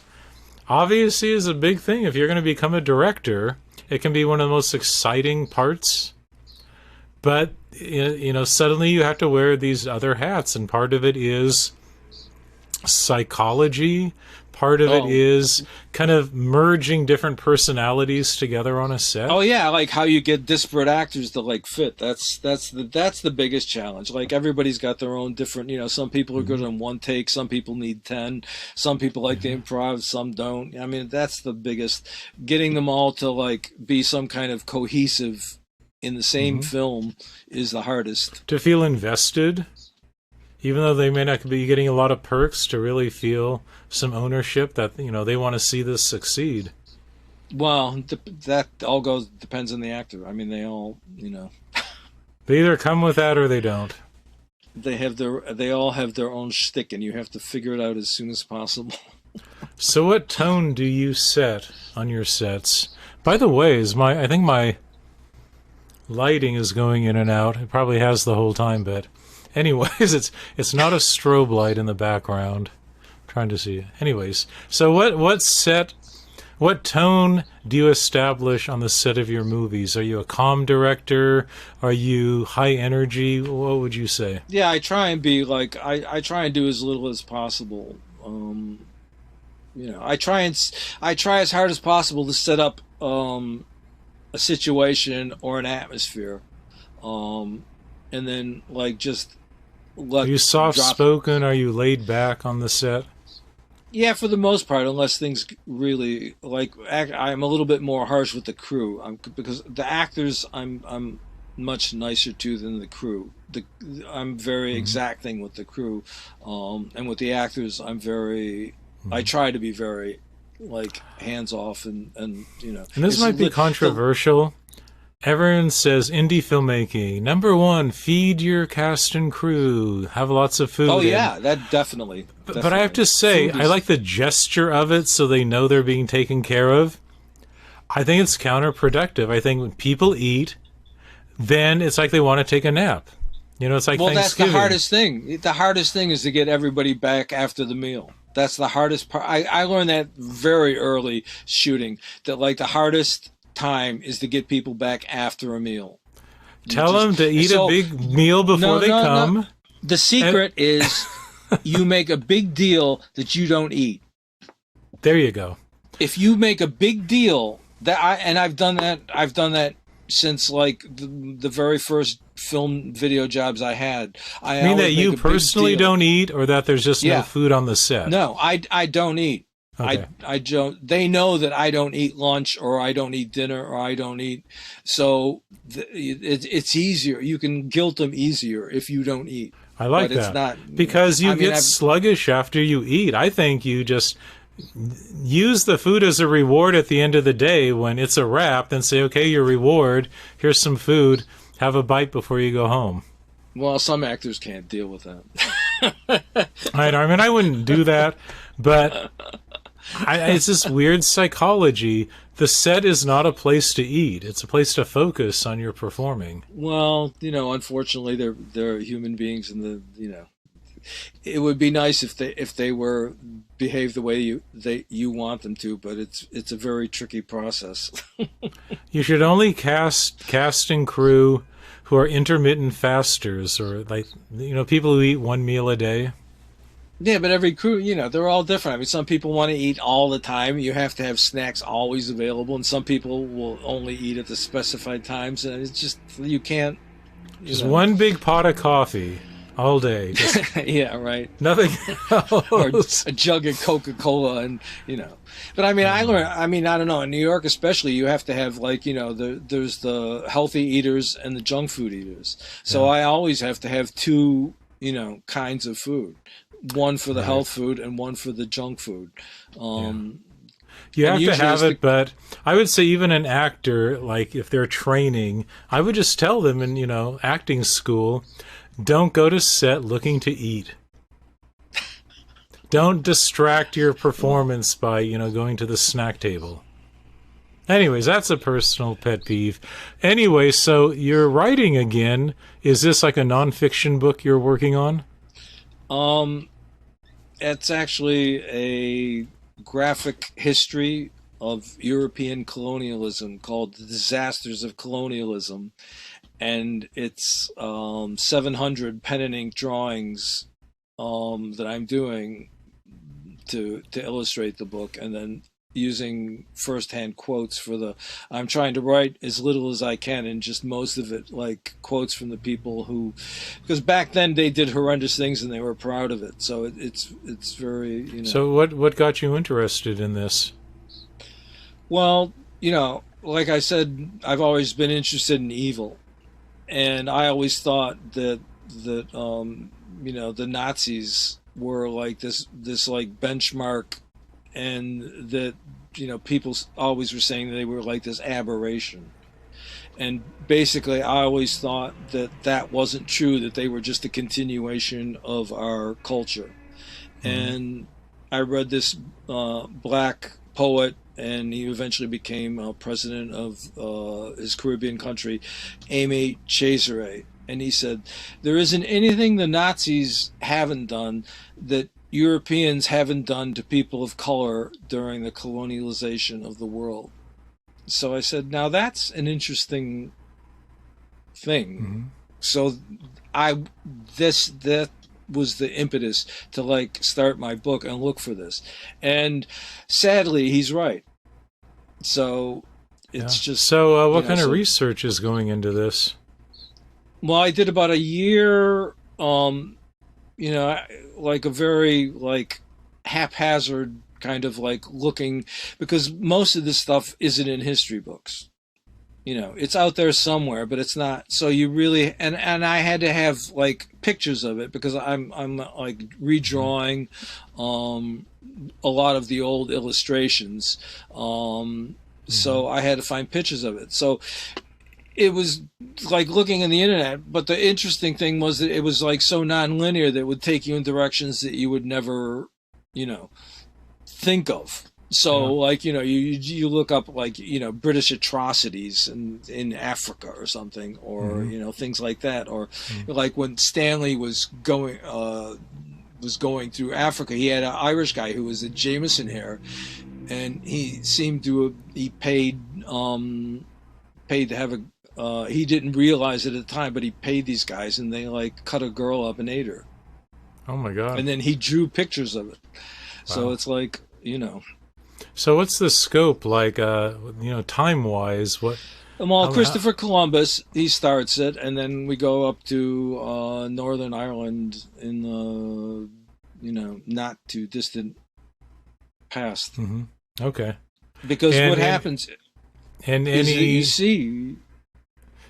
obviously is a big thing. If you're going to become a director, it can be one of the most exciting parts. But, you know, suddenly you have to wear these other hats, and part of it is psychology. part of it Oh, is kind of merging different personalities together on a set? oh yeah, like how you get disparate actors to like fit. That's the biggest challenge. Like everybody's got their own different. Some people are good in one take. Some people need 10. Some people like to improv. Some don't. I mean, that's the biggest. Getting them all to like be some kind of cohesive in the same film is the hardest. To feel invested, even though they may not be getting a lot of perks, to really feel some ownership that they want to see this succeed. Well, that all depends on the actor. I mean, they all, They either come with that or they don't. they all have their own shtick, and you have to figure it out as soon as possible. So what tone do you set on your sets? By the way, I think my lighting is going in and out. It probably has the whole time, but anyways, it's not a strobe light in the background. I'm trying to see. Anyways, so what tone do you establish on the set of your movies? Are you a calm director? Are you high energy? What would you say? Yeah, I try and be like I try and do as little as possible. I try as hard as possible to set up a situation or an atmosphere, and then like just Are you soft spoken? Are you laid back on the set? Yeah, for the most part, unless things really like I'm a little bit more harsh with the crew. Because the actors I'm much nicer to than the crew. I'm very exacting with the crew, and with the actors I try to be very like hands off and. And this might be controversial. Everyone says indie filmmaking. Number one, feed your cast and crew. Have lots of food. Oh yeah, that definitely. But I have to say, I like the gesture of it, so they know they're being taken care of. I think it's counterproductive. I think when people eat, then it's like they want to take a nap. It's like Thanksgiving. That's the hardest thing. The hardest thing is to get everybody back after the meal. That's the hardest part. I learned that very early shooting. That like the hardest time is to get people back after a meal. Tell them to eat a big meal before they come. No. The secret is you make a big deal that you don't eat. There you go. If you make a big deal I've done that since like the very first film video jobs I had. I mean that you personally don't eat, or that there's just no food on the set? No, I don't eat. Okay. I don't. They know that I don't eat lunch, or I don't eat dinner, or I don't eat. So it's easier. You can guilt them easier if you don't eat. I like that. It's not, because you get sluggish after you eat. I think you just use the food as a reward at the end of the day when it's a wrap. Then say, okay, your reward. Here's some food. Have a bite before you go home. Well, some actors can't deal with that. I mean, I wouldn't do that, but it's this weird psychology. The set is not a place to eat. It's a place to focus on your performing. Well, unfortunately, they're human beings, and it would be nice if they were behave the way you want them to, but it's a very tricky process. You should only cast and crew who are intermittent fasters, or like people who eat one meal a day. Yeah, but every crew, they're all different. I mean, some people want to eat all the time. You have to have snacks always available, and some people will only eat at the specified times, and it's just you can't. Just one big pot of coffee all day. Just yeah, right. Nothing else. Or a jug of Coca-Cola, and But I mean, I learned. I mean, I don't know. In New York, especially, you have to have like there's the healthy eaters and the junk food eaters. So I always have to have two kinds of food. One for the health food and one for the junk food. You have to have it, but I would say even an actor, like if they're training, I would just tell them in, acting school, don't go to set looking to eat. Don't distract your performance by, going to the snack table. Anyways, that's a personal pet peeve. Anyway, so you're writing again. Is this like a nonfiction book you're working on? It's actually a graphic history of European colonialism called The Disasters of Colonialism, and it's 700 pen and ink drawings that I'm doing to illustrate the book, and then using firsthand quotes for the. I'm trying to write as little as I can, and just most of it like quotes from the people who, because back then they did horrendous things and they were proud of it. So it's very, you know. So what got you interested in this? Well, you know, like I said, I've always been interested in evil, and I always thought that you know, the Nazis were like this like benchmark, and that, you know, people always were saying that they were like this aberration. And basically, I always thought that that wasn't true, that they were just a continuation of our culture. And I read this black poet, and he eventually became president of his Caribbean country, Aimé Césaire. And he said, there isn't anything the Nazis haven't done that Europeans haven't done to people of color during the colonialization of the world. So I said, now that's an interesting thing. So that was the impetus to like start my book and look for this. And sadly, he's right. So it's just. So what kind of research is going into this? Well, I did about a year, you know, like a very like haphazard kind of like looking, because most of this stuff isn't in history books. You know, it's out there somewhere, but it's not. So you really, and I had to have like pictures of it, because I'm like redrawing a lot of the old illustrations. So I had to find pictures of it. So it was like looking on the internet, but the interesting thing was that it was like so non-linear that it would take you in directions that you would never, you know, think of. So like, you know, you look up like, you know, British atrocities in Africa or something, or you know, things like that, or like when Stanley was going through Africa, he had an Irish guy who was a Jameson hair, and he seemed to he paid to have a he didn't realize it at the time, but he paid these guys, and they like cut a girl up and ate her. Oh my God. And then he drew pictures of it. Wow. So it's like, you know. So what's the scope like, you know, time-wise? What? Well, Christopher Columbus, he starts it, and then we go up to Northern Ireland in the, you know, not too distant past. Okay. Because what happens is that you see...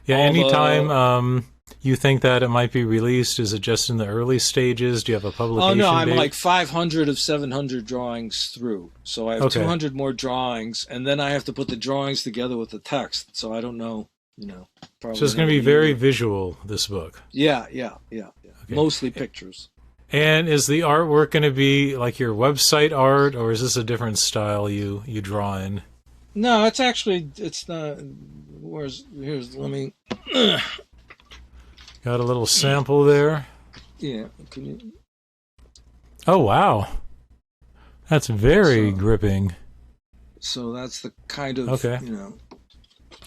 Yeah, anytime you think that it might be released, is it just in the early stages? Do you have a publication Oh, no, I'm date? like 500 of 700 drawings through. So I have 200 more drawings, and then I have to put the drawings together with the text. So I don't know, you know. So it's going to be very visual, this book. Yeah. Okay. Mostly pictures. And is the artwork going to be like your website art, or is this a different style you draw in? No, it's not. Here's, let me. Got a little sample there. Yeah, can you? Oh, wow. That's very gripping. So that's the kind of, you know,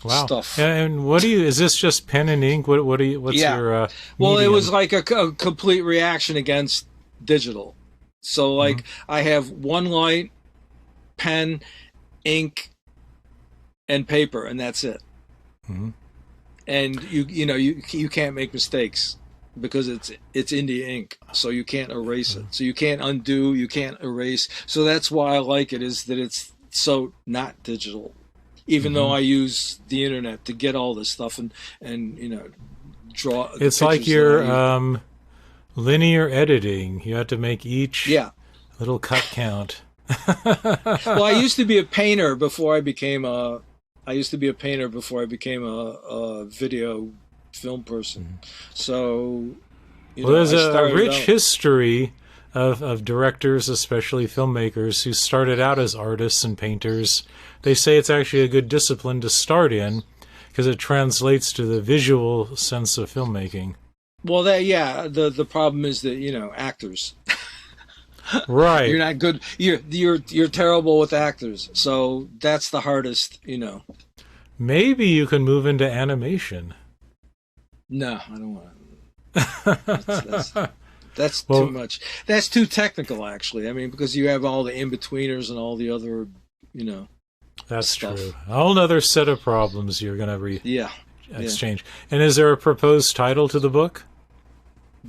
stuff. And what do you, is this just pen and ink? What's your well, medium? It was like a complete reaction against digital. So like I have one light, pen, ink, and paper, and that's it. And you know you can't make mistakes, because it's India ink, so you can't erase it. So you can't undo, you can't erase. So that's why I like it, is that it's so not digital, even though I use the internet to get all this stuff and you know, draw. It's like your linear editing. You have to make each little cut count. Well, I used to be a painter before I became a video film person. So, you know, there's a rich history of directors, especially filmmakers, who started out as artists and painters. They say it's actually a good discipline to start in, because it translates to the visual sense of filmmaking. Well, the problem is that, you know, actors. Right. You're not good. You're terrible with actors. So that's the hardest, you know. Maybe you can move into animation. No, I don't want to. That's Well, too much. That's too technical, actually. I mean, because you have all the in-betweeners and all the other, that's stuff. true. A whole other set of problems you're going to Yeah. exchange. And is there a proposed title to the book?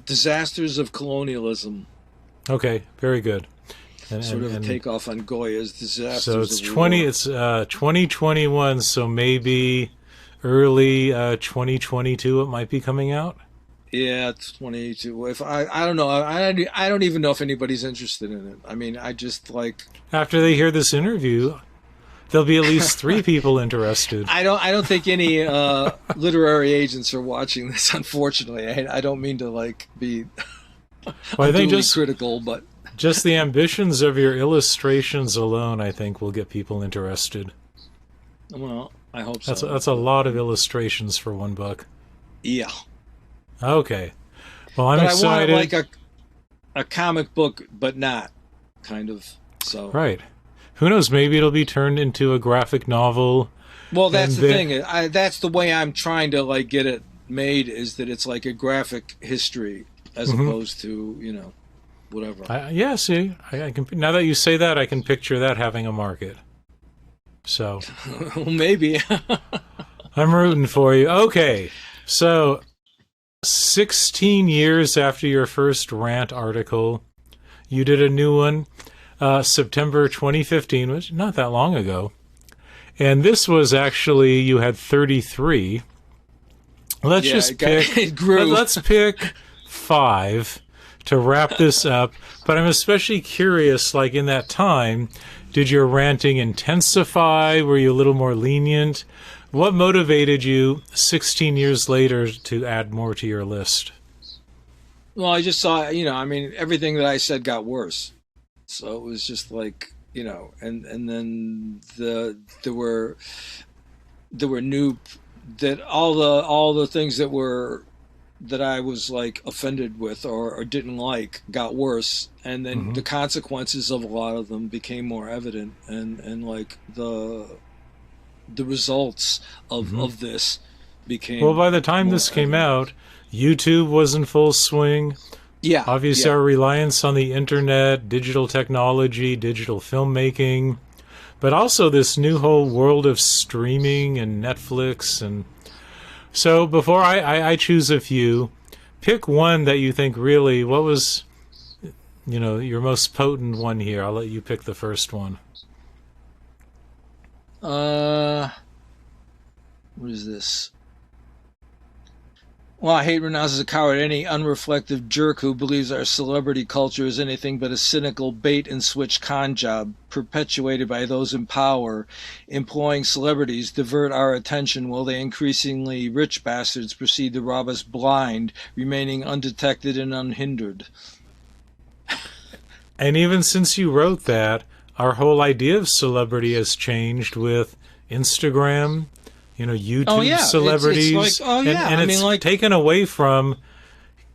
Disasters of Colonialism. Okay, very good. Sort of a takeoff on Goya's Disasters So it's of War. It's 2021, so maybe early 2022 it might be coming out. Yeah, it's 22. If I don't know. I don't even know if anybody's interested in it. I mean, I just like. After they hear this interview, there'll be at least 3 people interested. I don't think any literary agents are watching this. Unfortunately, I don't mean to like be. Well, I think just critical, but just the ambitions of your illustrations alone, I think, will get people interested. Well, I hope so. That's a lot of illustrations for one book. Yeah. Okay. Well, I'm but excited. I want like a comic book, but not kind of. So right. Who knows? Maybe it'll be turned into a graphic novel. Well, that's the thing. That's the way I'm trying to like get it made. Is that it's like a graphic history as opposed to whatever. See, I can. Now that you say that, I can picture that having a market. So Well, maybe. I'm rooting for you. Okay, so 16 years after your first rant article, you did a new one, September 2015, which not that long ago. And this was actually, you had 33. Let's pick. It grew. Let's pick 5 to wrap this up. But I'm especially curious, like in that time, did your ranting intensify? Were you a little more lenient? What motivated you 16 years later to add more to your list? Well, I just saw, I mean, everything that I said got worse. So it was just like, and then there were new, that all the things that I was like offended with or didn't like got worse, and then the consequences of a lot of them became more evident, and like the results of this became. Well, by the time this came out, YouTube was in full swing. Yeah. Obviously, our reliance on the internet, digital technology, digital filmmaking, but also this new whole world of streaming and Netflix. And so before I choose a few, pick one that you think really, what was, your most potent one here. I'll let you pick the first one. What is this? Well, I hate renounces a coward any unreflective jerk who believes our celebrity culture is anything but a cynical bait-and-switch con job perpetuated by those in power, employing celebrities divert our attention while they increasingly rich bastards proceed to rob us blind, remaining undetected and unhindered. And even since you wrote that, our whole idea of celebrity has changed with Instagram, YouTube celebrities. It's like, and it's taken away from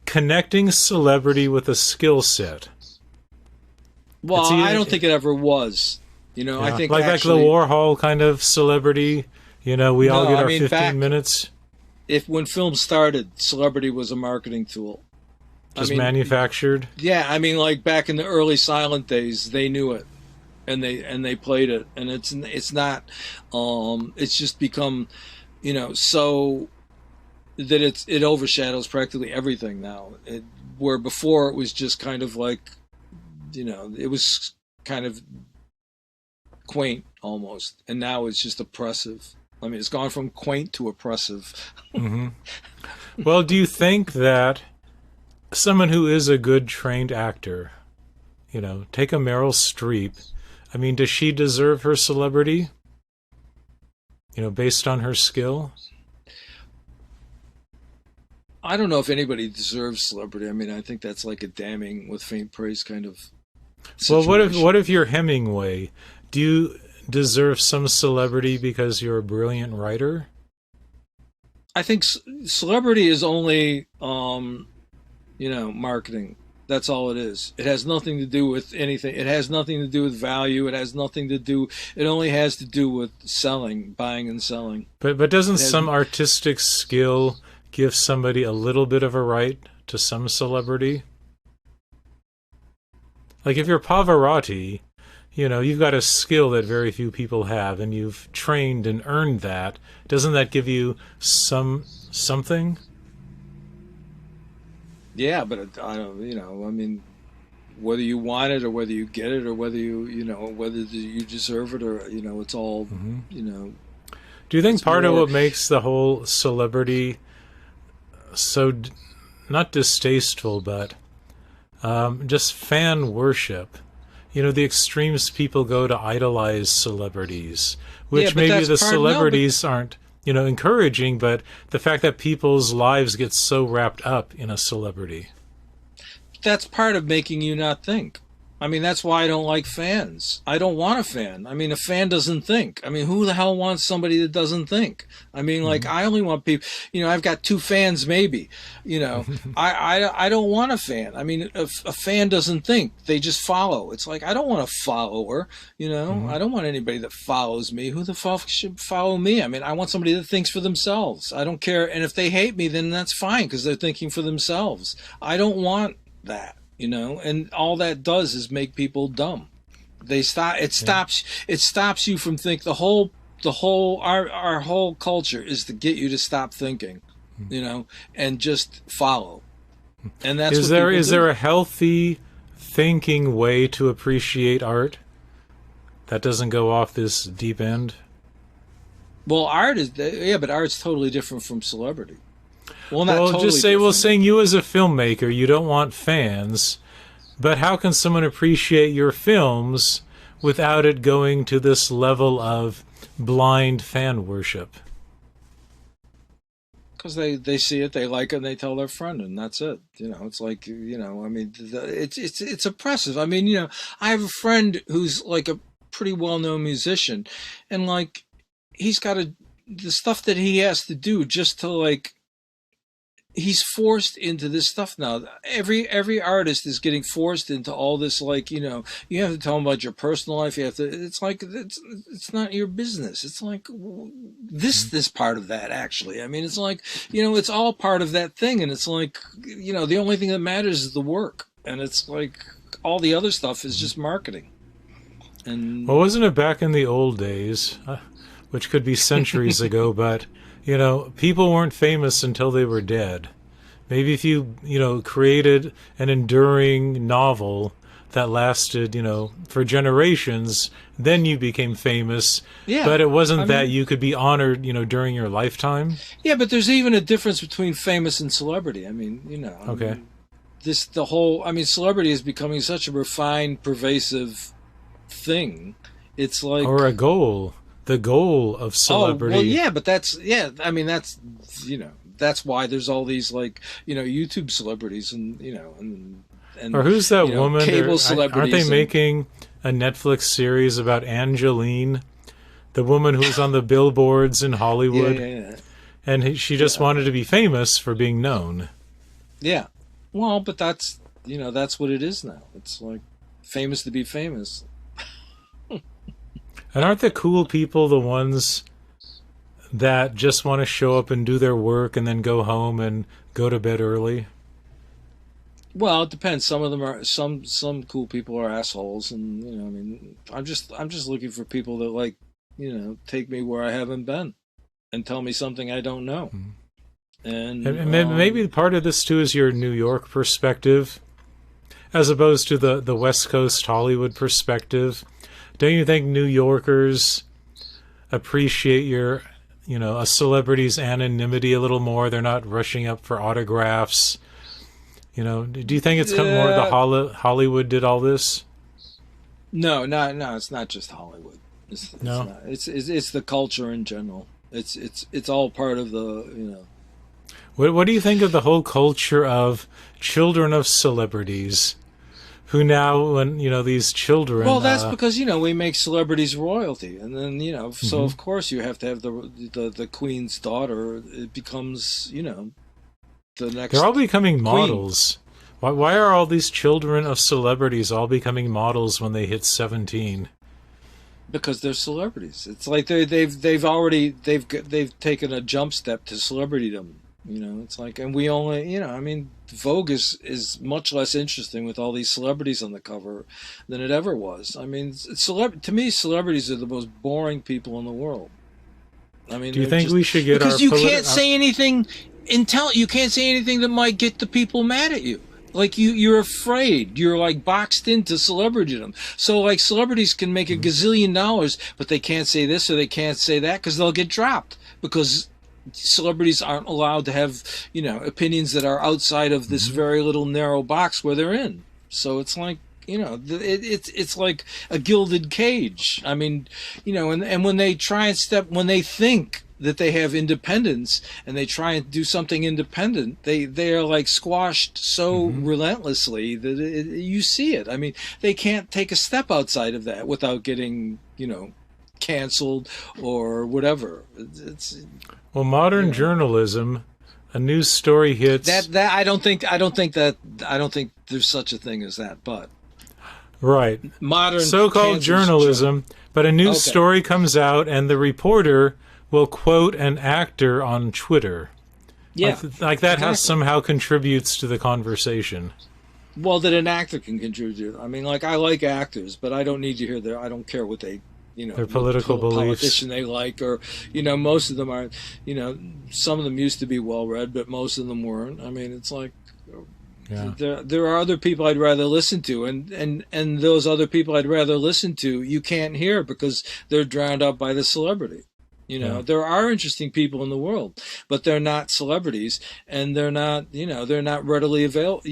connecting celebrity with a skill set. Well, I don't think it ever was. I think like the Warhol kind of celebrity. We all get our 15 minutes. When film started, celebrity was a marketing tool. Just manufactured. Yeah, I mean, like back in the early silent days, they knew it. And they played it, and it's not it's just become so that it overshadows practically everything now, where before it was just kind of like it was kind of quaint almost, and now it's just oppressive. I mean, it's gone from quaint to oppressive. Well, do you think that someone who is a good trained actor, take a Meryl Streep, I mean, does she deserve her celebrity? Based on her skill? I don't know if anybody deserves celebrity. I mean, I think that's like a damning with faint praise kind of situation. Well, what if you're Hemingway? Do you deserve some celebrity because you're a brilliant writer? I think celebrity is only, marketing. That's all it is. It has nothing to do with anything. It has nothing to do with value. It has nothing to do. It only has to do with selling, buying and selling. But doesn't some artistic skill give somebody a little bit of a right to some celebrity? Like if you're Pavarotti, you've got a skill that very few people have, and you've trained and earned that. Doesn't that give you something? Yeah, but I don't, I mean, whether you want it or whether you get it or whether whether you deserve it or, it's all, Do you think it's part of more. what makes the whole celebrity so not distasteful, but just fan worship? The extremes people go to idolize celebrities, Yeah, which but maybe that's the part, no, but celebrities aren't, encouraging, but the fact that people's lives get so wrapped up in a celebrity. that's part of making you not think. I mean, that's why I don't like fans. I don't want a fan. I mean, a fan doesn't think. I mean, who the hell wants somebody that doesn't think? I mean, like, Hmm. I only want people, I've got two fans maybe, I don't want a fan. I mean, if a fan doesn't think, they just follow. It's like, I don't want a follower, Hmm. I don't want anybody that follows me. Who the fuck should follow me? I mean, I want somebody that thinks for themselves. I don't care. And if they hate me, then that's fine because they're thinking for themselves. I don't want that. And all that does is make people dumb. They stop. It Yeah. stops. It stops you from think. Our whole culture is to get you to stop thinking, and just follow. And that's Is what there people is there do. a healthy thinking way to appreciate art that doesn't go off this deep end? Well, art is yeah, but art's totally different from celebrity. Well, not Well, just totally say, well, different. saying you as a filmmaker, you don't want fans, but how can someone appreciate your films without it going to this level of blind fan worship? Because they see it, they like it, and they tell their friend, and that's it. It's like I mean, it's oppressive. I mean, I have a friend who's like a pretty well known musician, and like he's got the stuff that he has to do just to like he's forced into this stuff now. Every artist is getting forced into all this. Like you have to tell them about your personal life. You have to. It's like it's not your business. It's like this part of that actually. I mean, it's like it's all part of that thing, and it's like the only thing that matters is the work, and it's like all the other stuff is just marketing. Well, And wasn't it back in the old days, which could be centuries ago, but, people weren't famous until they were dead. Maybe if you, created an enduring novel that lasted, for generations, then you became famous. yeah, But it I wasn't that mean, you could be honored, during your lifetime. yeah, but there's even a difference between famous and celebrity. I mean, I Okay. mean, the whole I mean celebrity is becoming such a refined pervasive thing. It's Or like, a goal. The goal of oh well, celebrity. yeah, but that's yeah, I mean that's why there's all these like YouTube celebrities and Or and who's that woman? cable Aren't they celebrities and making a Netflix series about Angeline, the woman who was on the billboards in yeah, Hollywood? yeah, yeah, And she just yeah, wanted to be famous for being known. yeah. Well, but that's what it is now. It's like famous to be famous. And aren't the cool people the ones that just want to show up and do their work and then go home and go to bed early? Well, it depends. Some of them are some cool people are assholes, and I mean, I'm just looking for people that like, take me where I haven't been, and tell me something I don't know. Mhm. And And maybe part of this too is your New York perspective, as opposed to the West Coast Hollywood perspective. Don't you think New Yorkers appreciate a celebrity's anonymity a little more? They're not rushing up for autographs. Do you think it's come more the yeah, Hollywood did all this? no, it's not just Hollywood. It's No. not. It's the culture in general. It's all part of the. What do you think of the whole culture of children of celebrities who now, when, these Well, children, that's because we make celebrities royalty, and then so mhm. of course you have to have the queen's daughter. It becomes the They're all next becoming queen. models. Why are all these children of celebrities all becoming models when they hit 17? Because they're celebrities. It's like they've already they've taken a jump step to celebritydom. You know, it's like, and we only, you know, I mean, Vogue is much less interesting with all these celebrities on the cover than it ever was. I mean, to me, celebrities are the most boring people in the world. I mean, Do you they're think just we should get our because you can't say anything you can't say anything that might get the people mad at you. Like you're afraid. You're like boxed into celebritydom. So like celebrities can make a gazillion dollars, but they can't say this or they can't say that because they'll get dropped because celebrities aren't allowed to have, you know, opinions that are outside of this very little narrow box where they're in. So it's like, you know, it's like a gilded cage. I mean, you know, and when they try and when they think that they have independence and they try and do something independent, they are like squashed so relentlessly that you see it. I mean, they can't take a step outside of that without getting, you know, canceled or whatever. It's well, modern journalism, a news story hits that I don't think there's such a thing as that, but right. Modern So-called journalism, but a news story comes out and the reporter will quote an actor on Twitter. Yeah. Like that has somehow contributes to the conversation. Well, that an actor can contribute. I mean, like, I like actors, but I don't need to hear I don't care what they, you know, their political beliefs, politician they like, or, you know, most of them are, you know, some of them used to be well-read, but most of them weren't. I mean, it's like, there are other people I'd rather listen to, and those other people I'd rather listen to, you can't hear because they're drowned out by the celebrity. You know, there are interesting people in the world, but they're not celebrities, and they're not, you know, they're not readily available.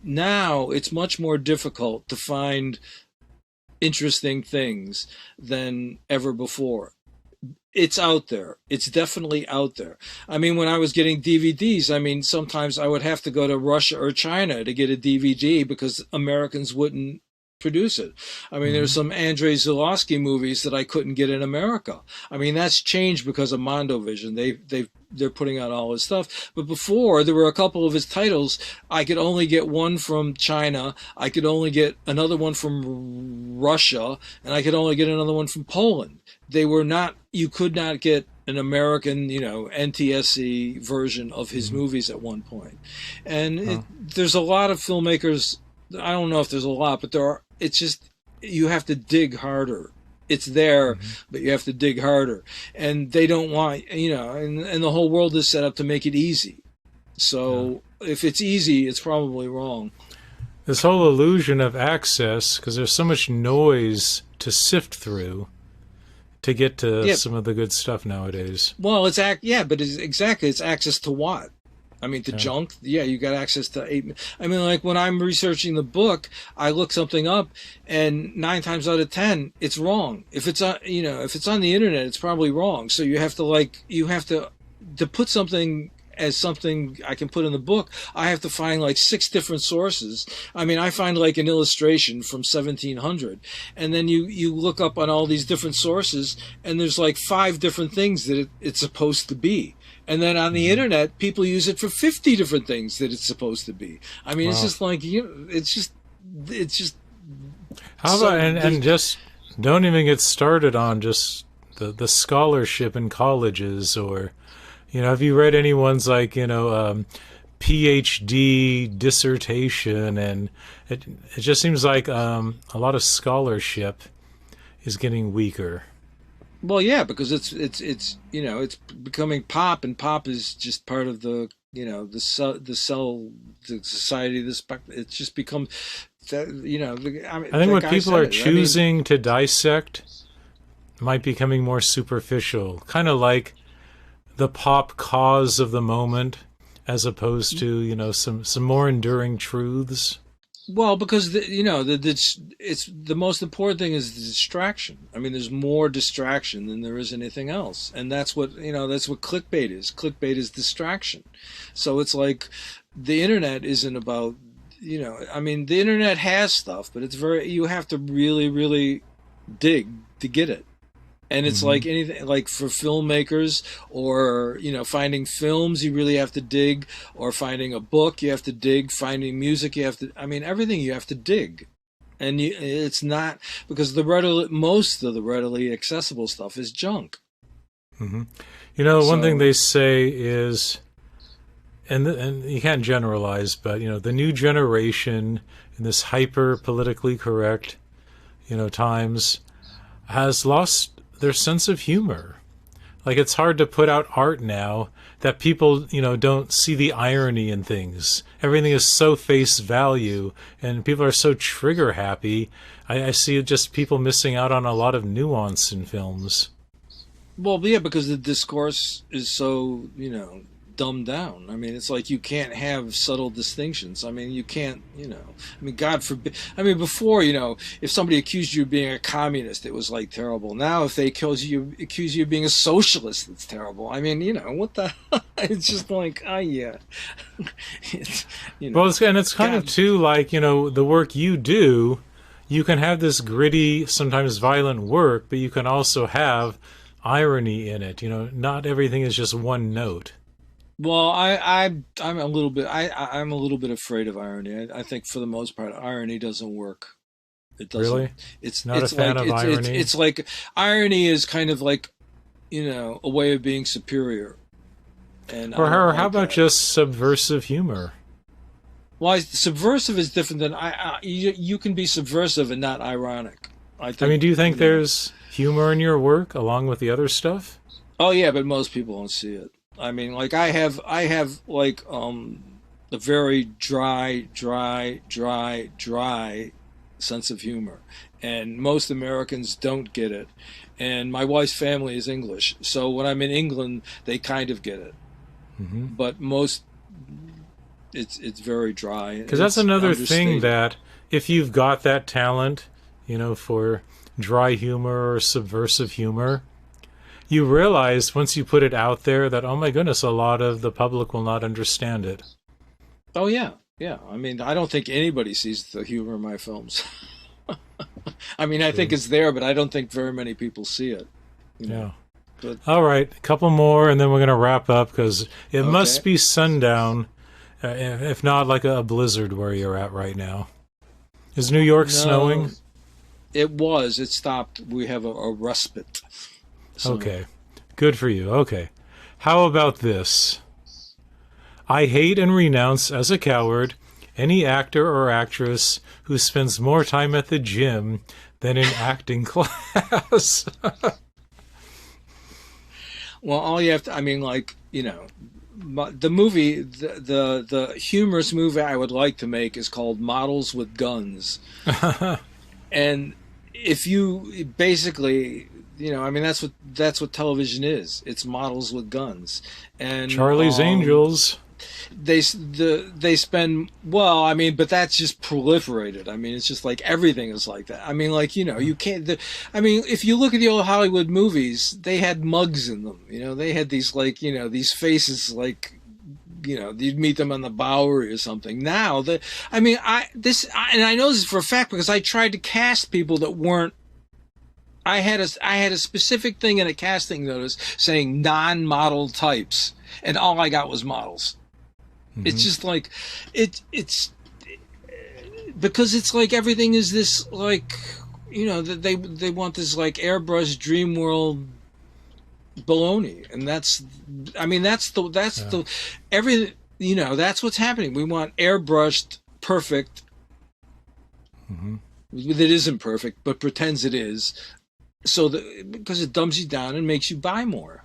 Now it's much more difficult to find interesting things than ever before. It's out there. It's definitely out there. I mean, when I was getting DVDs, I mean, sometimes I would have to go to Russia or China to get a DVD because Americans wouldn't produce it. I mean, there's some Andrei Zulawski movies that I couldn't get in America. I mean, that's changed because of Mondovision. They're putting out all his stuff. But before, there were a couple of his titles. I could only get one from China. I could only get another one from Russia, and I could only get another one from Poland. You could not get an American, you know, NTSC version of his movies at one point. And there's a lot of filmmakers. I don't know if there's a lot, but it's just, you have to dig harder. It's there, but you have to dig harder. And they don't want, you know, and the whole world is set up to make it easy. So if it's easy, it's probably wrong. This whole illusion of access, because there's so much noise to sift through to get to some of the good stuff nowadays. Well, it's access to what? I mean, the junk. Yeah, you got access to 8. I mean, like when I'm researching the book, I look something up, and 9 times out of 10, it's wrong. If it's on, you know, if it's on the internet, it's probably wrong. So you have to put something as something I can put in the book. I have to find like 6 different sources. I mean, I find like an illustration from 1700, and then you look up on all these different sources, and there's like 5 different things that it's supposed to be. And then on the internet, people use it for 50 different things that it's supposed to be. I mean, it's just like, you know, it's just. How about, and just don't even get started on just the scholarship in colleges, or, you know, have you read anyone's like, you know, PhD dissertation, and it just seems like a lot of scholarship is getting weaker. Well, yeah, because it's you know, it's becoming pop, and pop is just part of the, you know, the society. It's just become, you know. I think what people are choosing to dissect might be becoming more superficial, kind of like the pop cause of the moment, as opposed to, you know, some more enduring truths. Well, because it's the most important thing is the distraction. I mean, there's more distraction than there is anything else, and that's what clickbait is. Clickbait is distraction. So it's like the internet isn't about, you know. I mean, the internet has stuff, but you have to really, really dig to get it. And it's like anything, like for filmmakers, or, you know, finding films, you really have to dig, or finding a book, you have to dig, finding music, you have to, I mean, everything you have to dig. And it's not, because most of the readily accessible stuff is junk. You know, one thing they say is and you can't generalize, but the new generation in this hyper politically correct times has lost their sense of humor. Like, it's hard to put out art now that people don't see the irony in things. Everything is so face value, and people are so trigger happy. I see just people missing out on a lot of nuance in films. Well, yeah, because the discourse is so, dumbed down. I mean, it's like you can't have subtle distinctions. I mean, you can't, God forbid. I mean, before, if somebody accused you of being a communist, it was like terrible. Now, if they accuse you of being a socialist, it's terrible. I mean, what the it's just like, yeah. It's, Well, it's kind of too like, the work you do, you can have this gritty, sometimes violent work, but you can also have irony in it. Not everything is just one note. Well, I'm a little bit I'm a little bit afraid of irony. I think for the most part, irony doesn't work. It doesn't. Really? It's not a fan of irony. It's like irony is kind of like a way of being superior. And or how about just subversive humor? Well, subversive is different than you can be subversive and not ironic. I mean, do you think there's humor in your work along with the other stuff? Oh yeah, but most people don't see it. I mean, like I have like a very dry sense of humor, and most Americans don't get it. And my wife's family is English, so when I'm in England, they kind of get it. Mm-hmm. But most, it's very dry. Because that's another thing, that if you've got that talent, for dry humor or subversive humor, you realize once you put it out there that, oh my goodness, a lot of the public will not understand it. Oh yeah. I mean, I don't think anybody sees the humor in my films. I mean, I think it's there, but I don't think very many people see it. Yeah. But, all right, a couple more, and then we're going to wrap up, because it must be sundown, if not like a blizzard where you're at right now. Is New York snowing? It was. It stopped. We have a respite. So. Okay, good for you. Okay, how about this? I hate and renounce as a coward any actor or actress who spends more time at the gym than in acting class. Well, all you have to, I mean, like, the movie, the humorous movie I would like to make is called Models with Guns. And if you basically, I mean, that's what television is. It's models with guns. And Charlie's Angels. They spend, well, I mean, but that's just proliferated. I mean, it's just like everything is like that. I mean, like, you can't, I mean, if you look at the old Hollywood movies, they had mugs in them, they had these like, these faces like, you'd meet them on the Bowery or something. Now, and I know this for a fact because I tried to cast people that weren't, I had a specific thing in a casting notice saying non-model types, and all I got was models. Mm-hmm. It's just like it's because it's like everything is this like they want this like airbrush dream world baloney, and that's the everything that's what's happening. We want airbrushed perfect. Mm-hmm. That isn't perfect, but pretends it is. So because it dumbs you down and makes you buy more,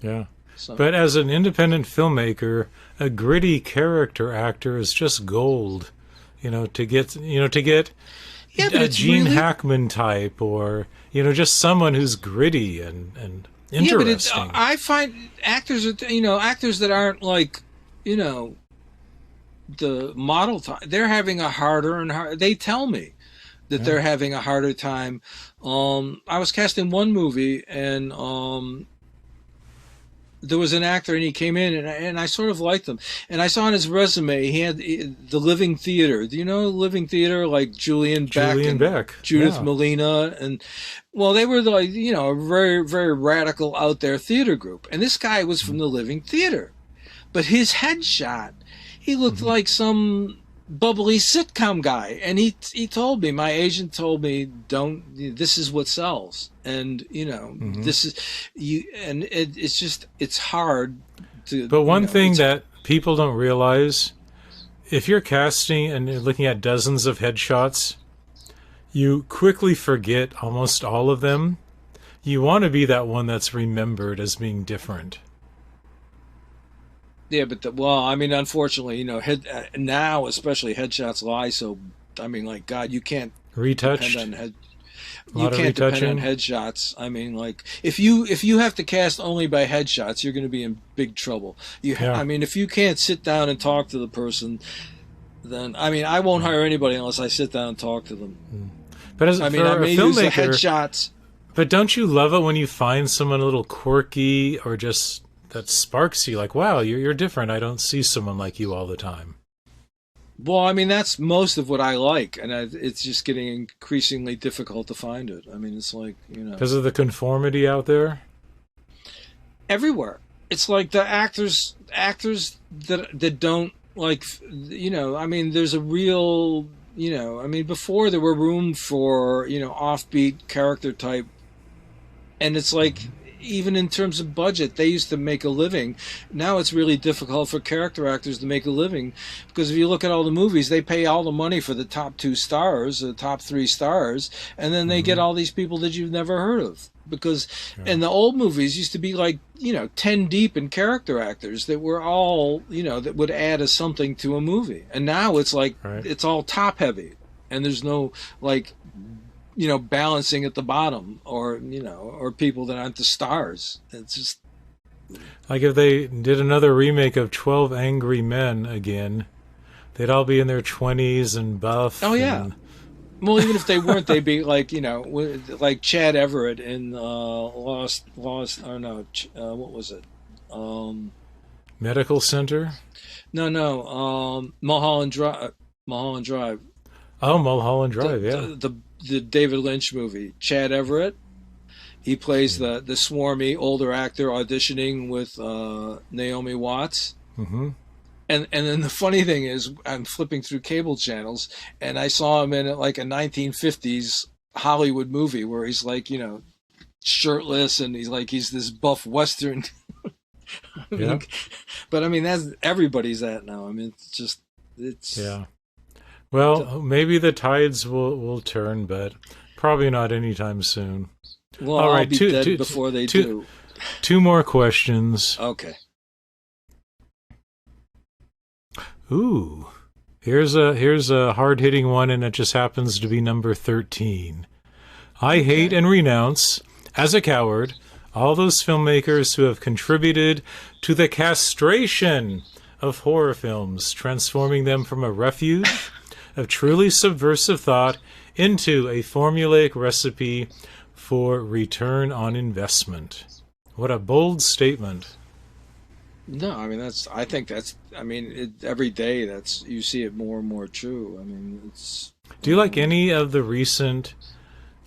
Yeah. So. But as an independent filmmaker, a gritty character actor is just gold. To get a Gene Hackman type, or just someone who's gritty and interesting. Yeah, but I find actors that aren't like the model type. They're having a harder and harder. They tell me that they're having a harder time. I was casting one movie, and there was an actor, and he came in, and I sort of liked him. And I saw on his resume he had the Living Theater. Do you know Living Theater, like Julian Beck, Judith Malina, and well, they were like a very very radical out there theater group. And this guy was from the Living Theater, but his headshot, he looked like some bubbly sitcom guy, and he told me, my agent told me, this is what sells, and this is you, and it's hard to. But one thing that people don't realize, if you're casting and you're looking at dozens of headshots, you quickly forget almost all of them. You want to be that one that's remembered as being different. Yeah, but well, I mean, unfortunately, you know, now especially headshots lie. So, I mean, like God, you can't Retouched. depend on A you lot of can't depend retouching. on headshots. I mean, like if you have to cast only by headshots, you're going to be in big trouble. Yeah. I mean, if you can't sit down and talk to the person, then I mean, I won't hire anybody unless I sit down and talk to them. But as I mean, for I a may use the filmmaker, headshots. but don't you love it when you find someone a little quirky or just that sparks you? Like, wow, you're different. I don't see someone like you all the time. Well, I mean, that's most of what I like, and it's just getting increasingly difficult to find it. I mean, it's like, you know, Because of the conformity out there? everywhere. It's like the actors that don't like, you know, I mean, there's a real, you know, I mean, before there were room for, you know, offbeat character type, and it's like, even in terms of budget, they used to make a living. Now it's really difficult for character actors to make a living, because if you look at all the movies, they pay all the money for the top 2 stars, the top 3 stars, and then they get all these people that you've never heard of. Because in the old movies used to be like, you know, 10 deep in character actors that were all, you know, that would add something to a movie. And now it's like, Right. it's all top heavy, and there's no like, you know, balancing at the bottom, or, you know, or people that aren't the stars. It's just, Like if they did another remake of 12 Angry Men again, they'd all be in their 20s and buff. oh yeah. and- Well, even if they weren't, they'd be like, you know, like Chad Everett in Lost, or no, what was it? Medical Center? No, Mulholland Drive. Mulholland Drive. Oh, Mulholland Drive, the, yeah. the David Lynch movie. Chad Everett. He plays the swarmy older actor auditioning with Naomi Watts. Mm-hmm. And then the funny thing is, I'm flipping through cable channels, and I saw him in like a 1950s Hollywood movie where he's like, you know, shirtless, and he's this buff Western. I mean, Yeah. but I mean, that's everybody's that now. I mean, it's Yeah. Well, maybe the tides will turn, but probably not anytime soon. Well, All I'll right, be dead before they do. Two more questions. Okay. Ooh. Here's a hard-hitting one, and it just happens to be number 13. I hate and renounce, as a coward, all those filmmakers who have contributed to the castration of horror films, transforming them from a refuge of truly subversive thought into a formulaic recipe for return on investment. What a bold statement. No, I mean I think that's. I mean, every day you see it more and more true. I mean, it's. Do you like any of the recent,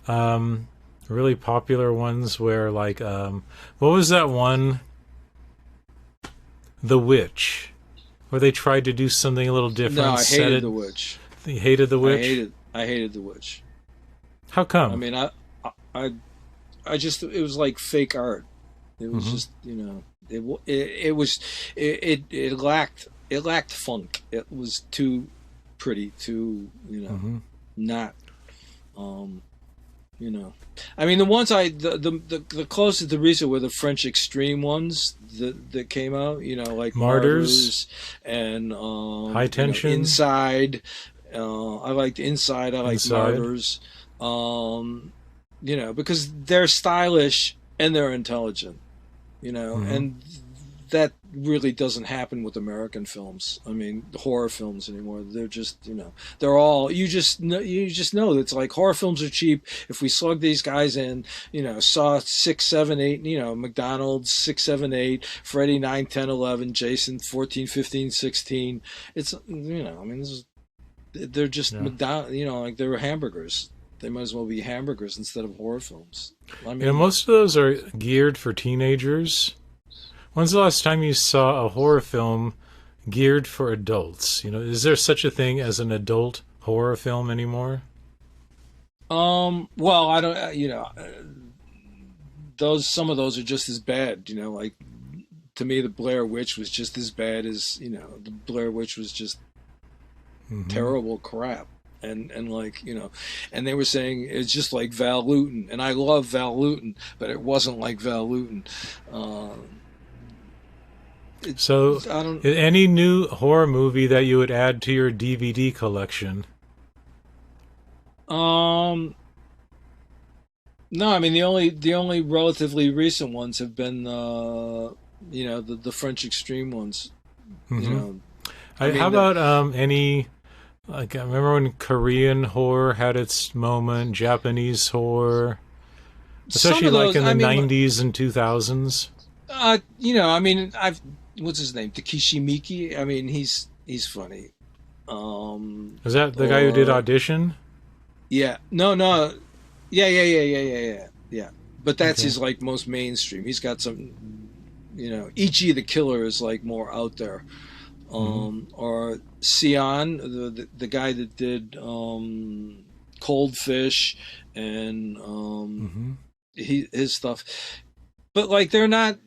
really popular ones where, like, what was that one? The Witch, where they tried to do something a little different. No, I hated The Witch. You hated The Witch? I hated The Witch. How come? I mean, I just, it was like fake art. It was just, you know, it lacked funk. It was too pretty, too, you know, not, you know. I mean, the ones the closest to recent were the French extreme ones that came out, you know, like Martyrs and High Tension, you know, Inside. I liked Inside. I liked Inside. Martyrs. You know, because they're stylish and they're intelligent, you know, and that really doesn't happen with American films. I mean, horror films anymore. They're just, you know, they're all, you just know that it's like horror films are cheap. If we slug these guys in, you know, Saw 6, 7, 8, you know, McDonald's 6, 7, 8, Freddy 9, 10, 11, Jason 14, 15, 16. It's, you know, I mean, they're just McDonald's, you know, like they were hamburgers. They might as well be hamburgers instead of horror films. I mean, you know, most of those are geared for teenagers. When's the last time you saw a horror film geared for adults? You know, is there such a thing as an adult horror film anymore? well, I don't, you know, some of those are just as bad, you know, like to me, the Blair Witch was just as bad as, the Blair Witch was just terrible crap. And like, and they were saying it's just like Val Lewton, and I love Val Lewton, but it wasn't like Val Lewton. So, any new horror movie that you would add to your DVD collection? No, I mean the only relatively recent ones have been the French extreme ones. How about any? Like, I remember when Korean horror had its moment, Japanese horror, especially like in the 90s and 2000s. What's his name? Takeshi Miike. I mean, he's funny. Is that the guy who did Audition? Yeah. No. Yeah. But that's his like most mainstream. He's got some, Ichi the Killer is like more out there. Or Sion, the guy that did Cold Fish and his stuff, but like they're not,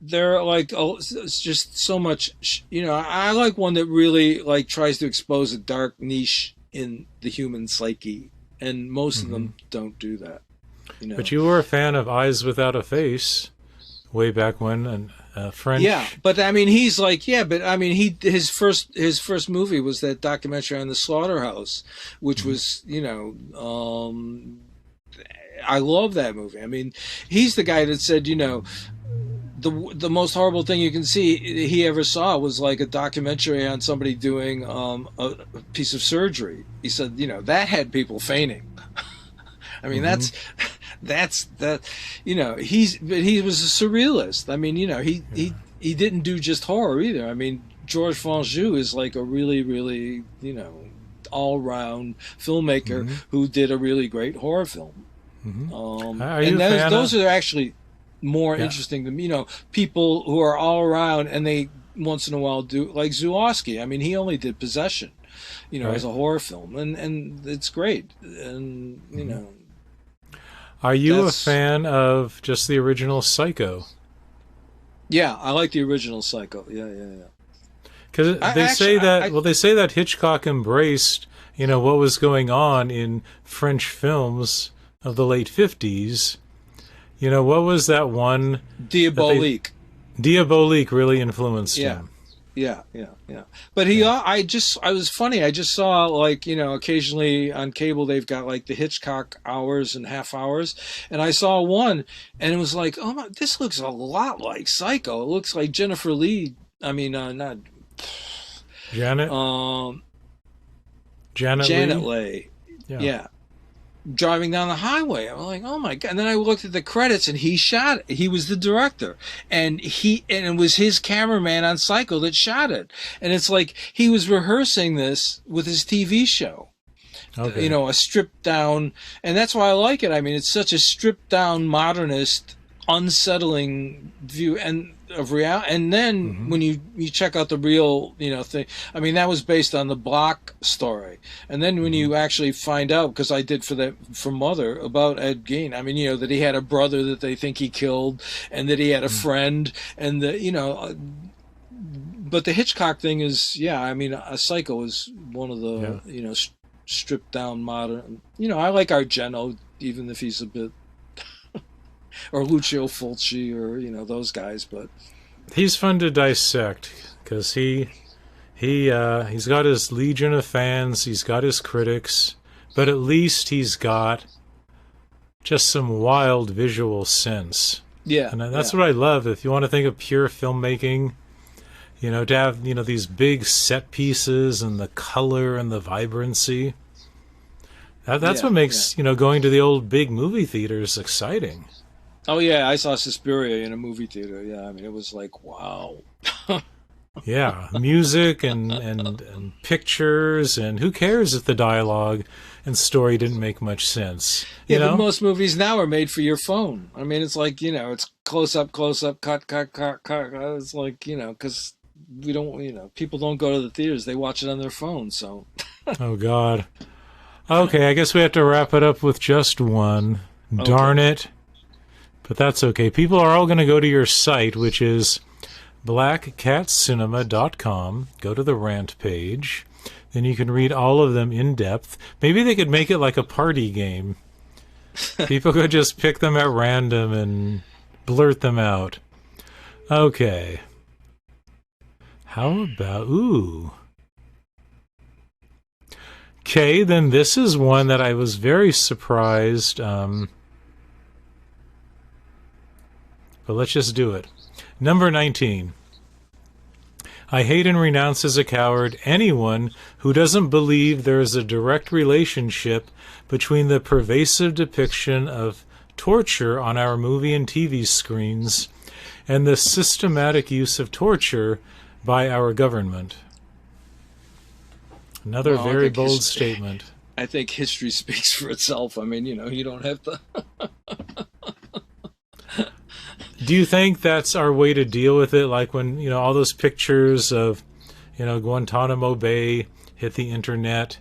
they're like, it's just so much, I like one that really like tries to expose a dark niche in the human psyche, and most of them don't do that. But you were a fan of Eyes Without a Face way back when, and French. Yeah, but I mean, he's like, his first movie was that documentary on the slaughterhouse, which was, I love that movie. I mean, he's the guy that said, the most horrible thing you can see he ever saw was like a documentary on somebody doing a piece of surgery. He said, that had people fainting. I mean, that's that. He was a surrealist. I mean, he didn't do just horror either. I mean, Georges Franju is like a really, really, all-round filmmaker who did a really great horror film. And those are actually more interesting than people who are all around, and they once in a while do, like Zulawski. I mean, he only did Possession, as a horror film, and it's great. And Are you a fan of just the original Psycho? Yeah, I like the original Psycho. Yeah. Because they say that Hitchcock embraced, what was going on in French films of the late 50s. What was that one? Diabolique. Diabolique really influenced him. Yeah. But I was funny. I just saw, like, occasionally on cable they've got like the Hitchcock hours and half hours, and I saw one, and it was like, oh my, this looks a lot like Psycho. It looks like Jennifer Lee. I mean, not Janet. Janet Leigh. Yeah. Driving down the highway, I'm like, oh my god! And then I looked at the credits, and he shot it. He was the director, and it was his cameraman on Psycho that shot it. And it's like he was rehearsing this with his TV show. Okay. A stripped down, and that's why I like it. I mean, it's such a stripped down, modernist, unsettling view of reality. And then when you check out the real thing, I mean, that was based on the Block story. And then when you actually find out, because I did for Mother, about Ed Gein, I mean, that he had a brother that they think he killed, and that he had a friend, and but the Hitchcock thing is, I mean, a Psycho is one of the stripped down modern. I like Argento, even if he's a bit. Or Lucio Fulci, or those guys, but he's fun to dissect because he's got his legion of fans, he's got his critics, but at least he's got just some wild visual sense. Yeah, and that's what I love. If you want to think of pure filmmaking, to have these big set pieces and the color and the vibrancy. That's what makes going to the old big movie theaters exciting. Oh yeah, I saw Suspiria in a movie theater. Yeah, I mean, it was like, wow. Yeah, music and pictures, and who cares if the dialogue and story didn't make much sense? But most movies now are made for your phone. I mean, it's like, it's close up, cut. It's like, because we don't, people don't go to the theaters; they watch it on their phone. So. Oh God. Okay, I guess we have to wrap it up with just one. Okay. Darn it. But that's okay. People are all going to go to your site, which is blackcatcinema.com. Go to the rant page. Then you can read all of them in depth. Maybe they could make it like a party game. People could just pick them at random and blurt them out. Okay. How about... Ooh. Okay, then this is one that I was very surprised... But let's just do it. Number 19. I hate and renounce as a coward anyone who doesn't believe there is a direct relationship between the pervasive depiction of torture on our movie and TV screens and the systematic use of torture by our government. Another very bold statement. I think history speaks for itself. I mean, you don't have to... Do you think that's our way to deal with it? Like when, all those pictures of, Guantanamo Bay hit the internet,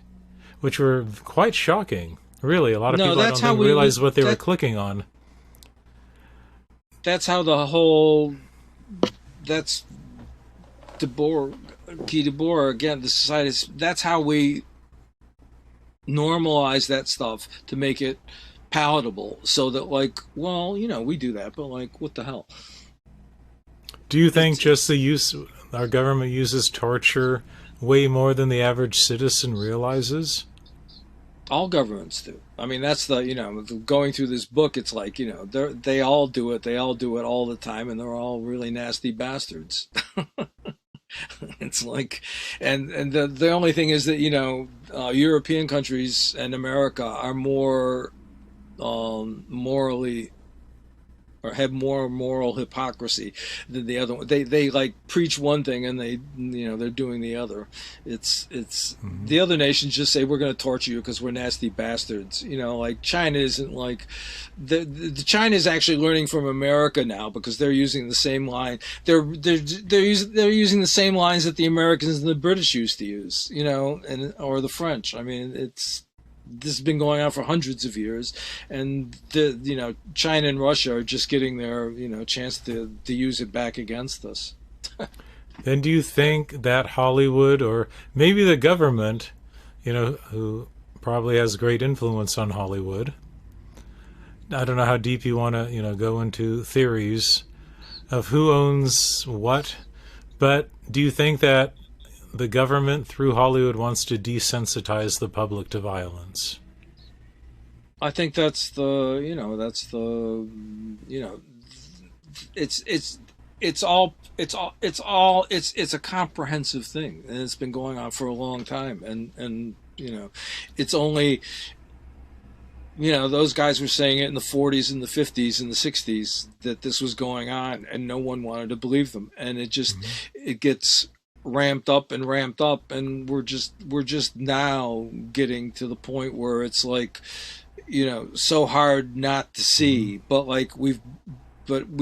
which were quite shocking. Really, a lot of people I don't think realize what they were clicking on. That's how the whole... That's Guy Debord, again, the society... That's how we normalize that stuff to make it palatable, so that we do that, but what the hell? Do you think our government uses torture way more than the average citizen realizes? All governments do. I mean, that's going through this book, it's they all do it all the time, and they're all really nasty bastards. It's and the only thing is that European countries and America are more morally, or have more moral hypocrisy than the other one. They preach one thing and they're doing the other. It's The other nations just say we're going to torture you because we're nasty bastards. China isn't the China is actually learning from America now, because they're using the same line. They're using the same lines that the Americans and the British used to use, or the French. I mean, this has been going on for hundreds of years, and China and Russia are just getting their chance to use it back against us. Then do you think that Hollywood, or maybe the government, who probably has great influence on Hollywood, I don't know how deep you want to go into theories of who owns what, but do you think that the government through Hollywood wants to desensitize the public to violence? I think it's a comprehensive thing, and it's been going on for a long time, and it's only, those guys were saying it in the 40s and the 50s and the 60s that this was going on, and no one wanted to believe them, and it just it gets ramped up, and we're just now getting to the point where it's so hard not to see, but we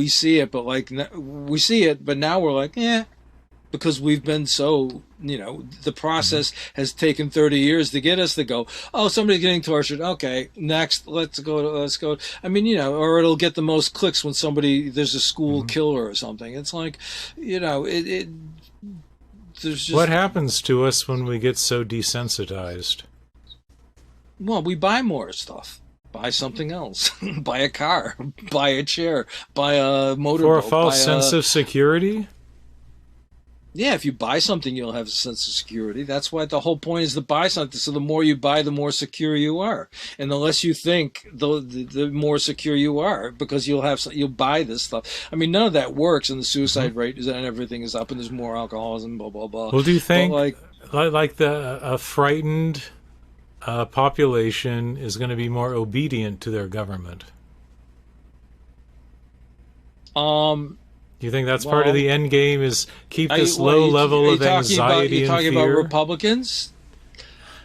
see it, but now we're because we've been so, the process has taken 30 years to get us to go, oh, somebody's getting tortured, okay, next, let's go. I mean, or it'll get the most clicks when there's a school killer or something. It's what happens to us when we get so desensitized? Well, we buy more stuff. Buy something else. Buy a car. Buy a chair. Buy a motorboat. For a false sense of security? Yeah, if you buy something, you'll have a sense of security. That's why the whole point is to buy something. So the more you buy, the more secure you are, and the less you think, the more secure you are, because you'll buy this stuff. I mean, none of that works, and the suicide rate and everything is up, and there's more alcoholism, blah blah blah. Well, do you think a frightened population is going to be more obedient to their government? Do you think that's part of the end game, is keep this low level of anxiety and fear? Are you talking about Republicans?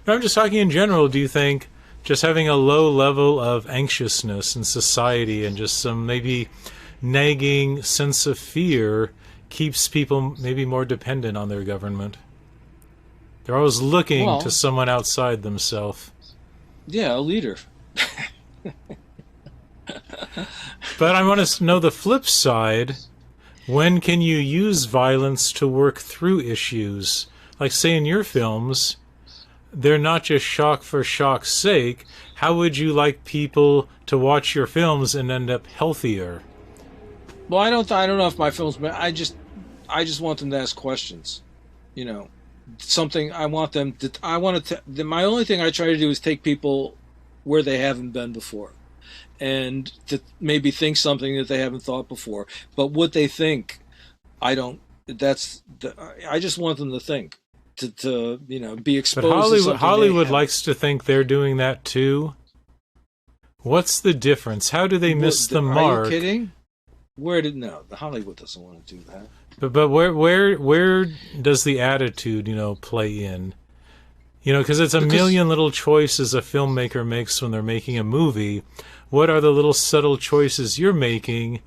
No, I'm just talking in general. Do you think just having a low level of anxiousness in society and just some maybe nagging sense of fear keeps people maybe more dependent on their government? They're always looking to someone outside themselves. Yeah, a leader. But I want to know the flip side. When can you use violence to work through issues? Like, say, in your films, they're not just shock for shock's sake. How would you like people to watch your films and end up healthier? Well, I don't know if my films. I just want them to ask questions. You know, something I want them to. My only thing I try to do is take people where they haven't been before, and to maybe think something that they haven't thought before. But what they think, I don't. I just want them to think, to be exposed. But Hollywood likes to think they're doing that too. What's the difference? How do they miss the mark? Are you kidding? The Hollywood doesn't want to do that. But where does the attitude play in? Because it's a million little choices a filmmaker makes when they're making a movie. What are the little subtle choices you're making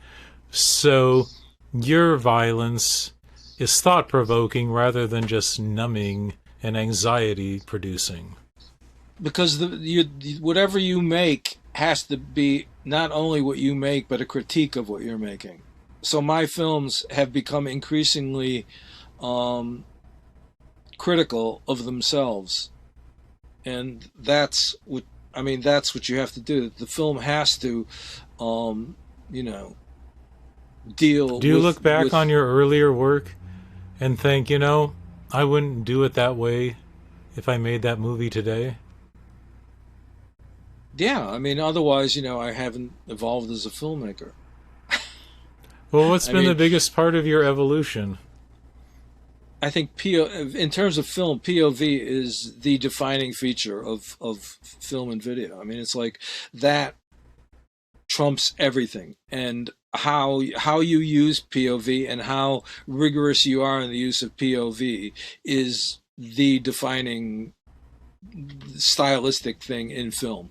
so your violence is thought-provoking rather than just numbing and anxiety-producing? Because whatever you make has to be not only what you make, but a critique of what you're making. So my films have become increasingly critical of themselves, and that's what you have to do. The film has to, deal. Do you look back on your earlier work and think, I wouldn't do it that way if I made that movie today? Yeah, otherwise, I haven't evolved as a filmmaker. Well, what's been the biggest part of your evolution? I think in terms of film, POV is the defining feature of film and video. It's like that trumps everything, and how you use POV and how rigorous you are in the use of POV is the defining stylistic thing in film.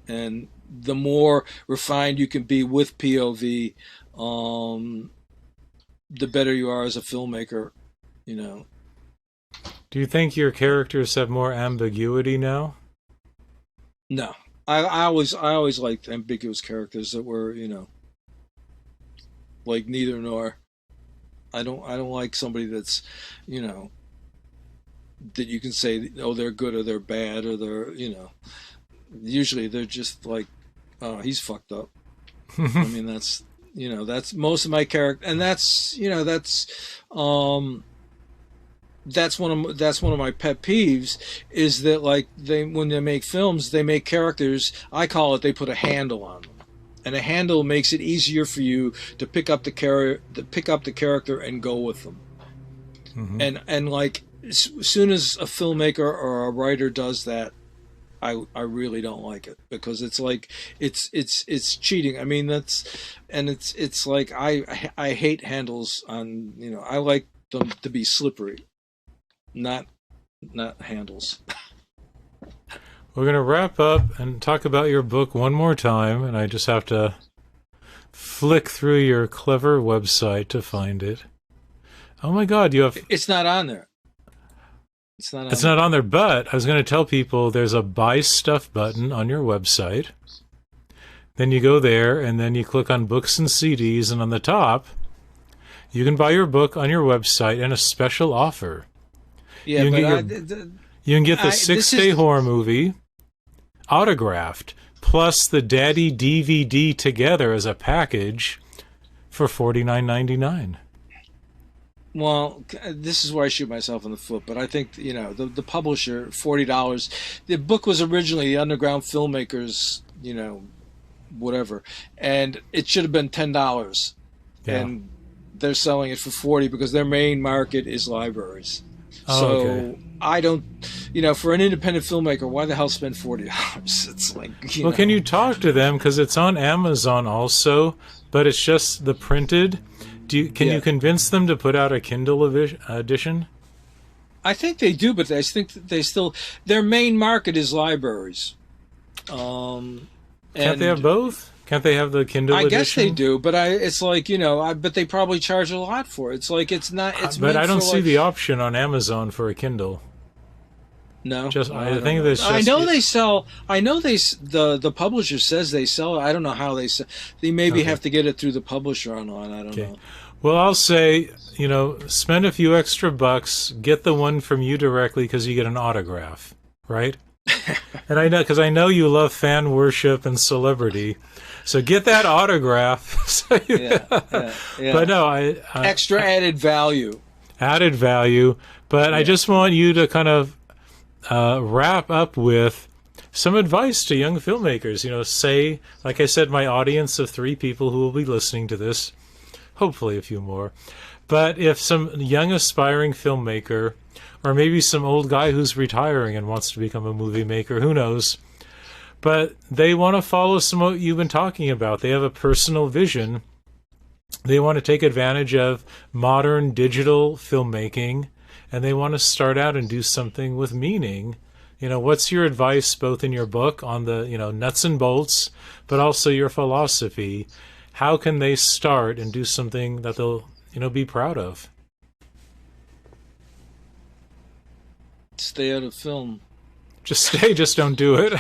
And the more refined you can be with POV, the better you are as a filmmaker, Do you think your characters have more ambiguity now? No. I always liked ambiguous characters that were, like neither nor. I don't like somebody that's, that you can say, oh, they're good or they're bad or they're, usually they're just like, oh, he's fucked up. That's most of my character, and that's one of my pet peeves is that, like, when they make films, they make characters, I call it, they put a handle on them, and a handle makes it easier for you to pick up the character and go with them. Mm-hmm. And like, as soon as a filmmaker or a writer does that, I really don't like it, because it's like it's cheating. It's like I hate handles on, I like them to be slippery, not handles. We're going to wrap up and talk about your book one more time, and I just have to flick through your clever website to find it. Oh my God, it's not on there. It's not on there, but I was going to tell people there's a buy stuff button on your website. Then you go there, and then you click on books and CDs, and on the top, you can buy your book on your website and a special offer. Yeah, you can get the 6-day horror movie autographed, plus the Daddy DVD together as a package for $49.99. Well, this is where I shoot myself in the foot, but I think, the publisher, $40. The book was originally the Underground Filmmakers, whatever, and it should have been $10. Yeah. And they're selling it for $40 because their main market is libraries. Okay. I don't, for an independent filmmaker, why the hell spend $40? It's like, Well, can you talk to them? Because it's on Amazon also, but it's just the printed. Can you convince them to put out a Kindle edition? I think they do, but I think that their main market is libraries. Can't they have both? Can't they have the Kindle edition? I guess they do, but it's like, but they probably charge a lot for it. It's like, it's not, it's but I don't see the option on Amazon for a Kindle. No, Just no, I don't think know. that's I just know they sell. I know the publisher says they sell it. I don't know how they sell. They maybe Okay. have to get it through the publisher or not. I don't Okay. know. Well, I'll say, spend a few extra bucks, get the one from you directly because you get an autograph, right? And I know you love fan worship and celebrity, so get that autograph. So Yeah. But no, Extra added value. added value. But I just want you to kind of wrap up with some advice to young filmmakers. Say, like I said, my audience of 3 people who will be listening to this, hopefully a few more. But if some young aspiring filmmaker, or maybe some old guy who's retiring and wants to become a movie maker, who knows, but they want to follow some of what you've been talking about. They have a personal vision. They want to take advantage of modern digital filmmaking, and they want to start out and do something with meaning. What's your advice, both in your book on the, nuts and bolts, but also your philosophy? How can they start and do something that they'll, be proud of? Stay out of film. Just don't do it.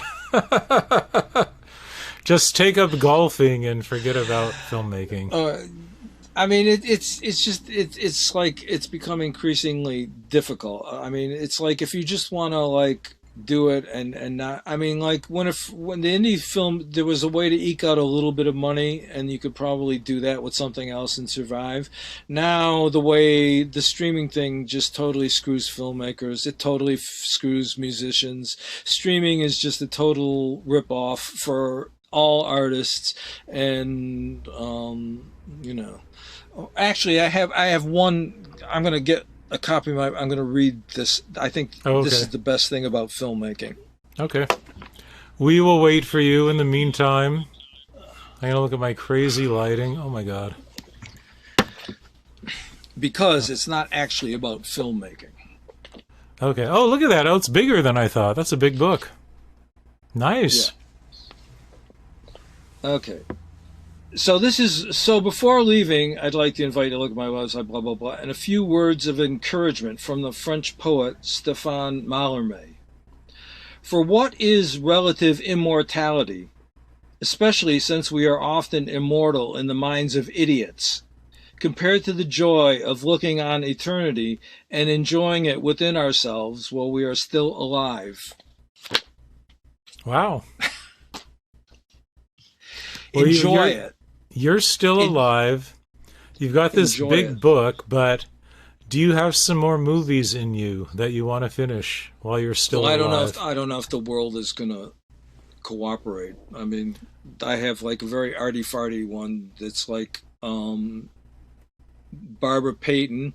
Just take up golfing and forget about filmmaking. I mean, it's like it's become increasingly difficult. I mean, it's like if you just want to do it and not. I mean, when the indie film, there was a way to eke out a little bit of money, and you could probably do that with something else and survive. Now the way the streaming thing just totally screws filmmakers. It totally screws musicians. Streaming is just a total rip-off for all artists, and Actually, I have one. I'm going to get a copy of I'm going to read this. I think this is the best thing about filmmaking. Okay. We will wait for you. In the meantime, I'm going to look at my crazy lighting. Oh, my God. Because it's not actually about filmmaking. Okay. Oh, look at that. Oh, it's bigger than I thought. That's a big book. Nice. Yeah. Okay. So before leaving, I'd like to invite you to look at my website, blah, blah, blah, and a few words of encouragement from the French poet Stéphane Mallarmé. For what is relative immortality, especially since we are often immortal in the minds of idiots, compared to the joy of looking on eternity and enjoying it within ourselves while we are still alive? Wow. Enjoy it. You're still alive. You've got this big book, but do you have some more movies in you that you want to finish while you're still alive? I don't know if the world is going to cooperate. I mean, I have a very arty-farty one that's Barbara Payton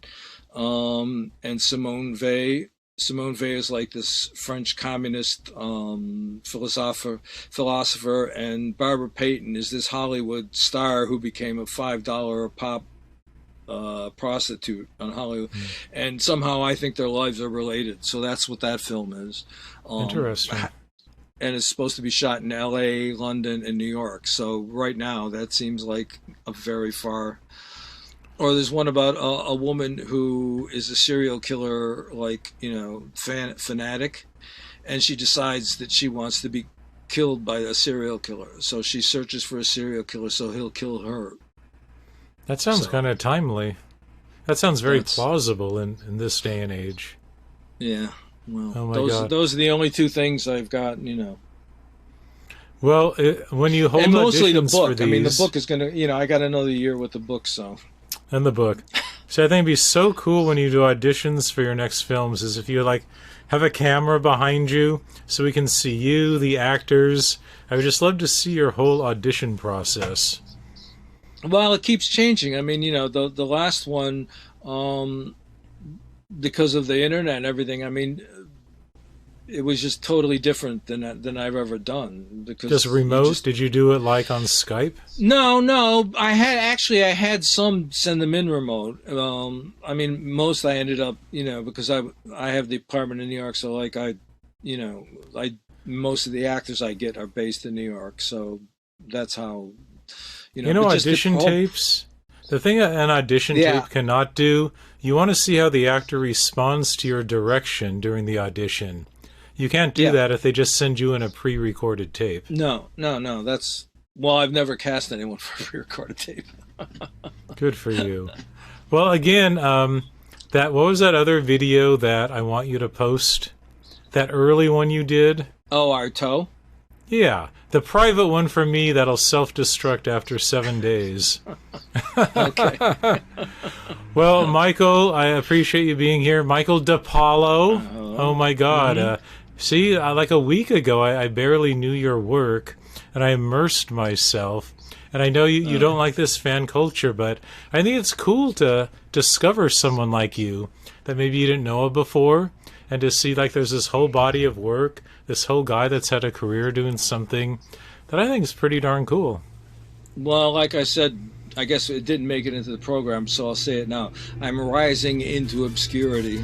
and Simone Weil. Simone Weil is this French communist philosopher, and Barbara Payton is this Hollywood star who became a $5 a pop prostitute on Hollywood. And somehow I think their lives are related. So that's what that film is. Interesting. And it's supposed to be shot in L.A., London, and New York. So right now that seems like a very far... Or there's one about a woman who is a serial killer, fanatic, and she decides that she wants to be killed by a serial killer. So she searches for a serial killer so he'll kill her. That sounds kind of timely. That sounds very plausible in this day and age. Yeah. Well, oh my God. Those are the only 2 things I've got, Well, when you hold and mostly the book. For these, I mean, the book is going to, I got another year with the book, so... And the book. So I think it'd be so cool when you do auditions for your next films is if you have a camera behind you so we can see you, the actors. I would just love to see your whole audition process. Well, it keeps changing. I mean, the last one, because of the internet and everything, I mean, it was just totally different than I've ever done. Because just remote? Did you do it on Skype? No. I had some send them in remote. I mean, most I ended up, because I have the apartment in New York, so most of the actors I get are based in New York, so that's how. Audition tapes. The thing an audition tape cannot do, you want to see how the actor responds to your direction during the audition. You can't do that if they just send you in a pre-recorded tape. No. That's, well, I've never cast anyone for a pre-recorded tape. Good for you. Well, again, what was that other video that I want you to post? That early one you did? Oh, our toe? Yeah, the private one for me that'll self-destruct after 7 days. Okay. Well, Michael, I appreciate you being here. Michael DiPaolo. Oh my God. See, like a week ago, I barely knew your work, and I immersed myself. And I know you don't like this fan culture, but I think it's cool to discover someone like you that maybe you didn't know of before, and to see like there's this whole body of work, this whole guy that's had a career doing something that I think is pretty darn cool. Well, like I said, I guess it didn't make it into the program, so I'll say it now. I'm rising into obscurity.